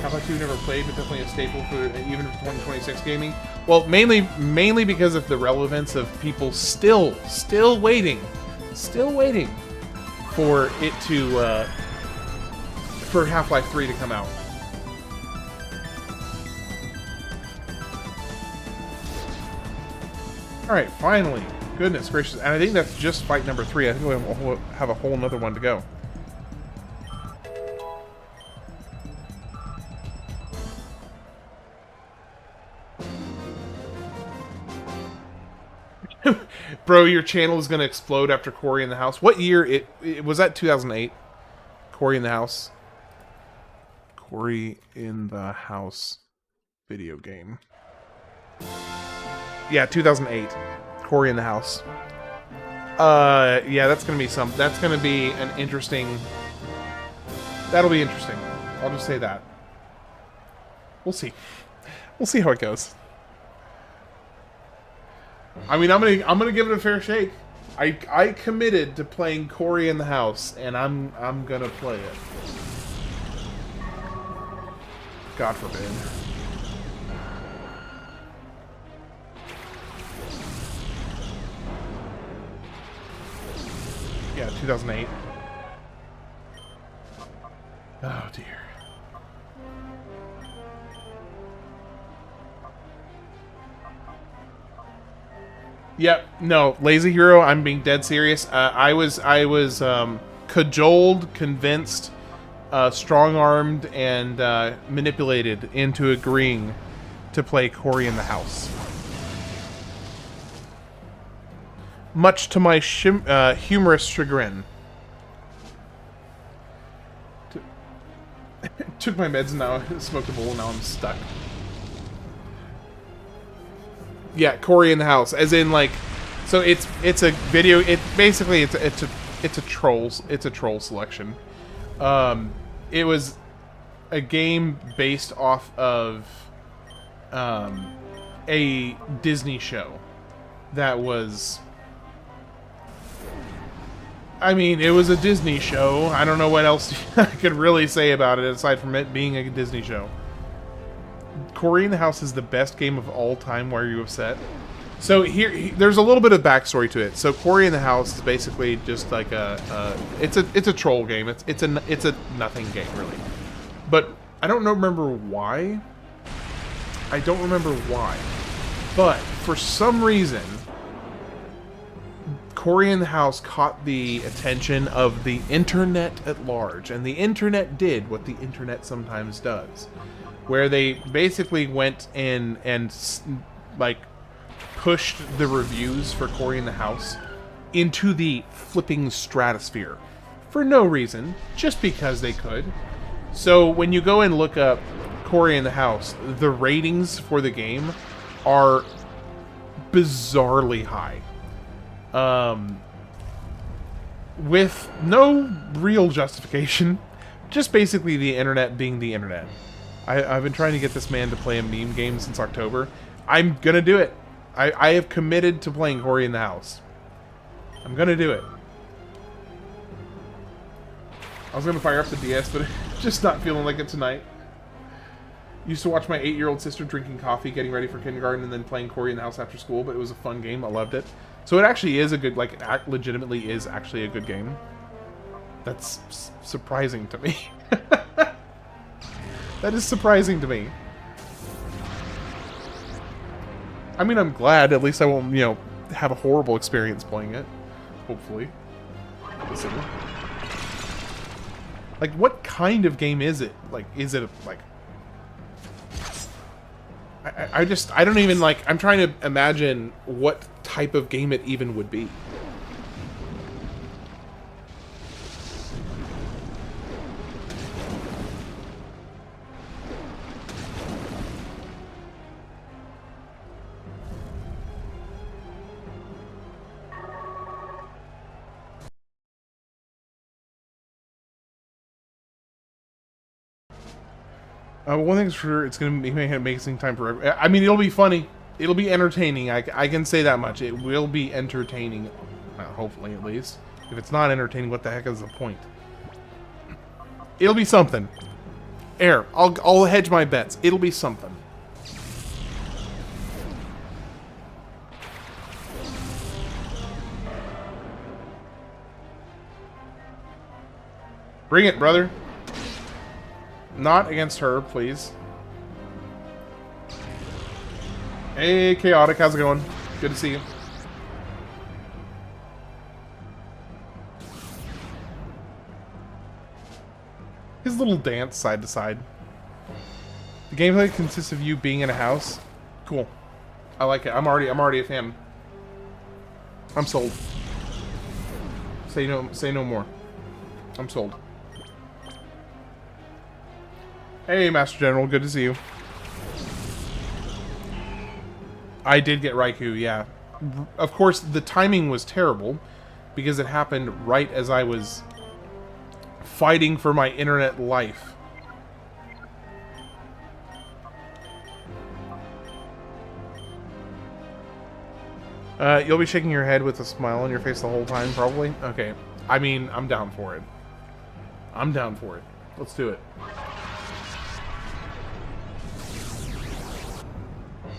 How about you? Never played, but definitely a staple for even for 2026 gaming. Well, mainly because of the relevance of people still waiting for it to for Half-Life 3 to come out. All right, finally. Goodness gracious, and I think that's just fight number 3. I think we'll have a whole nother one to go. Bro, your channel is gonna explode after Cory in the House. What year? It was that 2008. Cory in the House. Cory in the House video game. Yeah, 2008. Cory in the House. Yeah, that's gonna be that's gonna be an interesting. That'll be interesting. I'll just say that. We'll see. We'll see how it goes. I mean, I'm gonna give it a fair shake. I committed to playing Cory in the House, and I'm gonna play it. God forbid. Yeah, 2008. Oh, dear. Yep, no, Lazy Hero, I'm being dead serious. I was cajoled, convinced, strong-armed, and manipulated into agreeing to play Cory in the House. Much to my humorous chagrin. Took my meds and now smoked a bowl and now I'm stuck. Yeah, Cory in the House, as in like, so it's a video. It's a troll selection. It was a game based off of a Disney show that was. I mean, it was a Disney show. I don't know what else I could really say about it aside from it being a Disney show. Cory in the House is the best game of all time. Why are you upset? So there's a little bit of backstory to it. So Cory in the House is basically just like it's a troll game. It's a nothing game really. But I don't remember why. But for some reason, Cory in the House caught the attention of the internet at large, and the internet did what the internet sometimes does. Where they basically went in and like pushed the reviews for Cory in the House into the flipping stratosphere for no reason, just because they could. So when you go and look up Cory in the House, the ratings for the game are bizarrely high, with no real justification, just basically the internet being the internet. I've been trying to get this man to play a meme game since October. I'm gonna do it. I have committed to playing Cory in the House. I'm gonna do it. I was gonna fire up the DS, but just not feeling like it tonight. Used to watch my 8-year-old sister drinking coffee, getting ready for kindergarten, and then playing Cory in the House after school, but it was a fun game. I loved it. So it actually is a good, like, it legitimately is actually a good game. That's surprising to me. That is surprising to me. I mean, I'm glad. At least I won't, have a horrible experience playing it. Hopefully. Listen. Like, what kind of game is it? Like, is it, like... I don't even, like... I'm trying to imagine what type of game it even would be. One thing's for sure, it's going to be an amazing time for... I mean, it'll be funny. It'll be entertaining. I can say that much. It will be entertaining. Hopefully, at least. If it's not entertaining, what the heck is the point? It'll be something. I'll hedge my bets. It'll be something. Bring it, brother. Not against her, please. Hey, Chaotic, how's it going? Good to see you. His little dance side to side. The gameplay consists of you being in a house. Cool. I like it. I'm already a fan. I'm sold. Say no more. I'm sold. Hey, Master General, good to see you. I did get Raikou, yeah. Of course, the timing was terrible, because it happened right as I was fighting for my internet life. You'll be shaking your head with a smile on your face the whole time, probably? Okay. I mean, I'm down for it. I'm down for it. Let's do it.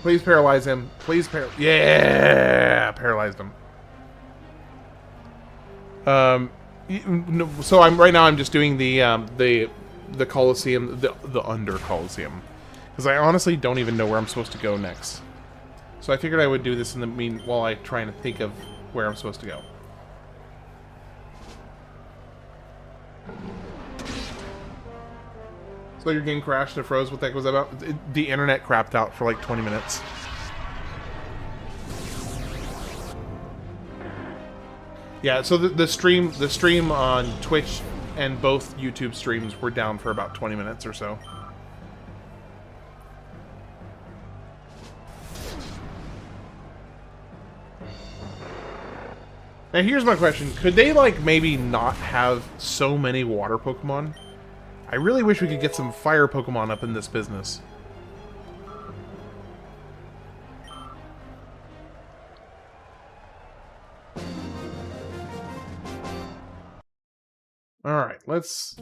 Please paralyze him. Please yeah! Paralyzed him. So right now I'm just doing the the Colosseum, the under Colosseum, because I honestly don't even know where I'm supposed to go next. So I figured I would do this in the while I try and think of where I'm supposed to go. So your game crashed and froze. What the heck was that about? The internet crapped out for like 20 minutes. Yeah, so the stream on Twitch and both YouTube streams were down for about 20 minutes or so. Now here's my question. Could they, like, maybe not have so many water Pokemon? I really wish we could get some fire Pokemon up in this business. Alright, let's...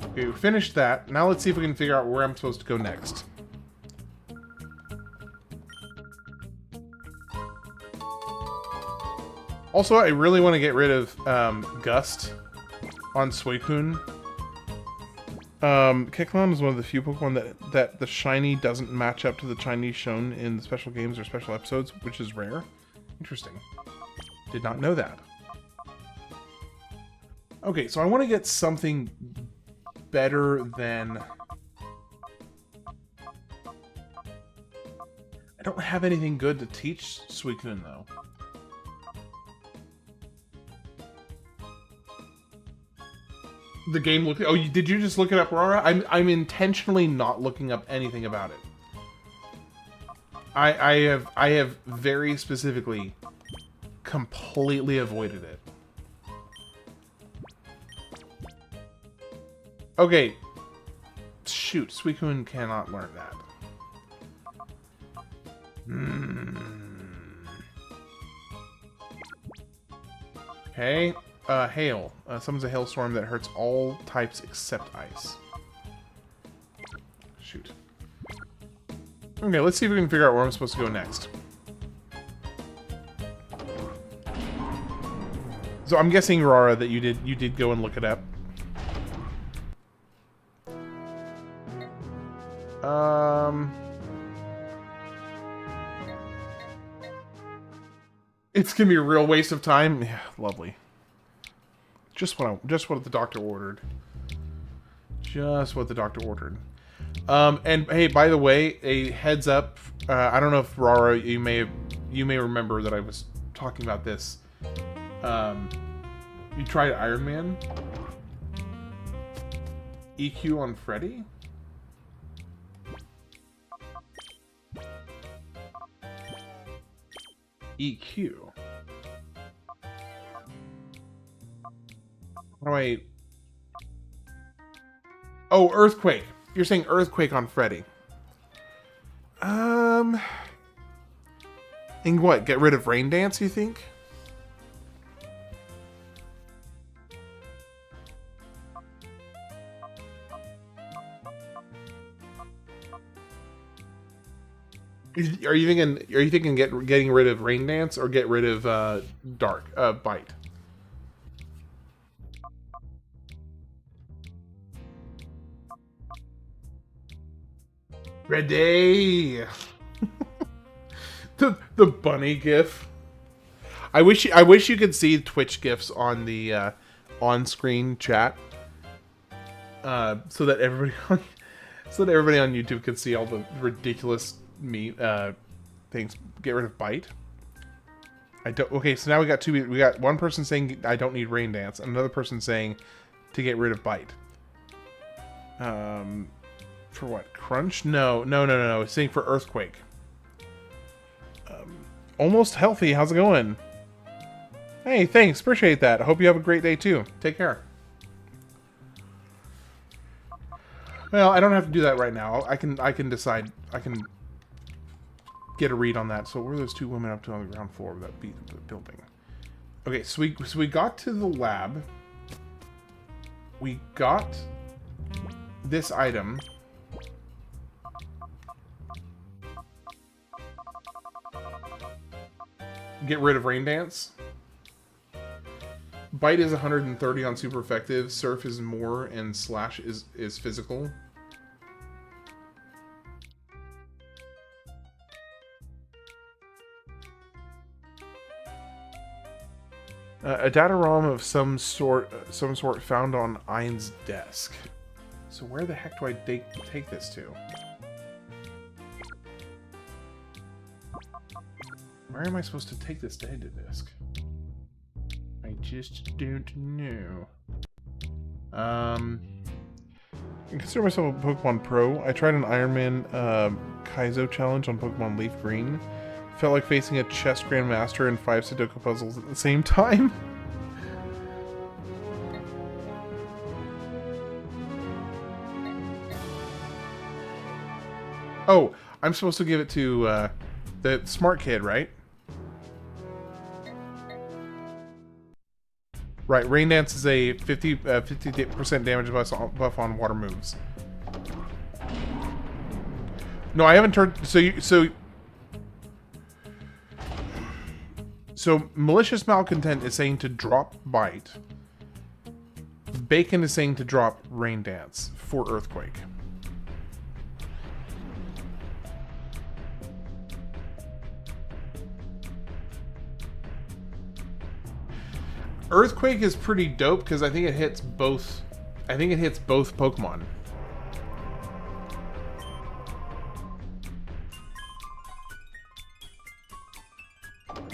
Okay, we finished that. Now let's see if we can figure out where I'm supposed to go next. Also, I really want to get rid of Gust on Suicune. Kecleon is one of the few Pokemon that the shiny doesn't match up to the Chinese shown in the special games or special episodes, which is rare. Interesting. Did not know that. Okay, so I want to get something better than... I don't have anything good to teach Suicune, though. The game look. Oh, did you just look it up, Aurora? I'm intentionally not looking up anything about it. I have very specifically completely avoided it. Okay. Shoot, Suicune cannot learn that. Okay. Hail. Summons a hailstorm that hurts all types except ice. Shoot. Okay, let's see if we can figure out where I'm supposed to go next. So I'm guessing, Rara, that you did go and look it up. It's gonna be a real waste of time. Yeah, lovely. Just what the doctor ordered. Just what the doctor ordered. And hey, by the way, a heads up. I don't know if Rara, you may remember that I was talking about this. You tried Iron Man. EQ on Freddy. EQ. How do I... Oh, Earthquake. You're saying Earthquake on Freddy. And what? Get rid of Rain Dance, you think? Are you thinking getting rid of Rain Dance or get rid of Bite? Ready. the bunny gif. I wish you could see Twitch gifs on the on-screen chat, so that everybody on YouTube could see all the ridiculous things. Get rid of Bite. I don't. Okay, so now we got two. We got one person saying I don't need Rain Dance, and another person saying to get rid of Bite. For what? Crunch? No. It's saying for Earthquake. Almost healthy. How's it going? Hey, thanks. Appreciate that. I hope you have a great day too. Take care. Well, I don't have to do that right now. I can decide. I can get a read on that. So where are those two women up to on the ground floor of that building? Okay, so we got to the lab. We got this item. Get rid of Rain Dance. Bite is 130 on super effective. Surf is more, and slash is physical. A data ROM of some sort found on Ein's desk. So where the heck do I take this to? Where am I supposed to take this data disk? I just don't know. I consider myself a Pokemon pro. I tried an Iron Man Kaizo challenge on Pokemon Leaf Green. Felt like facing a chess grandmaster and 5 Sudoku puzzles at the same time. Oh, I'm supposed to give it to the smart kid, right? Right, Rain Dance is a 50% damage buff on water moves. No, I haven't turned... So Malicious Malcontent is saying to drop Bite. Bacon is saying to drop Rain Dance for Earthquake. Earthquake is pretty dope because I think it hits both. I think it hits both Pokemon.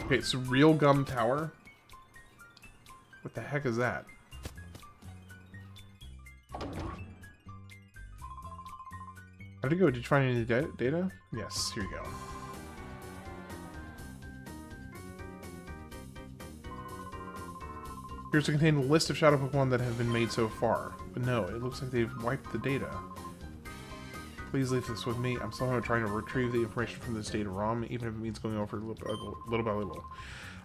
Okay, so Real Gum Tower. What the heck is that? How'd it go? Did you find any data? Yes, here you go. Here's to contain a list of Shadow Pokemon that have been made so far. But no, it looks like they've wiped the data. Please leave this with me. I'm somehow trying to retrieve the information from this data ROM, even if it means going over little by little.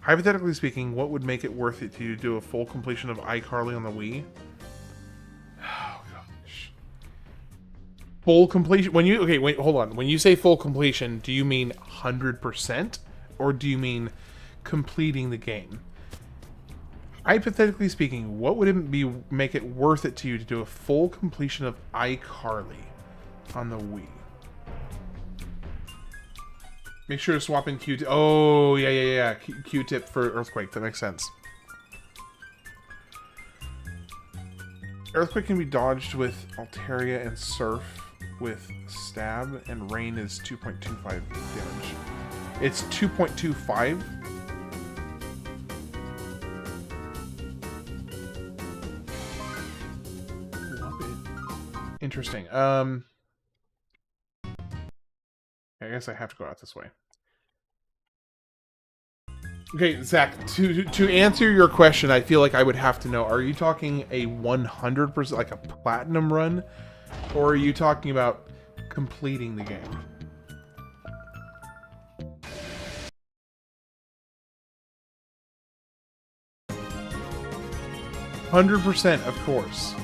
Hypothetically speaking, what would make it worth it to you to do a full completion of iCarly on the Wii? Oh gosh. Full completion? When you... Okay, wait, hold on. When you say full completion, do you mean 100%? Or do you mean completing the game? Hypothetically speaking, what would it make it worth it to you to do a full completion of iCarly on the Wii? Make sure to swap in Q-tip. Oh, yeah. Q-tip for Earthquake. That makes sense. Earthquake can be dodged with Altaria and Surf with Stab, and Rain is 2.25 damage. It's 2.25? Interesting. I guess I have to go out this way. Okay, Zach, to answer your question, I feel like I would have to know, are you talking a 100%, like a platinum run? Or are you talking about completing the game? %, of course.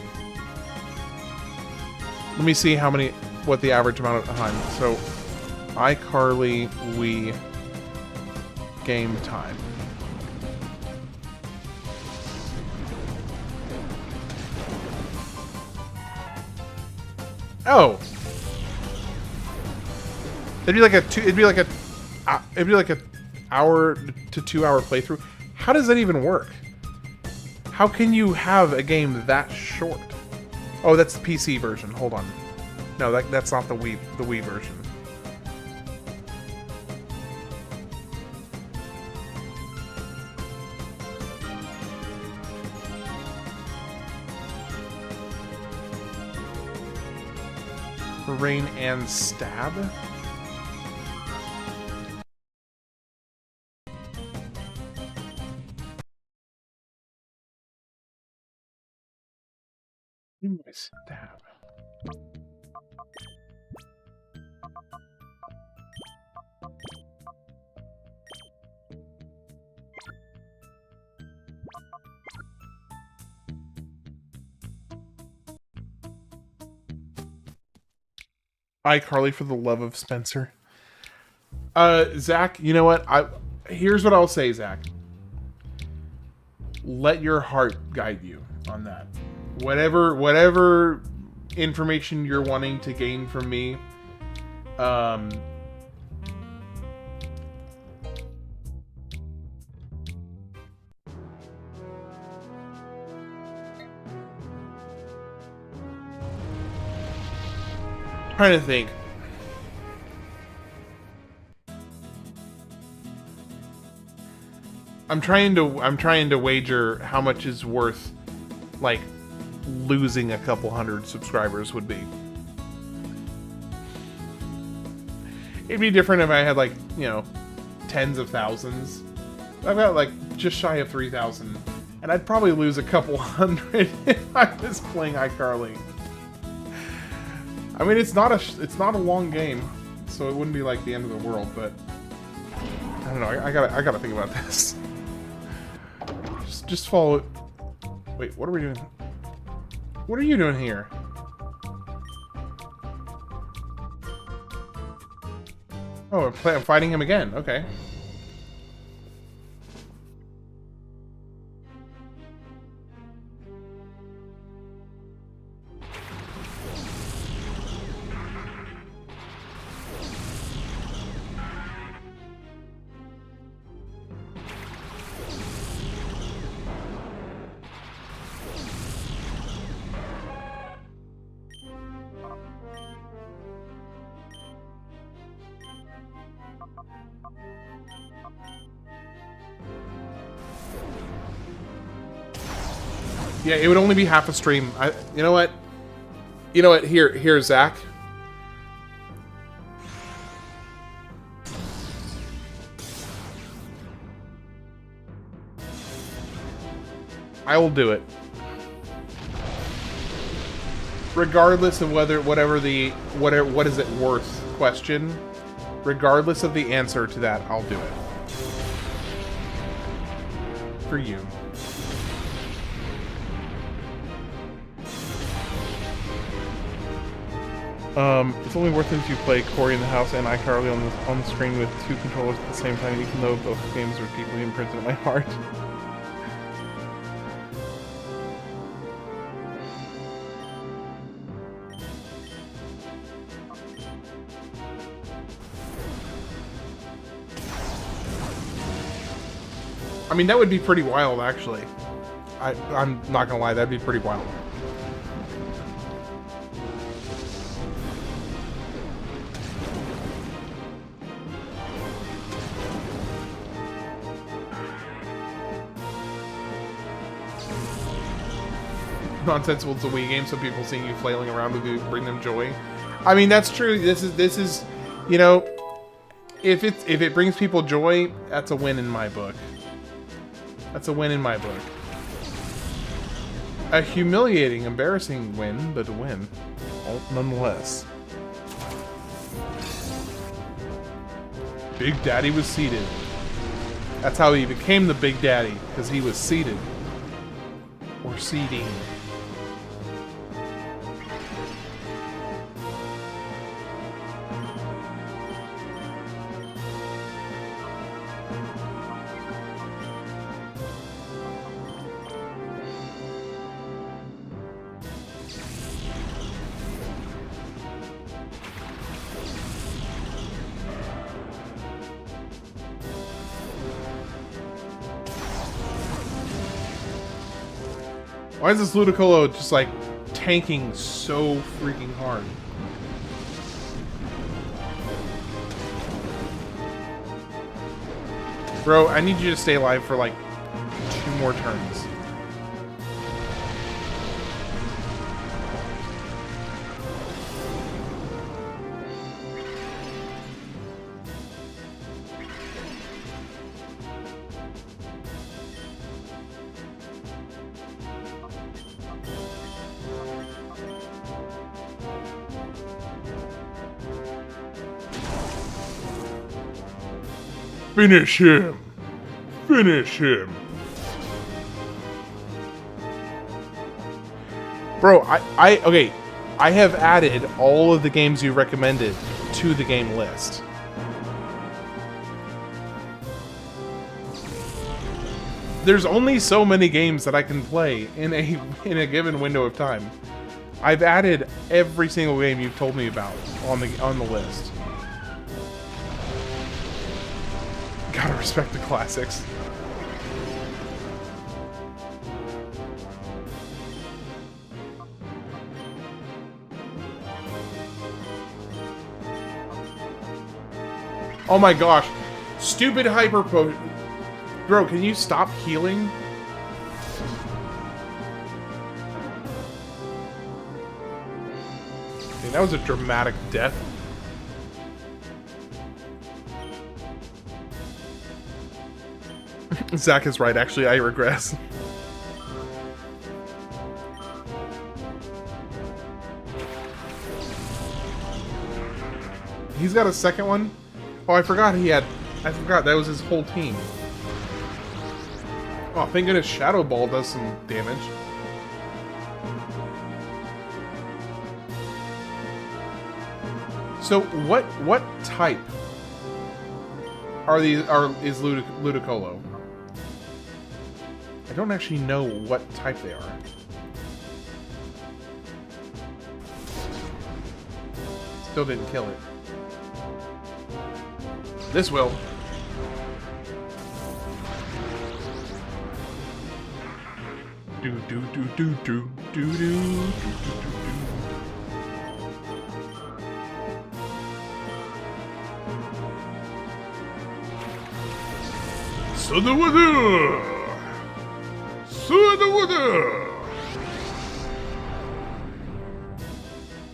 Let me see what the average amount of time. So, iCarly Wii game time. Oh, it'd be like a hour to 2 hour playthrough. How does that even work? How can you have a game that short? Oh, that's the PC version. Hold on. No, that's not the Wii version. Rain and Stab? My Stab. iCarly for the love of Spencer. Zach, you know what? Here's what I'll say, Zach. let your heart guide you on that. Whatever information you're wanting to gain from me, trying to think. I'm trying to wager how much is worth, like, losing a couple hundred subscribers would be. It'd be different if I had, like, you know, tens of thousands. I've got, like, just shy of 3,000, and I'd probably lose a couple hundred if I was playing iCarly. I mean, it's not a long game, so it wouldn't be like the end of the world, but I don't know. I gotta think about this. Just follow it. Wait, what are we doing? What are you doing here? Oh, I'm fighting him again. Okay. Yeah, it would only be half a stream. You know what? Here, Zach. I will do it. Regardless of what is it worth question, regardless of the answer to that, I'll do it. For you. It's only worth it if you play Cory in the House and iCarly on the screen with two controllers at the same time, even though both games are deeply imprinted in my heart. I mean, that would be pretty wild, actually. I'm not gonna lie, that'd be pretty wild. Nonsensical, it's a Wii game, so people seeing you flailing around would bring them joy. I mean, that's true. This is, you know, if it brings people joy, that's a win in my book. That's a win in my book. A humiliating, embarrassing win, but a win, nonetheless. Big Daddy was seated. That's how he became the Big Daddy, because he was seated. Or seeding. Why is this Ludicolo just, like, tanking so freaking hard? Bro, I need you to stay alive for, like, 2 more turns. Finish him! Finish him! Bro, okay, I have added all of the games you recommended to the game list. there's only so many games that I can play in a given window of time. I've added every single game you've told me about on the list. Gotta respect the classics. Oh my gosh. Stupid hyper potion. Bro, can you stop healing? Okay, that was a dramatic death. Zach is right, actually, I regress. He's got a second one? Oh, I forgot that was his whole team. Oh, thank goodness Shadow Ball does some damage. So, what type is Ludicolo? I don't actually know what type they are. Still didn't kill it. This will. Do do do do do do do do do.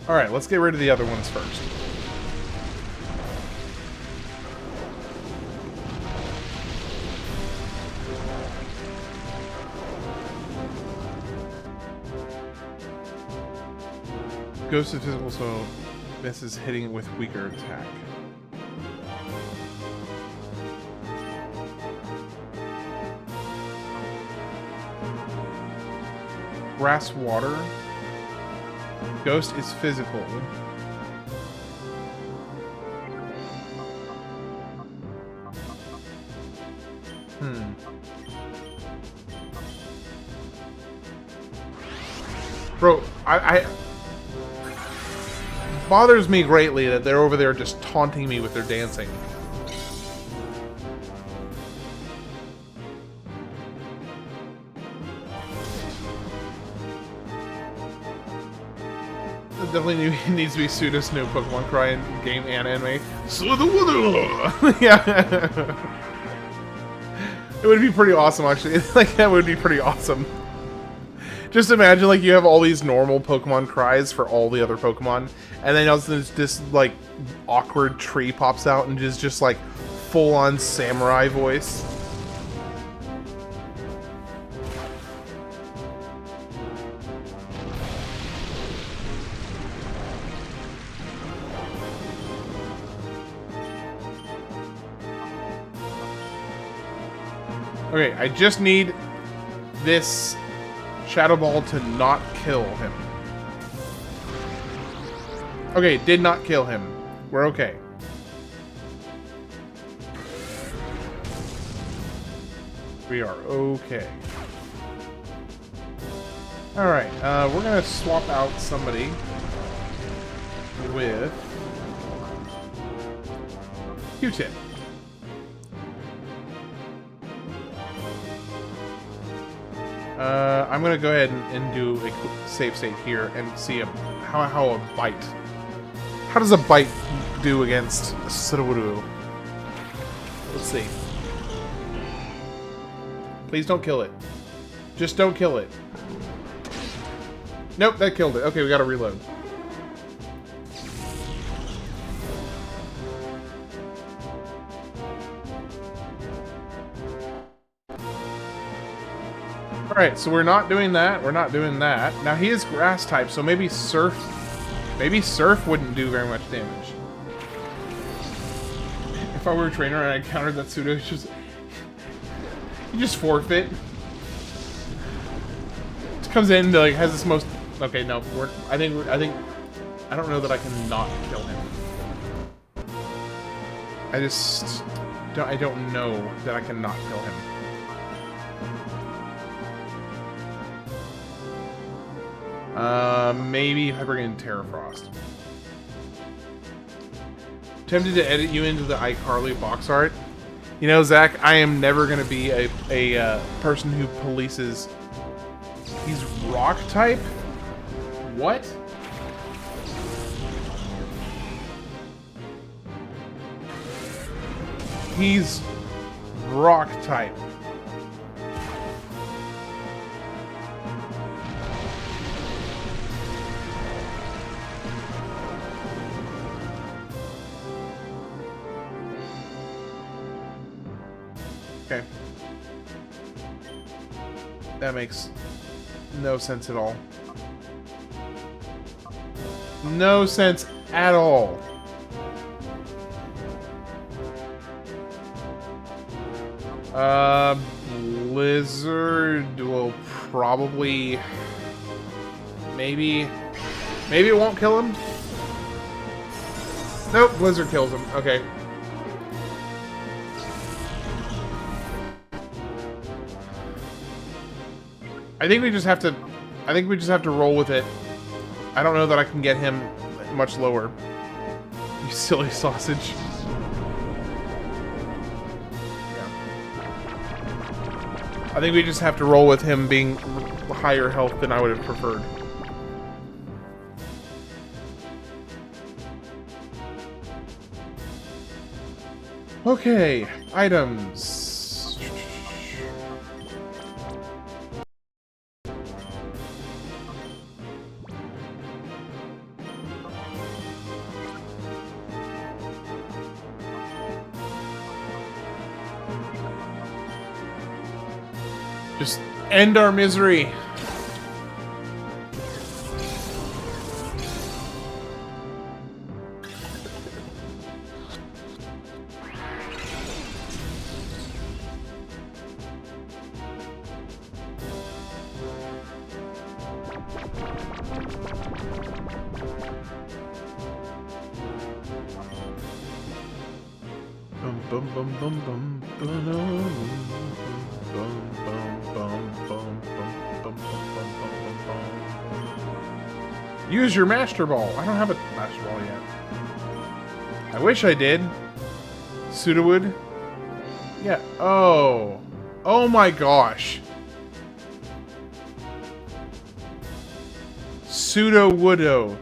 Alright, let's get rid of the other ones first. Ghost is physical, so misses hitting it with weaker attack. Grass water. Ghost is physical. Bro, I bothers me greatly that they're over there just taunting me with their dancing. Definitely needs to be Pseudo's new Pokemon Cry in game and anime. Yeah. It would be pretty awesome, actually. Like, that would be pretty awesome. Just imagine, like, you have all these normal Pokemon cries for all the other Pokemon, and then also this like, awkward tree pops out and is just, like, full-on samurai voice. Okay, I just need this Shadow Ball to not kill him. Okay, did not kill him. We're okay. We are okay. Alright, we're gonna swap out somebody with Q-Tip. I'm gonna go ahead and do a save state here and see how a bite. How does a bite do against Sudowoodo? Let's see. Please don't kill it. Just don't kill it. Nope, that killed it. Okay, we gotta reload. Alright, so we're not doing that. We're not doing that. Now he is grass type, so maybe surf wouldn't do very much damage. If I were a trainer and I encountered that pseudo, you just forfeit. It comes in, like, has this most. Okay, no, I think I don't know that I can not kill him. I don't know that I can not kill him. Maybe Hypergame Terra Frost. Tempted to edit you into the iCarly box art. You know, Zach, I am never going to be a person who polices... He's rock type? What? He's rock type. Okay. That makes no sense at all. No sense at all. Blizzard will probably... Maybe it won't kill him? Nope, Blizzard kills him. Okay. I think we just have to roll with it. I don't know that I can get him much lower. You silly sausage. I think we just have to roll with him being higher health than I would have preferred. Okay, items. Just end our misery. Bum bum bum bum bum bum. Use your Master Ball. I don't have a Master Ball yet. I wish I did. Pseudowood. Yeah. Oh. Oh my gosh. Pseudowoodo.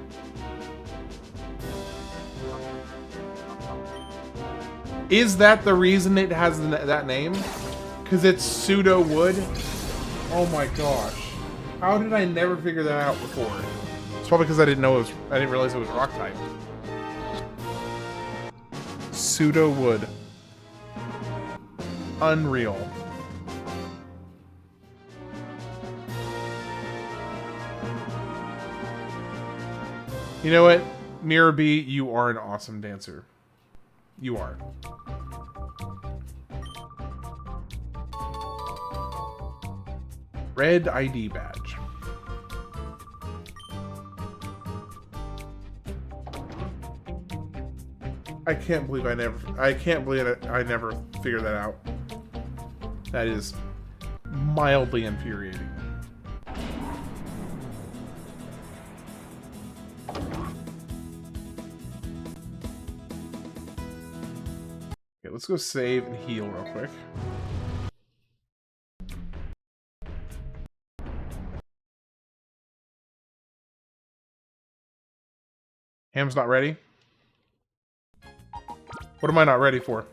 Is that the reason it has that name? Because it's Pseudowood? Oh my gosh. How did I never figure that out before? It's probably because I didn't realize it was rock type. Pseudowood. Unreal. You know what? Mirror B, you are an awesome dancer. You are. Red ID badge. I can't believe I never figured that out. That is mildly infuriating. Okay, let's go save and heal real quick. Ham's not ready? What am I not ready for?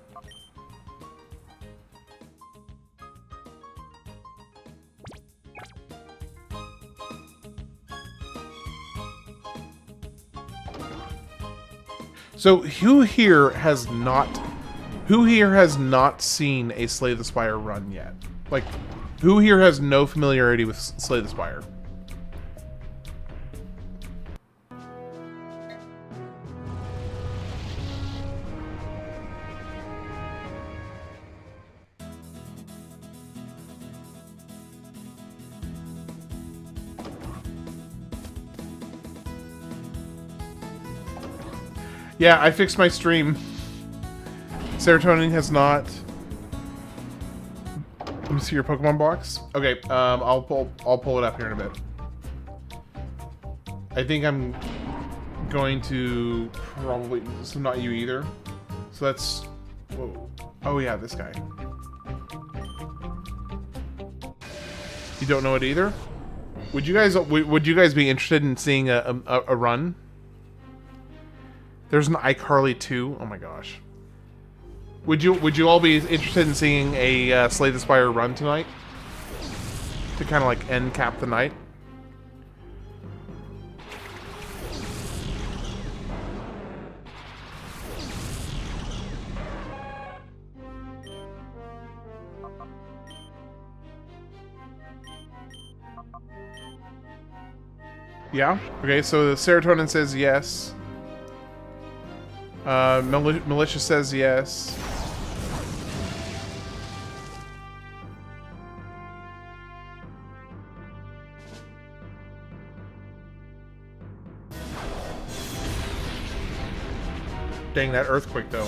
So who here has not seen a Slay the Spire run yet? Like, who here has no familiarity with Slay the Spire? Yeah, I fixed my stream. Serotonin has not. Let me see your Pokemon box. Okay, I'll pull it up here in a bit. I think I'm going to probably... So not you either. So that's... Whoa. Oh yeah, this guy. You don't know it either? Would you guys be interested in seeing a run? There's an iCarly 2. Oh my gosh. Would you all be interested in seeing a Slay the Spire run tonight? To kind of like end cap the night? Yeah? Okay, so the serotonin says yes. Militia says yes. Dang, that earthquake though.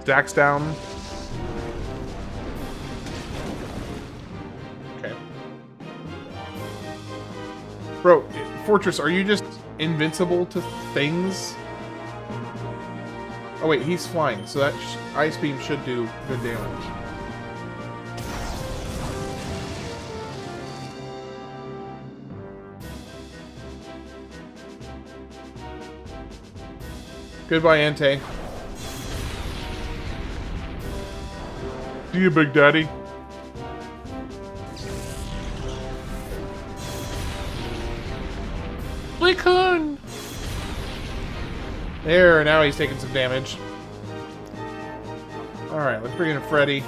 Dax down. Okay. Bro, Fortress, are you just invincible to things? Oh wait, he's flying, so that Ice Beam should do good damage. Goodbye, Entei. See you, Big Daddy. Licon! There, now he's taking some damage. Alright, let's bring in Freddy.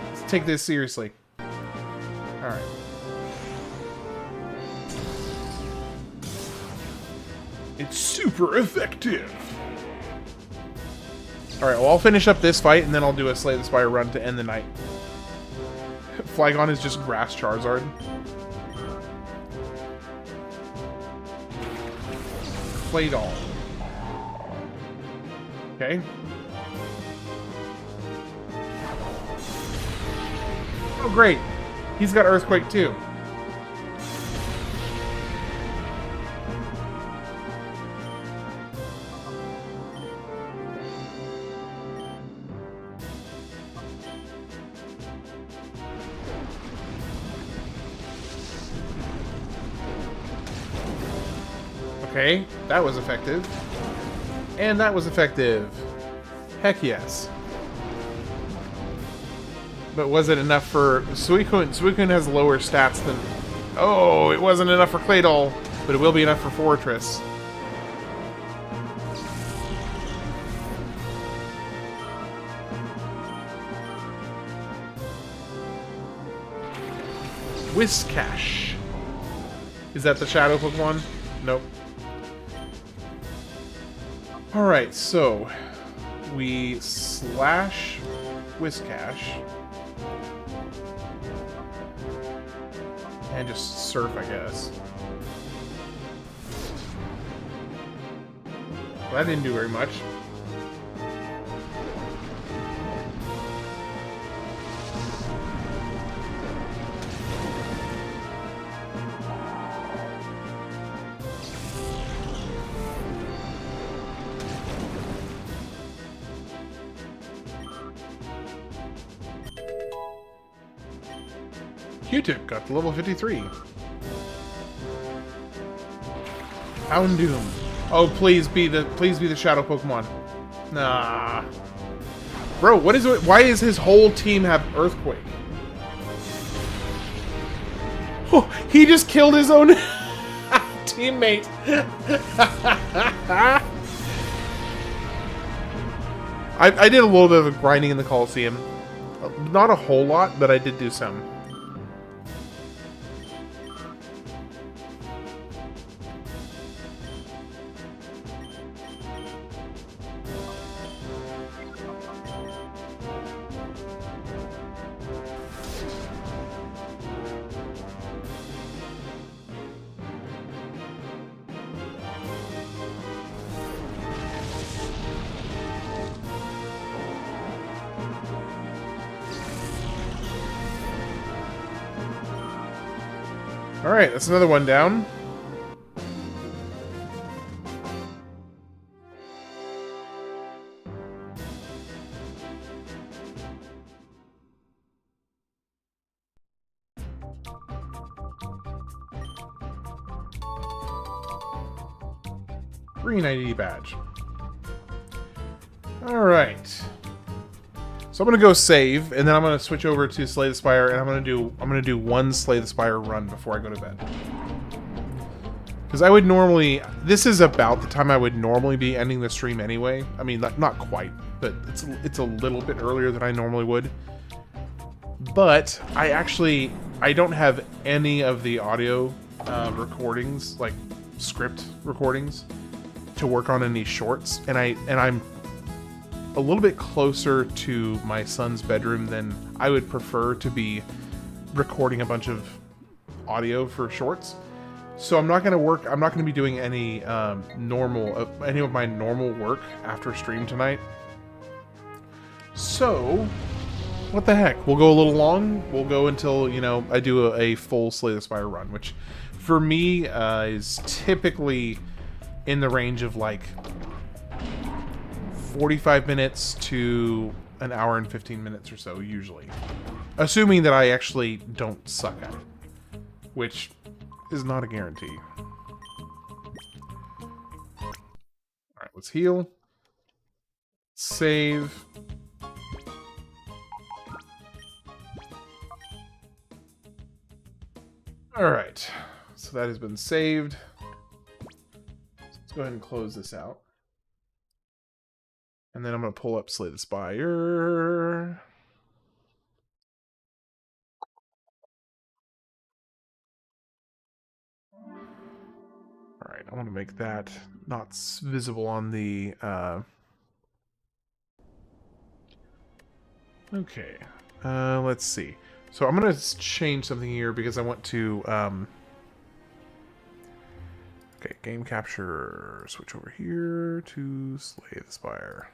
Let's take this seriously. Alright. It's super effective! Alright, well, I'll finish up this fight, and then I'll do a Slay the Spire run to end the night. Flygon is just Grass Charizard. Claydol. Okay. Oh, great. He's got Earthquake, too. Okay, that was effective. And that was effective. Heck yes. But was it enough for... Suicune? Suicune has lower stats than... Oh, it wasn't enough for Claydol, but it will be enough for Fortress. Whiscash. Is that the Shadow Pokémon? Nope. Alright, so we slash Whiscash and just surf, I guess. Well, that didn't do very much. Q-Tip got to level 53. Houndoom. Oh, please be the Shadow Pokemon. Nah. Bro, what is it? Why does his whole team have Earthquake? Oh, he just killed his own teammate. I did a little bit of grinding in the Colosseum. Not a whole lot, but I did do some. Alright, that's another one down. Green ID badge. Alright. So I'm gonna go save, and then I'm gonna switch over to Slay the Spire, and I'm gonna do one Slay the Spire run before I go to bed. Because I would normally, this is about the time I would normally be ending the stream anyway. I mean, not quite, but it's a little bit earlier than I normally would. But I don't have any of the audio recordings, like script recordings, to work on any shorts, and I'm a little bit closer to my son's bedroom than I would prefer to be recording a bunch of audio for shorts. So I'm not going to be doing any any of my normal work after stream tonight. So what the heck? We'll go a little long. We'll go until, you know, I do a full Slay the Spire run, which for me is typically in the range of like 45 minutes to an hour and 15 minutes or so, usually. Assuming that I actually don't suck at it, which is not a guarantee. Alright, let's heal. Save. Alright, so that has been saved. Let's go ahead and close this out. And then I'm going to pull up Slay the Spire. Alright, I want to make that not visible on the... Okay, let's see. So I'm going to change something here because I want to... Okay, game capture, switch over here to Slay the Spire.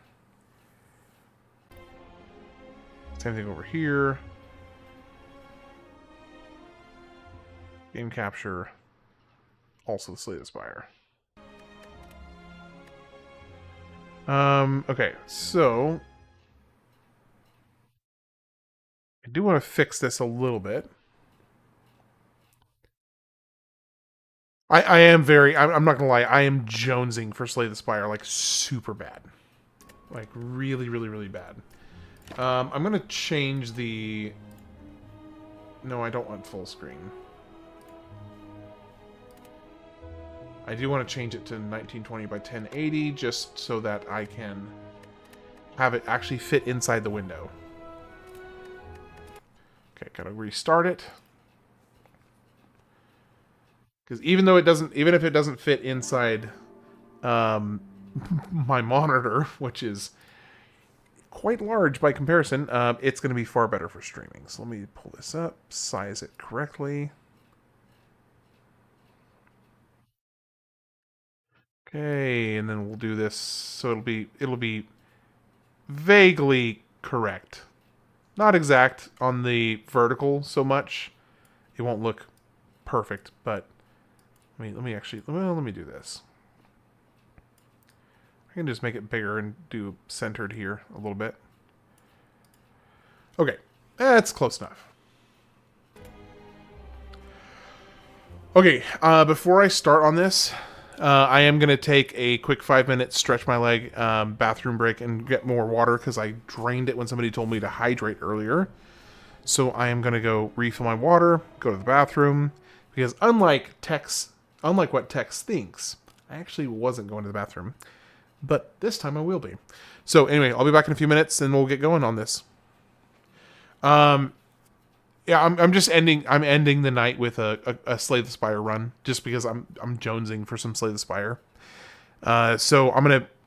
Same thing over here. Game capture, also Slay the Spire. Okay, so I do want to fix this a little bit. I'm not gonna lie, I am jonesing for Slay the Spire, like, super bad. Like, really, really, really bad. I'm gonna change the... No, I don't want full screen. I do want to change it to 1920 by 1080, just so that I can have it actually fit inside the window. Okay, gotta restart it. Because even if it doesn't fit inside my monitor, which is quite large by comparison, it's going to be far better for streaming. So let me pull this up, size it correctly. Okay, and then we'll do this so it'll be vaguely correct. Not exact on the vertical so much. It won't look perfect, but let me do this. I can just make it bigger and do centered here a little bit. Okay, that's close enough. Okay, before I start on this, I am going to take a quick 5-minute stretch my leg bathroom break and get more water because I drained it when somebody told me to hydrate earlier. So I am going to go refill my water, go to the bathroom, because unlike what Tex thinks, I actually wasn't going to the bathroom. But this time I will be. So anyway, I'll be back in a few minutes and we'll get going on this. Yeah, I'm just ending the night with a Slay the Spire run, just because I'm jonesing for some Slay the Spire. So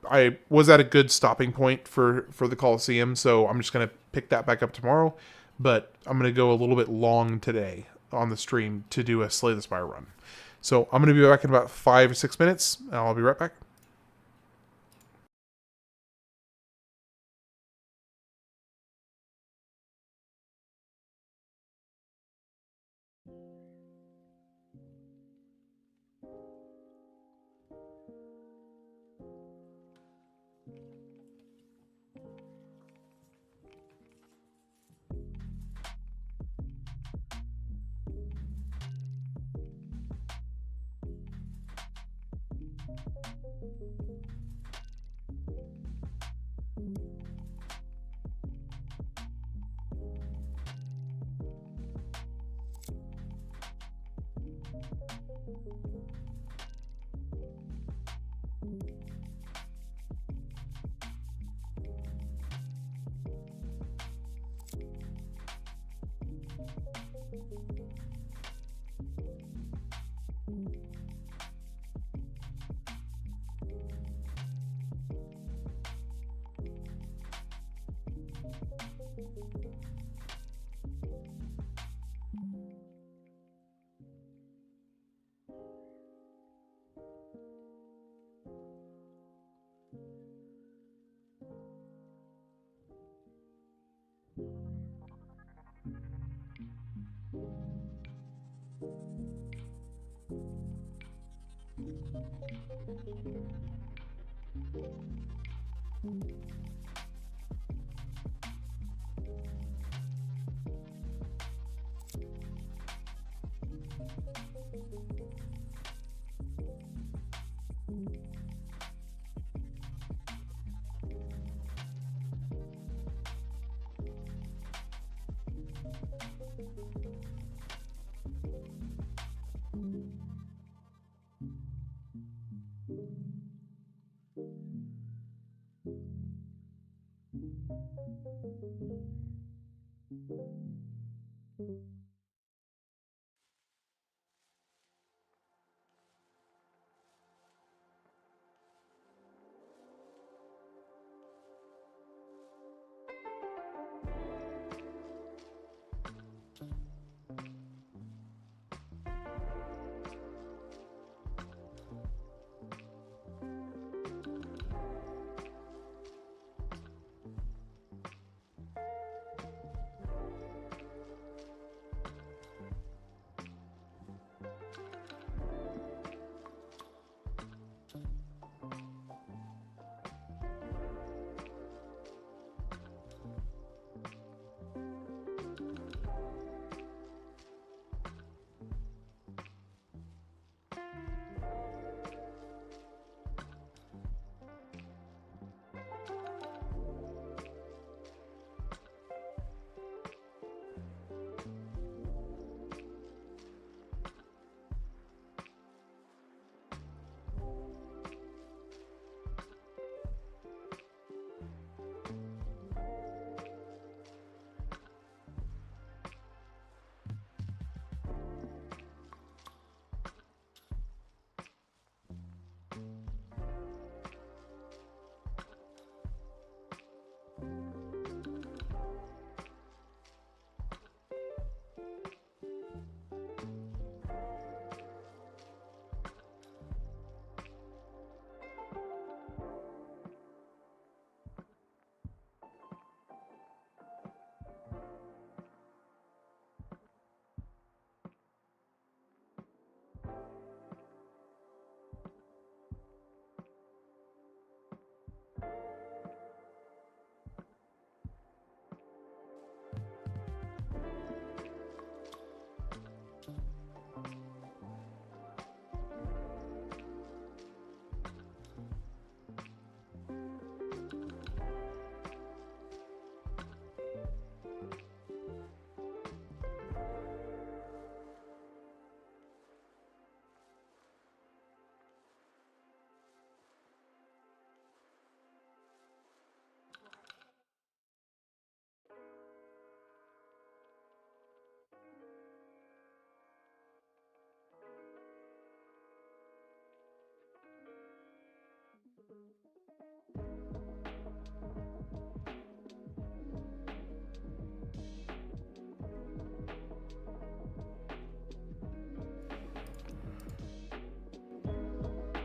I was at a good stopping point for the Colosseum, so I'm just gonna pick that back up tomorrow. But I'm gonna go a little bit long today on the stream to do a Slay the Spire run. So I'm gonna be back in about 5 or 6 minutes, and I'll be right back.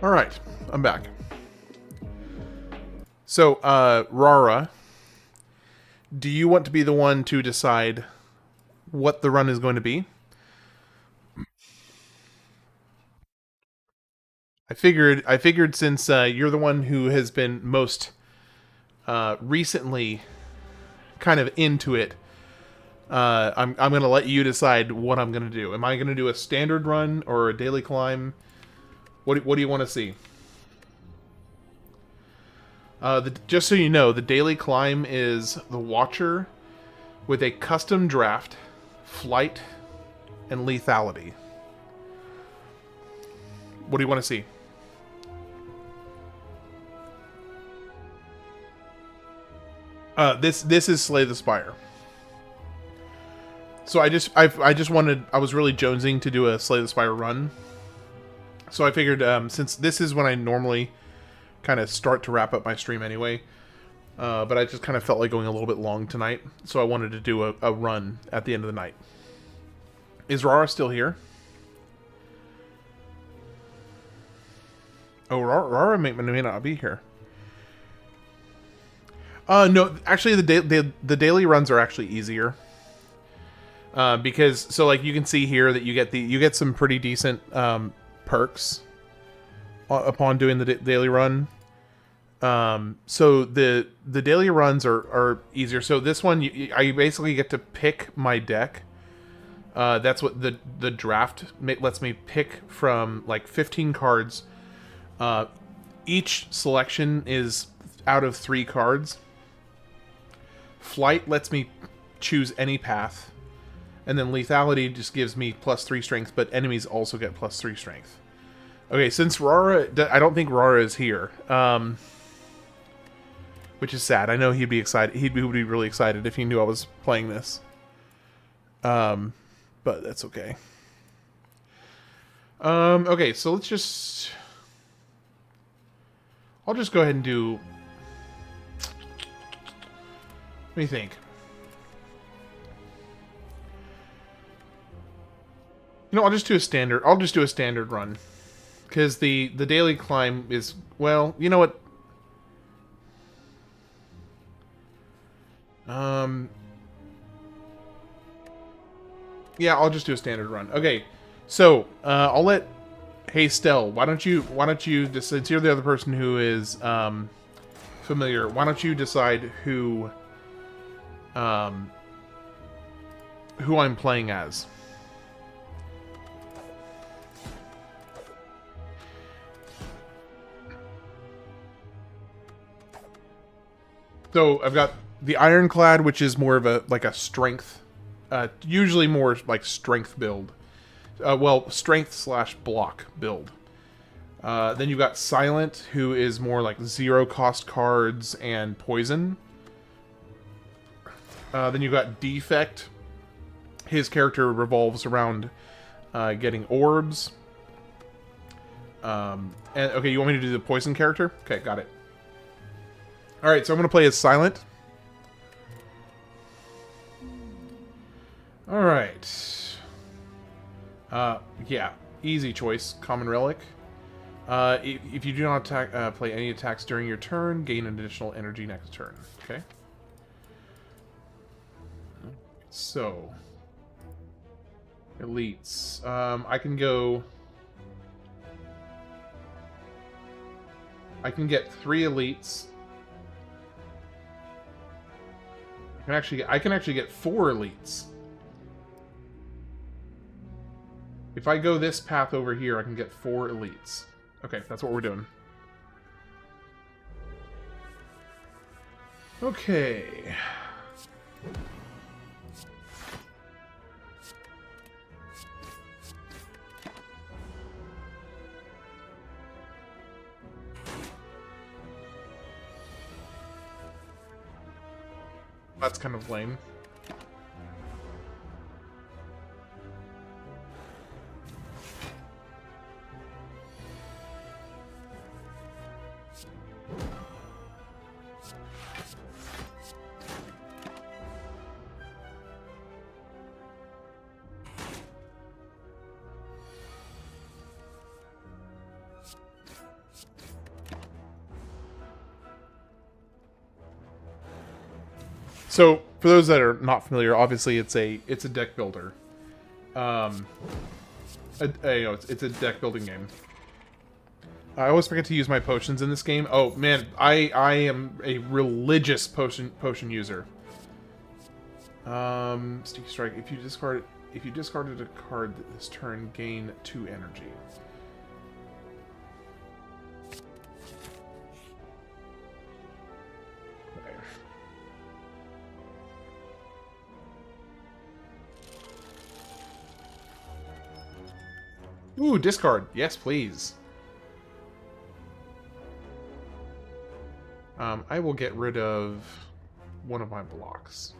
All right, I'm back. So, Rara, do you want to be the one to decide what the run is going to be? I figured since you're the one who has been most recently kind of into it, I'm going to let you decide what I'm going to do. Am I going to do a standard run or a daily climb? What do you want to see? Just so you know, the daily climb is the Watcher with a custom draft, flight, and lethality. What do you want to see? This is Slay the Spire. So I was really jonesing to do a Slay the Spire run. So I figured since this is when I normally kind of start to wrap up my stream anyway, but I just kind of felt like going a little bit long tonight, so I wanted to do a run at the end of the night. Is Rara still here? Oh, Rara may not be here. No, actually the daily runs are actually easier. Because so like you can see here that you get some pretty decent perks upon doing the daily run. So the daily runs are easier. So this one I basically get to pick my deck. That's what the draft lets me pick from, like 15 cards. Each selection is out of 3 cards. Flight lets me choose any path. And then lethality just gives me +3 strength, but enemies also get +3 strength. Okay, since Rara, I don't think Rara is here. Which is sad. I know he'd be excited. He would be really excited if he knew I was playing this. But that's okay. Okay, so let's just... I'll just go ahead and do... What do you think? You know, I'll just do a standard run. Because the daily climb is... Well, you know what? Yeah, I'll just do a standard run. Okay, so I'll let Stell. Why don't you just, since you're the other person who is familiar, why don't you decide who I'm playing as? So I've got the Ironclad, which is more of a strength, usually more like strength build. Well, strength/block build. Then you've got Silent, who is more like 0-cost cards and poison. Then you've got Defect. His character revolves around getting orbs. And okay, you want me to do the poison character? Okay, got it. Alright, so I'm going to play as Silent. Alright. Yeah, easy choice. Common Relic. If you do not play any attacks during your turn, gain an additional energy next turn. Okay. So. Elites. I can go... I can get 3 elites. I can actually get 4 elites. If I go this path over here, I can get 4 elites. Okay, that's what we're doing. Okay. That's kind of lame. So, for those that are not familiar, obviously it's a deck builder. It's a deck building game. I always forget to use my potions in this game. Oh man, I am a religious potion user. Sticky Strike. If you discarded a card this turn, gain 2 energy. Ooh, discard. Yes, please. I will get rid of one of my blocks.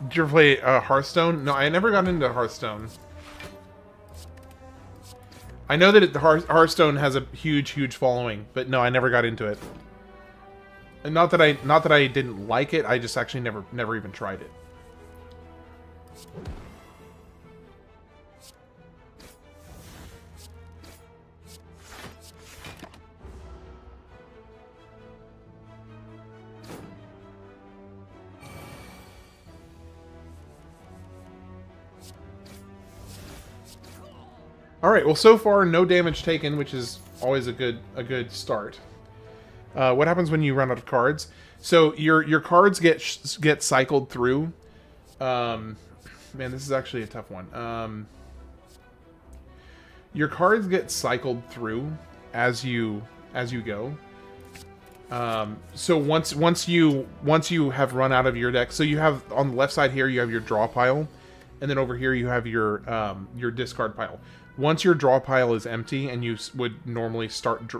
Did you ever play Hearthstone? No, I never got into Hearthstone. I know that Hearthstone has a huge, huge following, but no, I never got into it. And not that I didn't like it. I just actually never even tried it. All right. Well, so far no damage taken, which is always a good start. What happens when you run out of cards? So your cards get cycled through. Man, this is actually a tough one. Your cards get cycled through as you go. So once you have run out of your deck, so you have on the left side here you have your draw pile, and then over here you have your discard pile. Once your draw pile is empty and you would normally start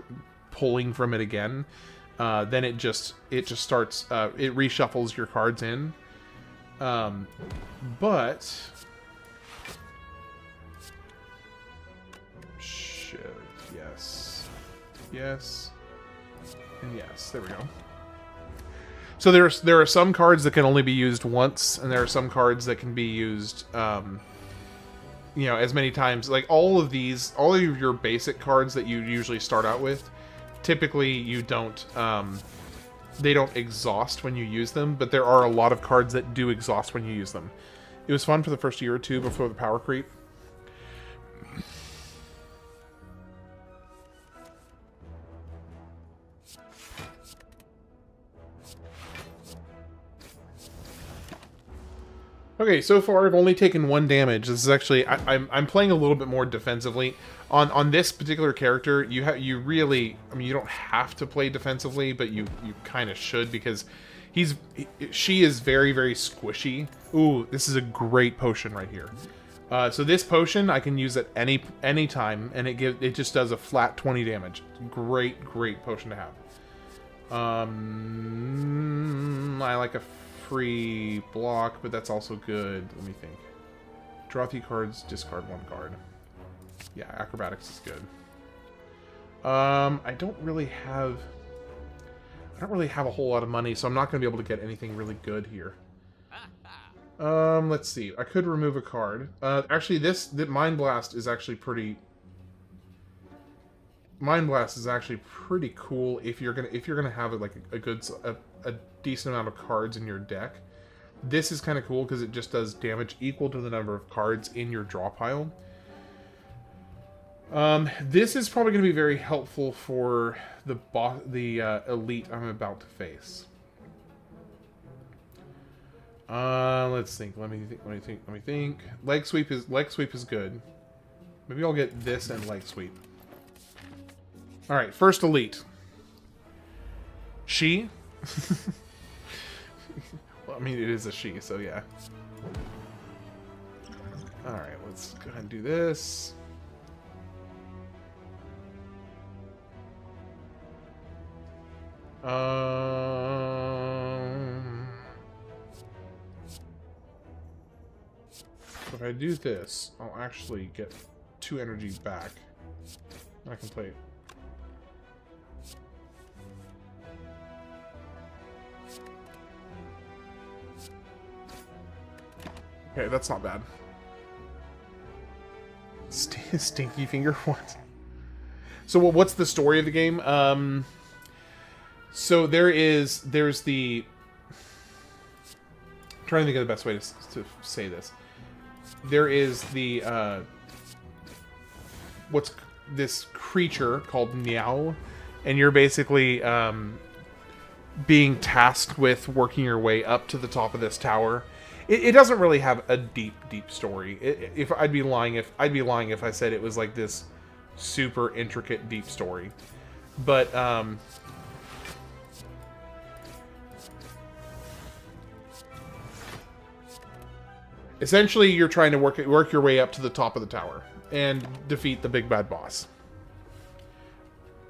pulling from it again, then it just starts it reshuffles your cards in. But shit, yes, and yes. There we go. So there are some cards that can only be used once, and there are some cards that can be used, you know, as many times. Like all of your basic cards that you usually start out with, typically you don't, they don't exhaust when you use them, but there are a lot of cards that do exhaust when you use them. It was fun for the first year or two before the power creep. Okay, so far I've only taken 1 damage. This is actually I'm playing a little bit more defensively on this particular character. You really, I mean, you don't have to play defensively, but you kind of should, because she is very, very squishy. Ooh, this is a great potion right here. So this potion I can use at any time, and it just does a flat 20 damage. Great potion to have. I like a free block, but that's also good. Let me think. Draw 3 cards, discard 1 card. Yeah, acrobatics is good. I don't really have a whole lot of money, so I'm not going to be able to get anything really good here. Let's see. I could remove a card. Actually, the Mind Blast is actually pretty. Mind Blast is actually pretty cool if you're gonna have like a decent amount of cards in your deck. This is kind of cool because it just does damage equal to the number of cards in your draw pile. This is probably going to be very helpful for the elite I'm about to face. Let's think. Let me think. Leg sweep is good. Maybe I'll get this and leg sweep. All right, first elite. She. Well, I mean, it is a she, so yeah. All right, let's go ahead and do this. If I do this, I'll actually get 2 energy back. I can play it. Okay, that's not bad. Stinky finger, what? So what's the story of the game? So there's the... I'm trying to think of the best way to say this. There is the, what's this creature called Meow, and you're basically, being tasked with working your way up to the top of this tower. it doesn't really have a deep story. If I'd be lying if I said it was like this super intricate deep story. But essentially you're trying to work your way up to the top of the tower and defeat the big bad boss.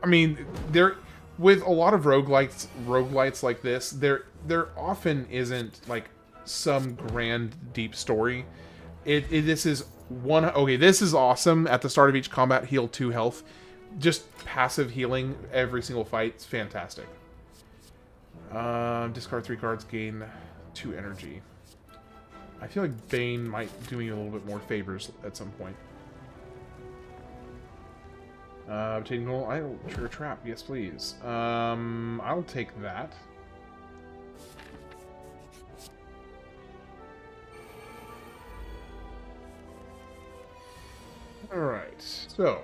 I mean, there with a lot of roguelites like this, there often isn't like some grand deep story. This is one. Okay, this is awesome. At the start of each combat, heal 2 health. Just passive healing every single fight. It's fantastic. Discard 3 cards, gain 2 energy. I feel like Bane might do me a little bit more favors at some point. Obtain goal. I'll trigger trap. Yes, please. I'll take that. Alright, so.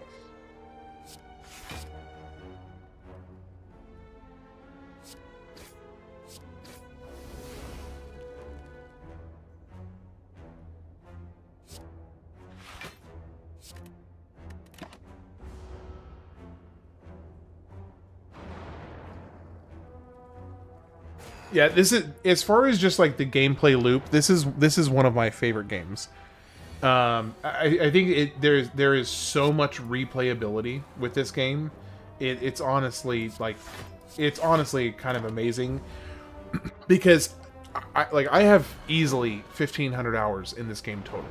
Yeah, this is, as far as just like the gameplay loop, this is one of my favorite games. I think there is so much replayability with this game. It's honestly kind of amazing because I have easily 1,500 hours in this game total,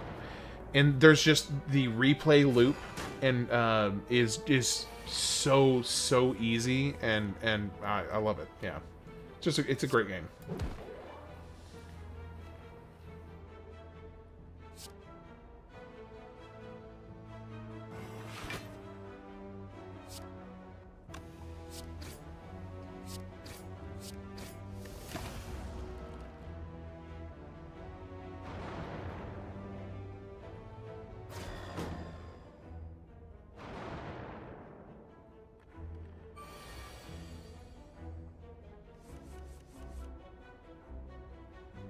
and there's just the replay loop and is so easy and I love it. Yeah. It's a great game.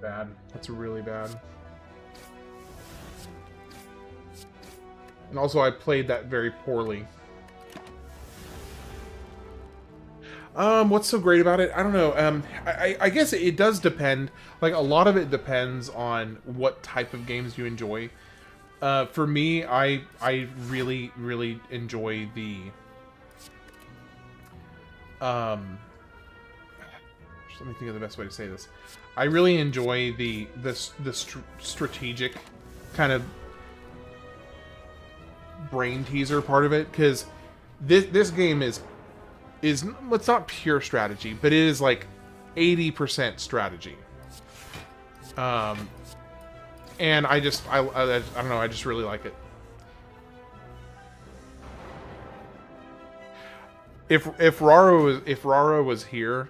Bad. That's really bad. And also, I played that very poorly. What's so great about it? I don't know. I guess it does depend. Like, a lot of it depends on what type of games you enjoy. For me, I really enjoy the... let me think of the best way to say this. I really enjoy the strategic kind of brain teaser part of it, because this game is it's not pure strategy, but it is like 80% strategy. And I don't know, I just really like it. If Rara was here,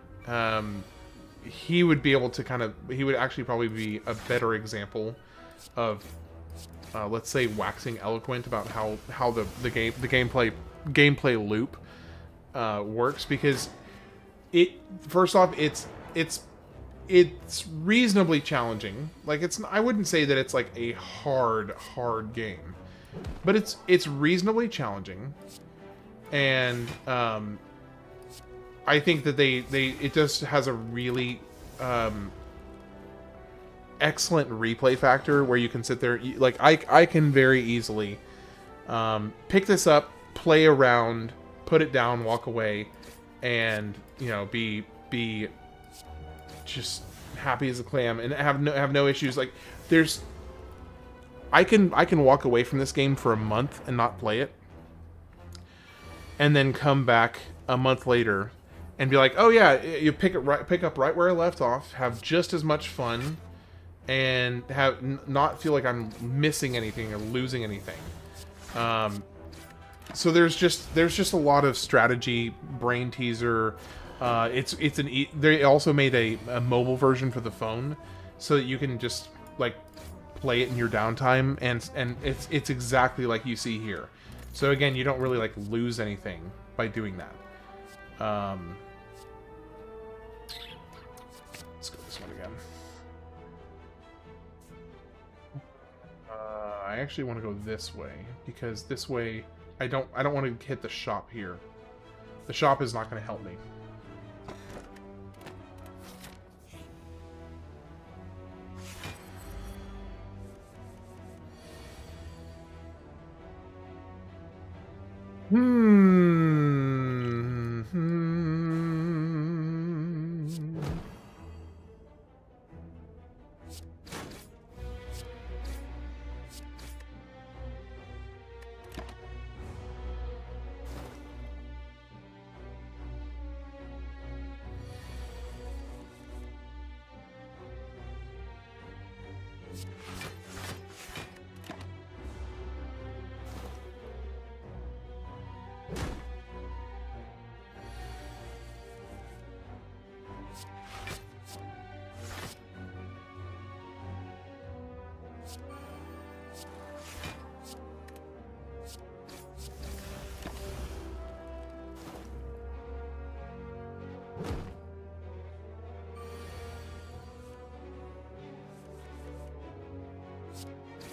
he would be able to he would actually probably be a better example of, let's say, waxing eloquent about how the gameplay loop works, because first off, it's reasonably challenging. Like, I wouldn't say that it's like a hard game, but it's reasonably challenging, and I think that it just has a really excellent replay factor where you can sit there, like I can very easily pick this up, play around, put it down, walk away, and be just happy as a clam and have no issues. Like, I can walk away from this game for a month and not play it, and then come back a month later and be like, oh yeah, you pick up right where I left off, have just as much fun, and not feel like I'm missing anything or losing anything. So there's just a lot of strategy, brain teaser. They also made a mobile version for the phone, so that you can just like play it in your downtime, and it's exactly like you see here. So again, you don't really like lose anything by doing that. Let's go this one again. I actually want to go this way, because this way I don't want to hit the shop here. The shop is not going to help me.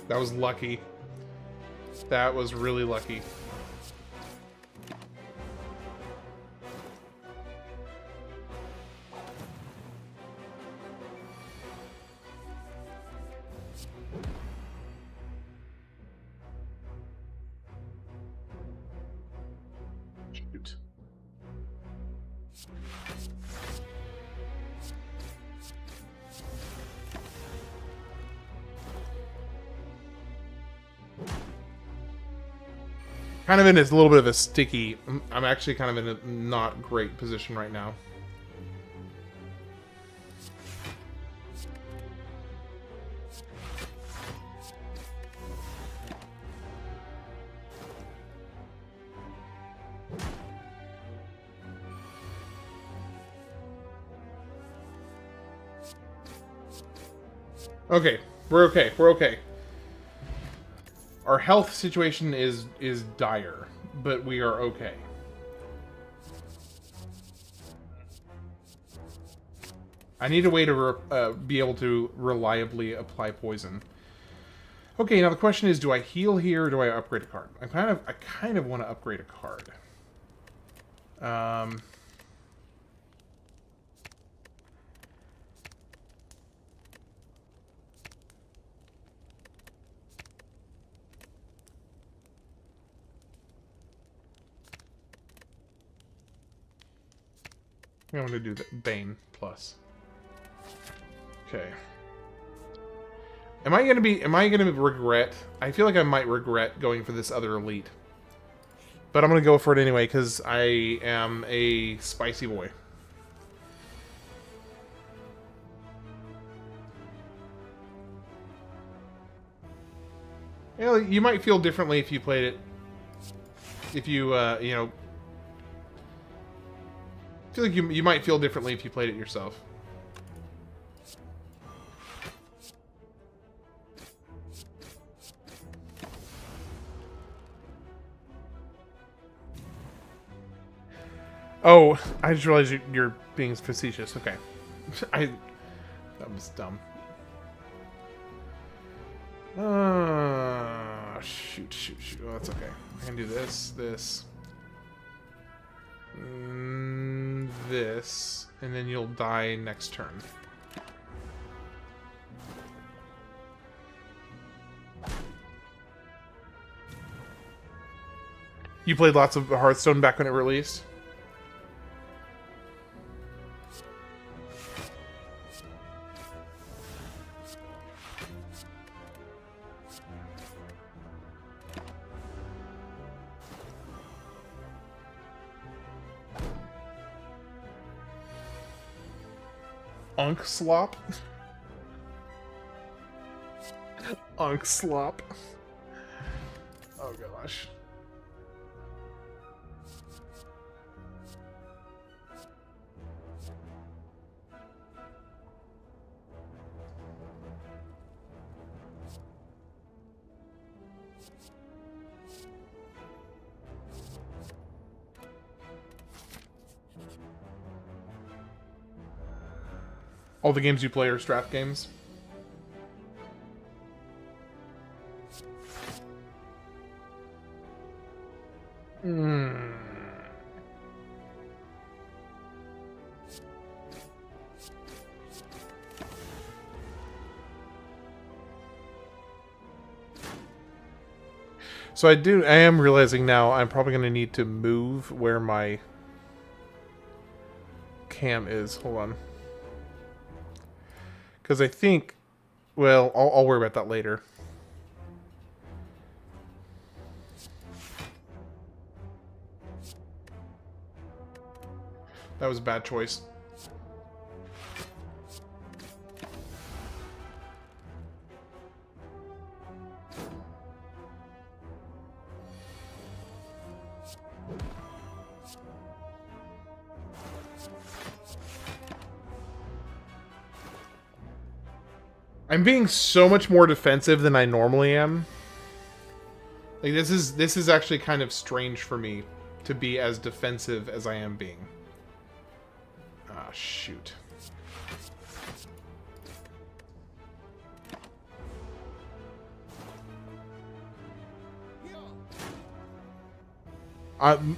That was lucky. That was really lucky. Shoot. Kind of in a little bit of a sticky... I'm actually kind of in a not great position right now. Okay, we're okay. We're okay. Our health situation is dire, but we are okay. I need a way to be able to reliably apply poison. Okay, now the question is, do I heal here or do I upgrade a card? I kind of want to upgrade a card. I'm going to do the Bane plus. Okay. Am I gonna regret? I feel like I might regret going for this other elite. But I'm gonna go for it anyway, because I am a spicy boy. You know, you might feel differently if you played it. If you, you know... I feel like you might feel differently if you played it yourself. Oh, I just realized you're being facetious. Okay. That was dumb. Shoot. Oh, that's okay. I can do this, this, this, and then you'll die next turn. You played lots of Hearthstone back when it released? Unk slop? Unk slop. Oh gosh. All the games you play are strat games? Hmm. So I am realizing now I'm probably going to need to move where my cam is. Hold on. Because I think, well, I'll worry about that later. That was a bad choice. I'm being so much more defensive than I normally am. Like this is actually kind of strange for me to be as defensive as I am being. Ah, shoot.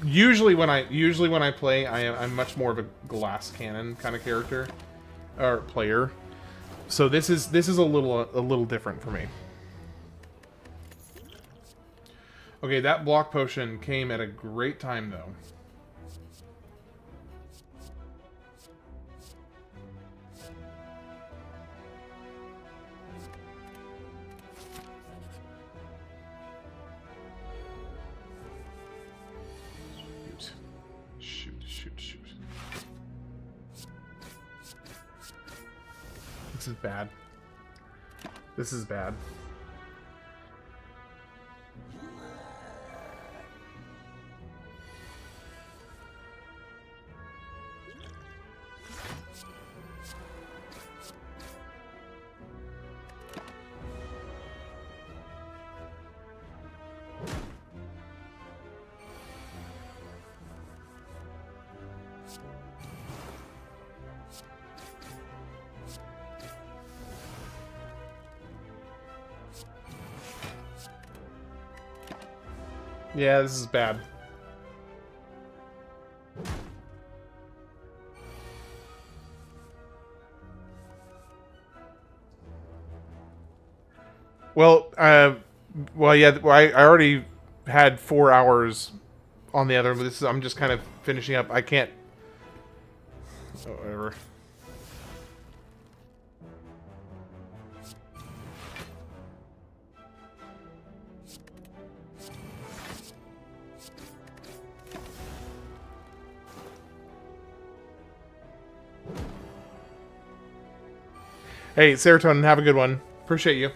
Usually when I play, I'm much more of a glass cannon kind of character or player. So this is a little different for me. Okay, that block potion came at a great time though. Shoot. This is bad. This is bad. Yeah, this is bad. Well, yeah. I already had 4 hours on the other, but I'm just kind of finishing up. I can't. Oh, whatever. Hey, Serotonin, have a good one. Appreciate you.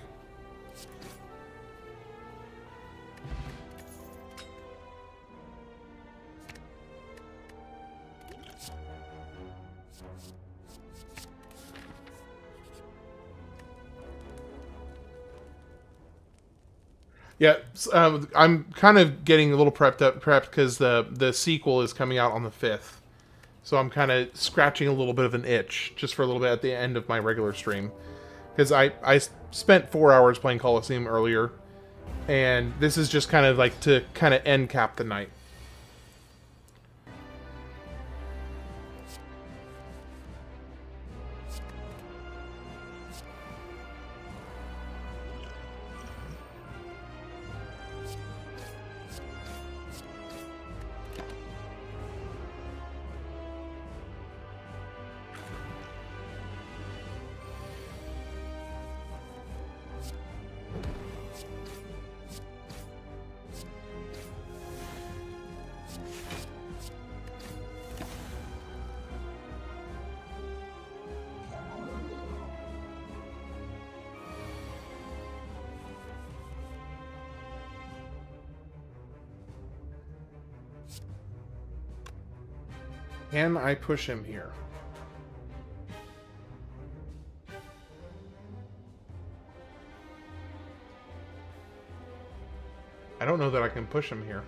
Yeah, I'm kind of getting a little prepped because the sequel is coming out on the 5th. So I'm kind of scratching a little bit of an itch just for a little bit at the end of my regular stream. Because I spent 4 hours playing Colosseum earlier, and this is just kind of like to kind of end cap the night. Can I push him here? I don't know that I can push him here.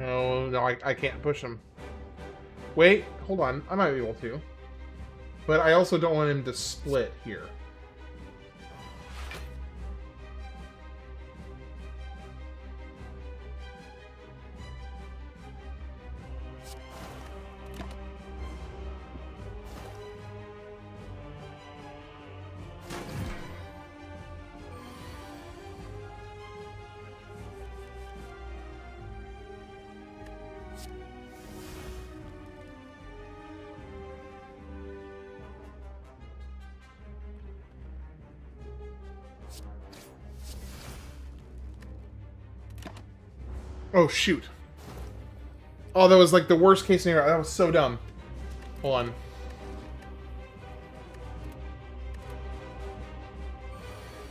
Oh, no, I can't push him. Wait, hold on. I might be able to. But I also don't want him to split here. Oh, shoot. Oh, that was like the worst case scenario. That was so dumb. Hold on.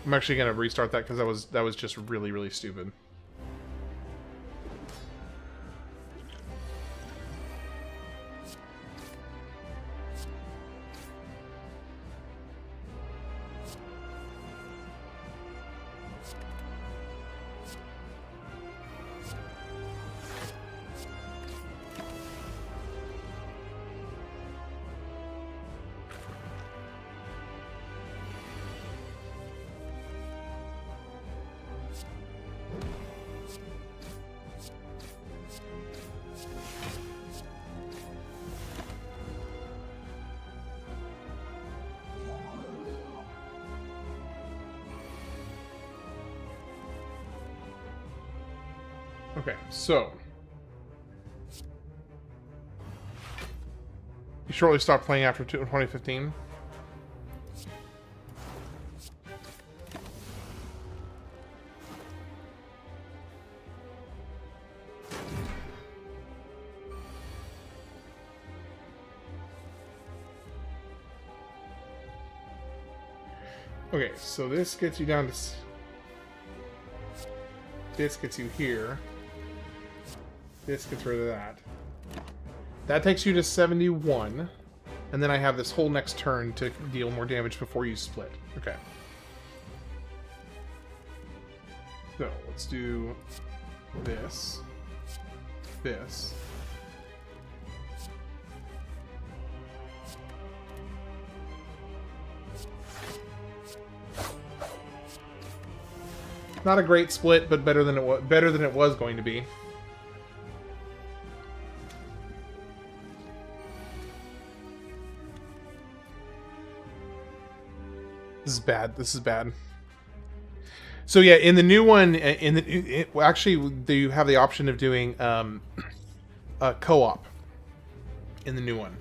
I'm actually going to restart that because that was just really, really stupid. Okay, so you shortly stopped playing after 2015. Okay, so this gets you down to... This gets you here. This gets rid of that. That takes you to 71. And then I have this whole next turn to deal more damage before you split. Okay. So, let's do this. This. Not a great split, but better than it was going to be. This is bad. This is bad. So yeah, in the new one, actually, you have the option of doing a co-op in the new one.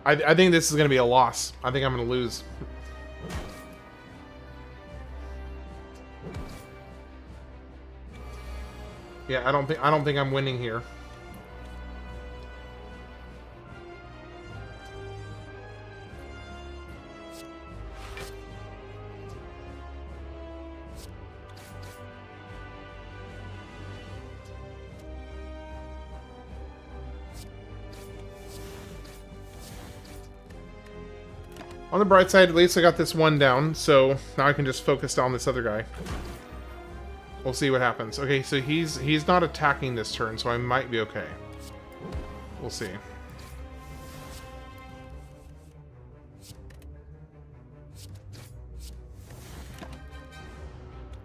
I think this is going to be a loss. I think I'm going to lose. Yeah, I don't think I'm winning here. On the bright side, at least I got this one down, so now I can just focus on this other guy. We'll see what happens. Okay, so he's not attacking this turn, so I might be okay. We'll see.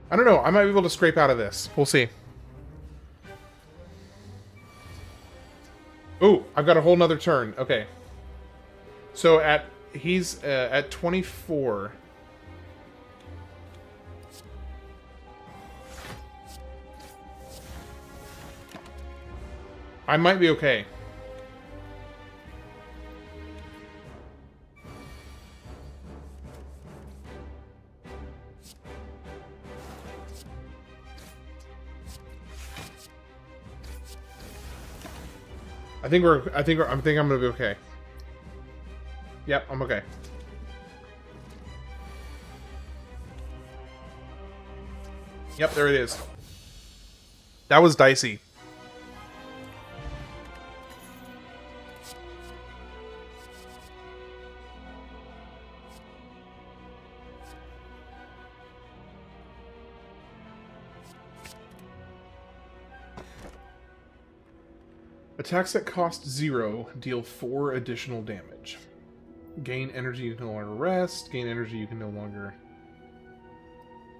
I don't know. I might be able to scrape out of this. We'll see. Ooh, I've got a whole nother turn. Okay. So he's at 24. I might be okay. I think I'm gonna be okay. Yep, I'm okay. Yep, there it is. That was dicey. Attacks that cost 0 deal 4 additional damage. Gain energy you can no longer rest. Gain energy you can no longer...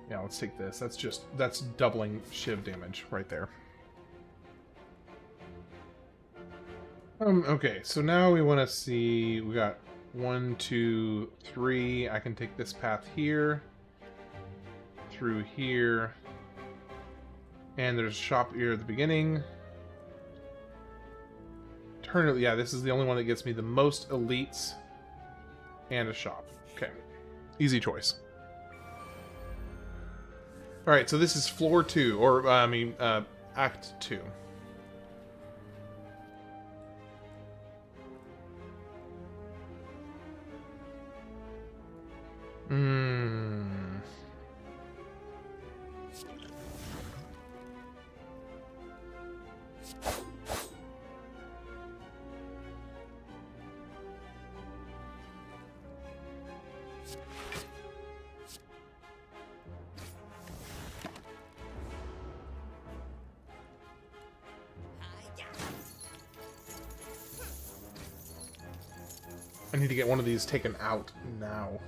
Yeah, let's take this. That's doubling shiv damage right there. Okay, so now we want to see... We got 1, 2, 3. I can take this path here. Through here. And there's a shop here at the beginning. Yeah, this is the only one that gets me the most elites and a shop. Okay. Easy choice. Alright, so this is floor 2, or, act 2. I need to get one of these taken out now.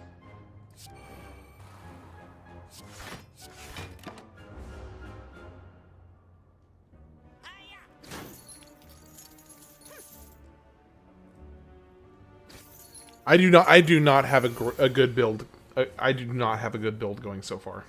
I do not have a good build. I do not have a good build going so far.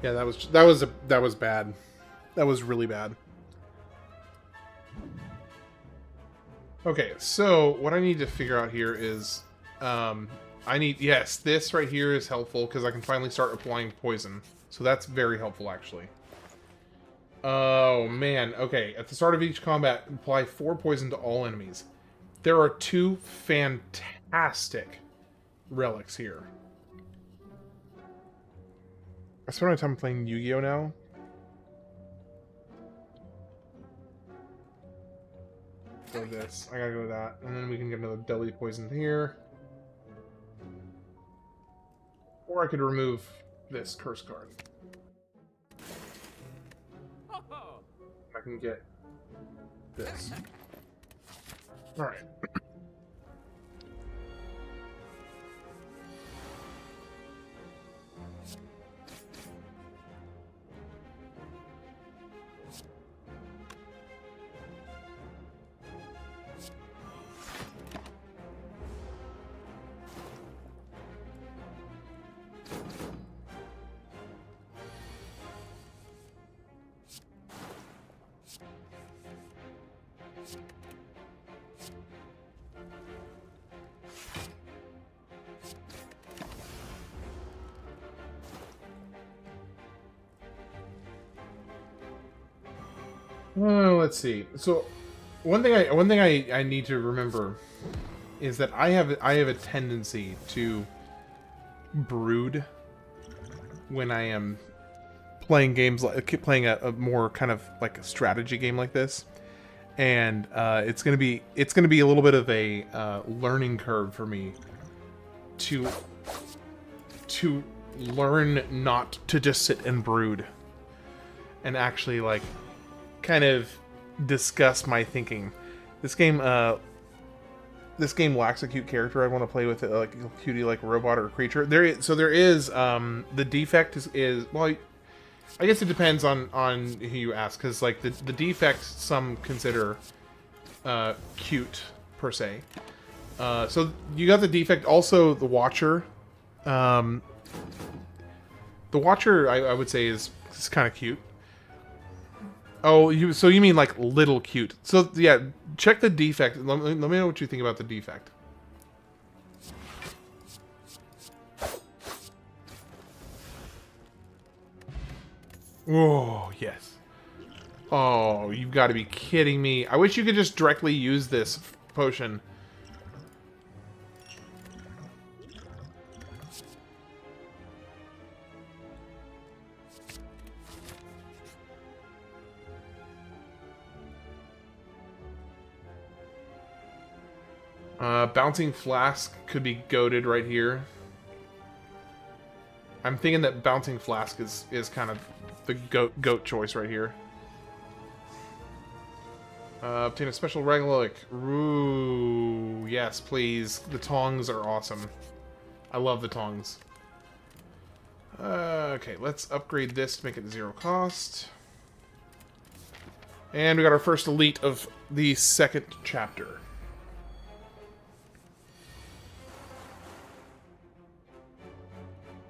Yeah, that was bad. That was really bad. Okay, so what I need to figure out here is, yes, this right here is helpful because I can finally start applying poison. So that's very helpful, actually. Oh, man. Okay, at the start of each combat, apply 4 poison to all enemies. There are 2 fantastic relics here. I spend my time playing Yu-Gi-Oh! Now. Go to this. I gotta go to that. And then we can get another deadly poison here. Or I could remove this curse card. I can get this. Alright. Let's see. So, one thing I need to remember is that I have a tendency to brood when I am playing games playing a more kind of like a strategy game like this, and it's gonna be a little bit of a learning curve for me to learn not to just sit and brood and actually like kind of discuss my thinking. This game lacks a cute character. I want to play with it like a cutie, like a robot or a creature. There is the defect is well, I guess it depends on who you ask, because like the defect some consider cute per se. So you got the defect, also the Watcher. The Watcher I would say is kind of cute. Oh, so you mean like little cute. So yeah, check the defect. Let me know what you think about the defect. Oh, yes. Oh, you've got to be kidding me. I wish you could just directly use this potion. Bouncing Flask could be goated right here. I'm thinking that Bouncing Flask is kind of the goat choice right here. Obtain a special Regalic. Ooh, yes, please. The tongs are awesome. I love the tongs. Okay, let's upgrade this to make it 0 cost. And we got our first elite of the second chapter.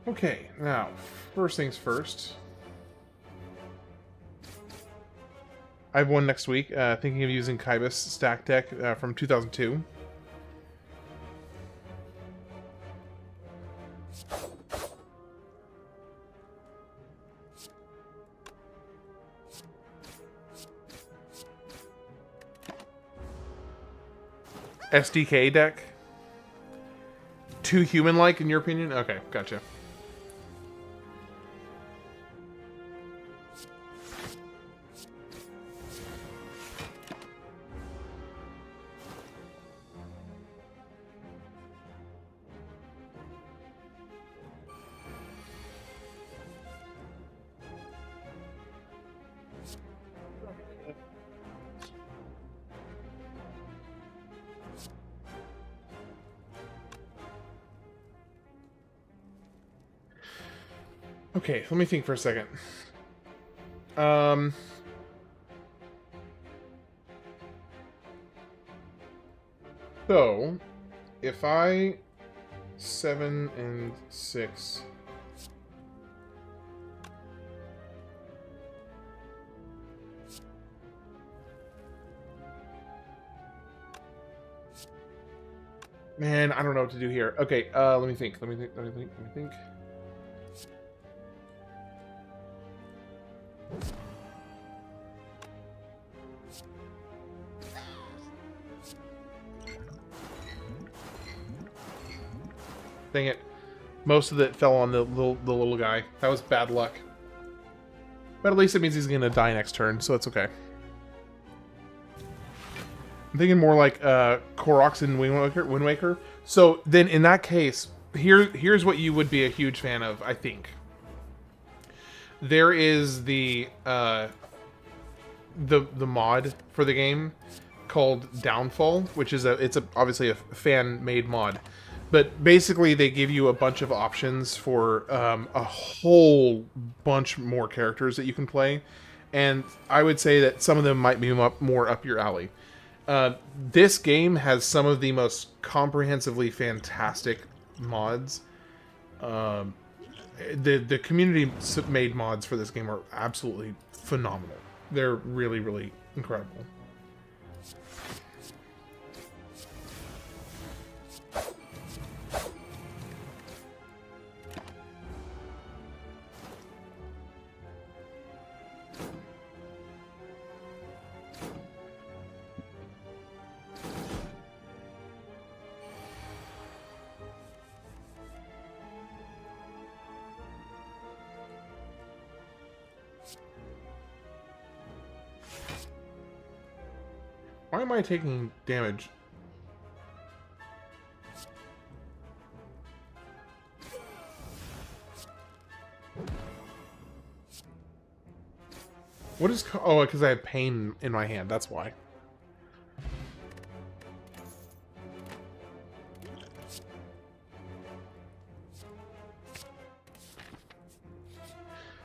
Okay, now, first things first. I have one next week, thinking of using Kybus stack deck from 2002. SDK deck? Too human-like, in your opinion? Okay, gotcha. Okay, let me think for a second. So, if I 7 and 6. Man, I don't know what to do here. Okay, let me think. Let me think. Dang it. Most of it fell on the little guy. That was bad luck. But at least it means he's going to die next turn, so it's okay. I'm thinking more like Koroks and Wind Waker. So then in that case, here's what you would be a huge fan of, I think. There is the mod for the game called Downfall, which is obviously a fan-made mod. But basically, they give you a bunch of options for a whole bunch more characters that you can play. And I would say that some of them might be more up your alley. This game has some of the most comprehensively fantastic mods. The community-made mods for this game are absolutely phenomenal. They're really, really incredible. Why am I taking damage? What is... Oh, because I have pain in my hand. That's why.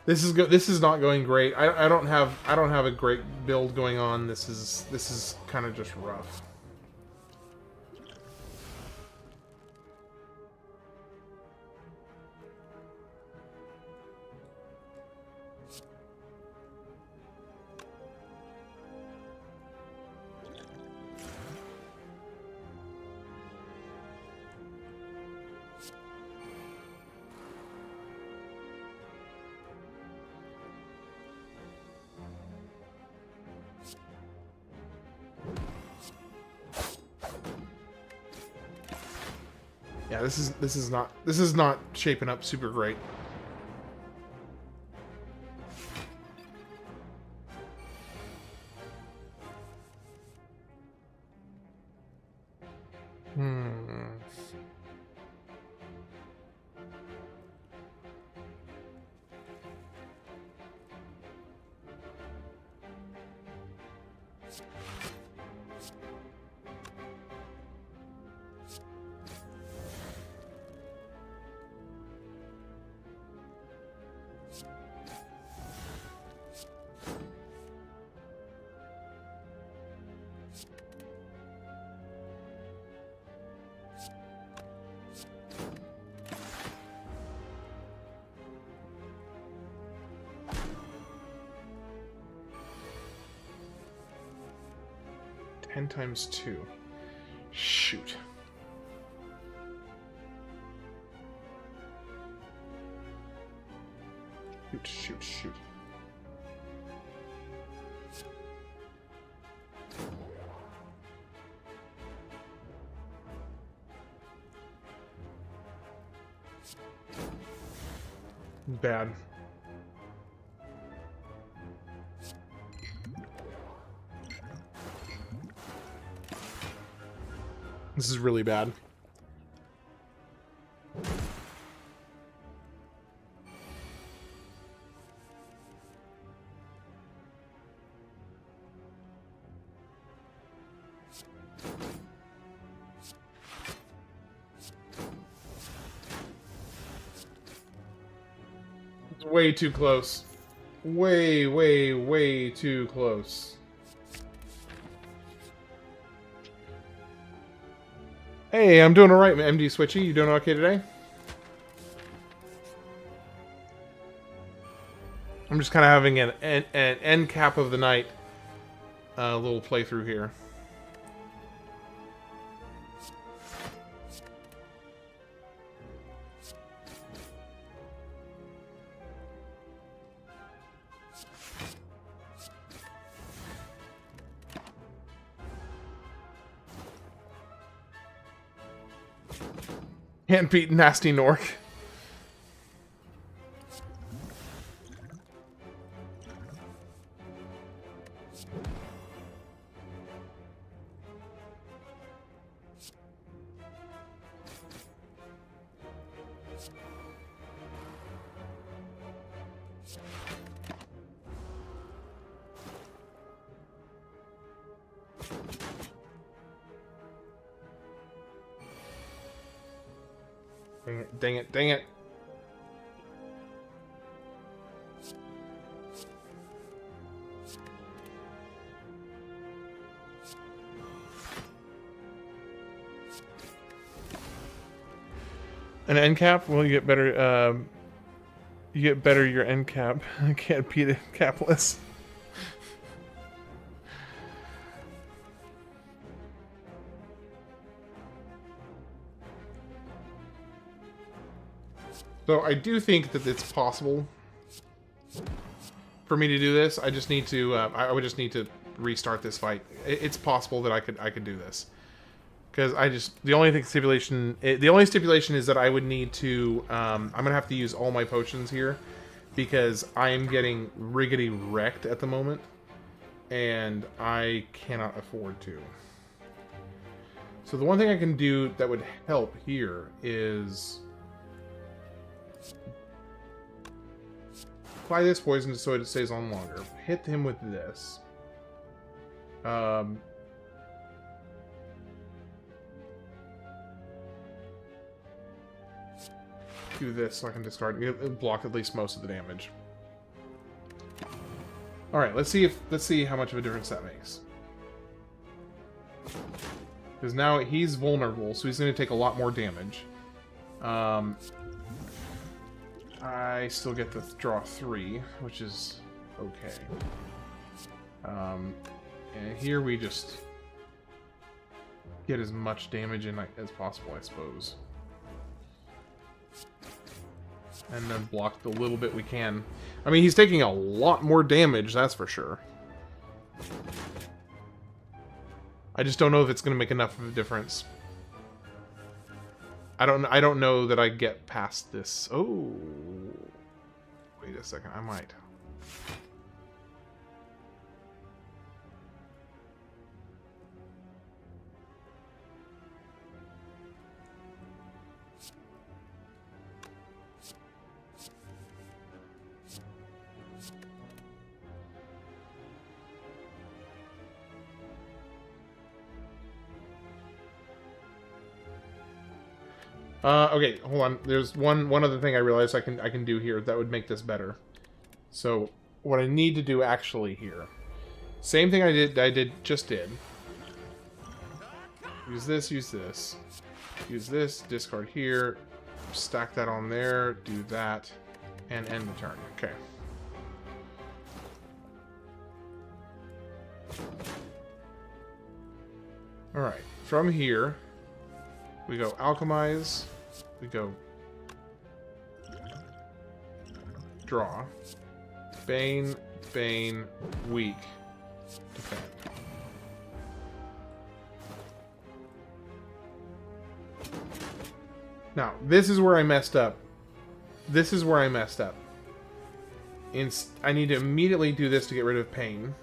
This is not going great. I don't have a great build going on. This is kind of just rough. Yeah, this is not shaping up super great. Ten times 2. Shoot. Shoot. Bad. This is really bad. It's way too close. Way too close. Hey, I'm doing alright, MD Switchy. You doing okay today? I'm just kind of having an end cap of the night little playthrough here. Can't beat Nasty Nork. Dang it. An end cap? Well, you get better, your end cap. I can't beat it capless. So I do think that it's possible for me to do this. I just need to. I would just need to restart this fight. It's possible that I could do this because the only stipulation is that I would need to. I'm gonna have to use all my potions here because I am getting riggedy wrecked at the moment, and I cannot afford to. So the one thing I can do that would help here is apply this poison so it stays on longer. Hit him with this. Do this so I can discard it. Block at least most of the damage. All right, let's see how much of a difference that makes. Because now he's vulnerable, so he's going to take a lot more damage. I still get to draw 3, which is okay. And here we just get as much damage in as possible, I suppose. And then block the little bit we can. I mean, he's taking a lot more damage, that's for sure. I just don't know if it's going to make enough of a difference. I don't know that I get past this. Oh, wait a second. I might. Okay, hold on. There's one other thing I realized I can do here that would make this better. So what I need to do actually here, same thing I just did. Use this, use this, discard here, stack that on there, do that, and end the turn. Okay. All right. From here, we go alchemize. We go draw. Bane, Bane, weak, defend. Now, this is where I messed up. This is where I messed up. I need to immediately do this to get rid of pain.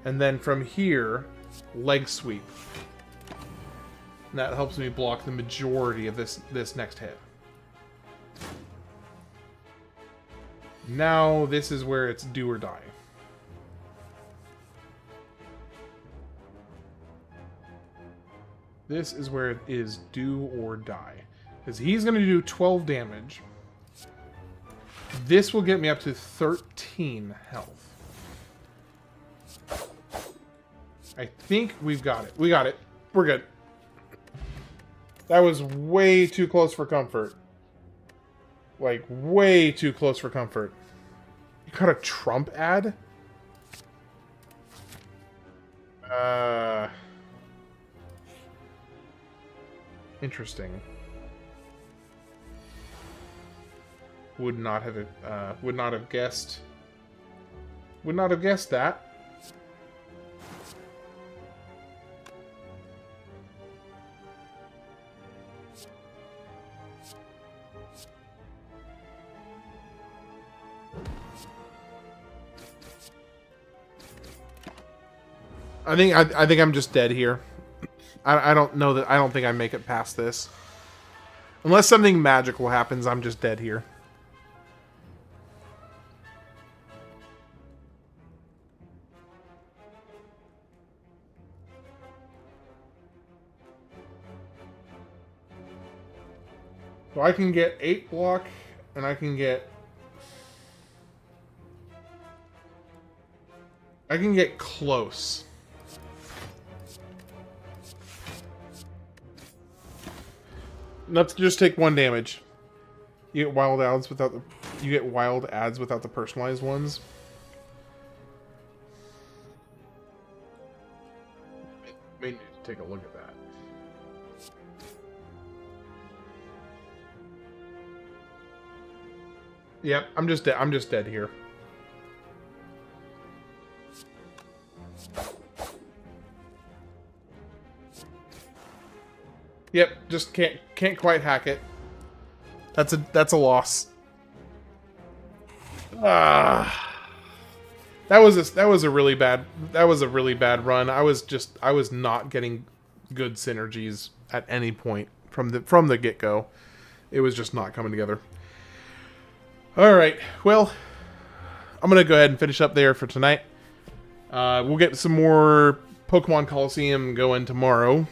And then from here, leg sweep. And that helps me block the majority of this next hit. Now, this is where it's do or die. This is where it is do or die. Because he's going to do 12 damage. This will get me up to 13 health. I think we've got it. We got it. We're good. That was way too close for comfort. Like, way too close for comfort. You got a Trump ad? Interesting. Would not have guessed. Would not have guessed that. I think I'm just dead here. I don't know that. I don't think I make it past this. Unless something magical happens, I'm just dead here. So I can get 8 block, and I can get close. Let's just take 1 damage. You get wild ads without the personalized ones. May need to take a look at that. Yep, I'm just dead here. Yep, just can't quite hack it. That's a loss. That was a really bad run. I was not getting good synergies at any point from the get-go. It was just not coming together. All right, well, I'm gonna go ahead and finish up there for tonight. We'll get some more Pokémon Colosseum going tomorrow.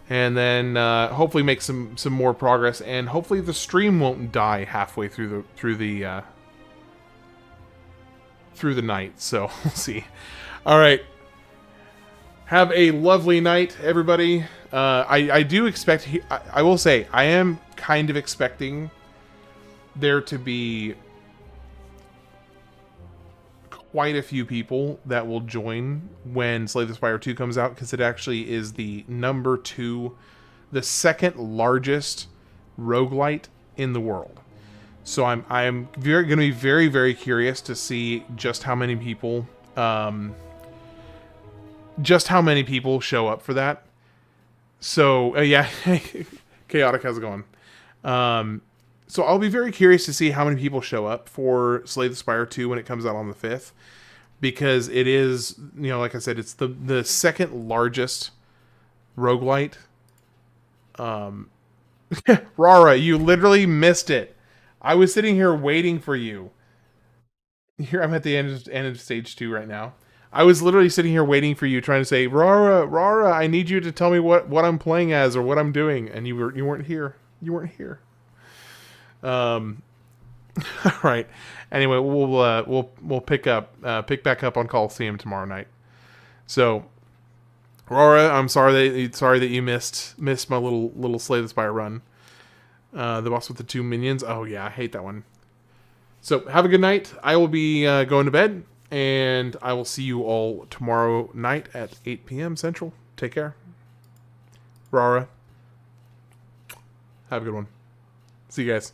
And then hopefully make some more progress, and hopefully the stream won't die halfway through the night. So we'll see. All right, have a lovely night, everybody. I do expect. I will say I am kind of expecting there to be quite a few people that will join when Slay the Spire 2 comes out, because it actually is the the second largest roguelite in the world. So I'm going to be very, very curious to see just how many people show up for that. So yeah, chaotic. How's it going? So I'll be very curious to see how many people show up for Slay the Spire 2 when it comes out on the 5th, because it is, like I said, it's the second largest roguelite. Rara, you literally missed it. I was sitting here waiting for you. Here I'm at the end of stage 2 right now. I was literally sitting here waiting for you, trying to say, Rara, I need you to tell me what I'm playing as or what I'm doing, and you weren't here. You weren't here. All right. Anyway, we'll pick back up on Colosseum tomorrow night. So, Rara, I'm sorry that you missed my little Slay the Spire run. The boss with the 2 minions. Oh yeah, I hate that one. So have a good night. I will be going to bed, and I will see you all tomorrow night at 8 p.m. Central. Take care. Rara, have a good one. See you guys.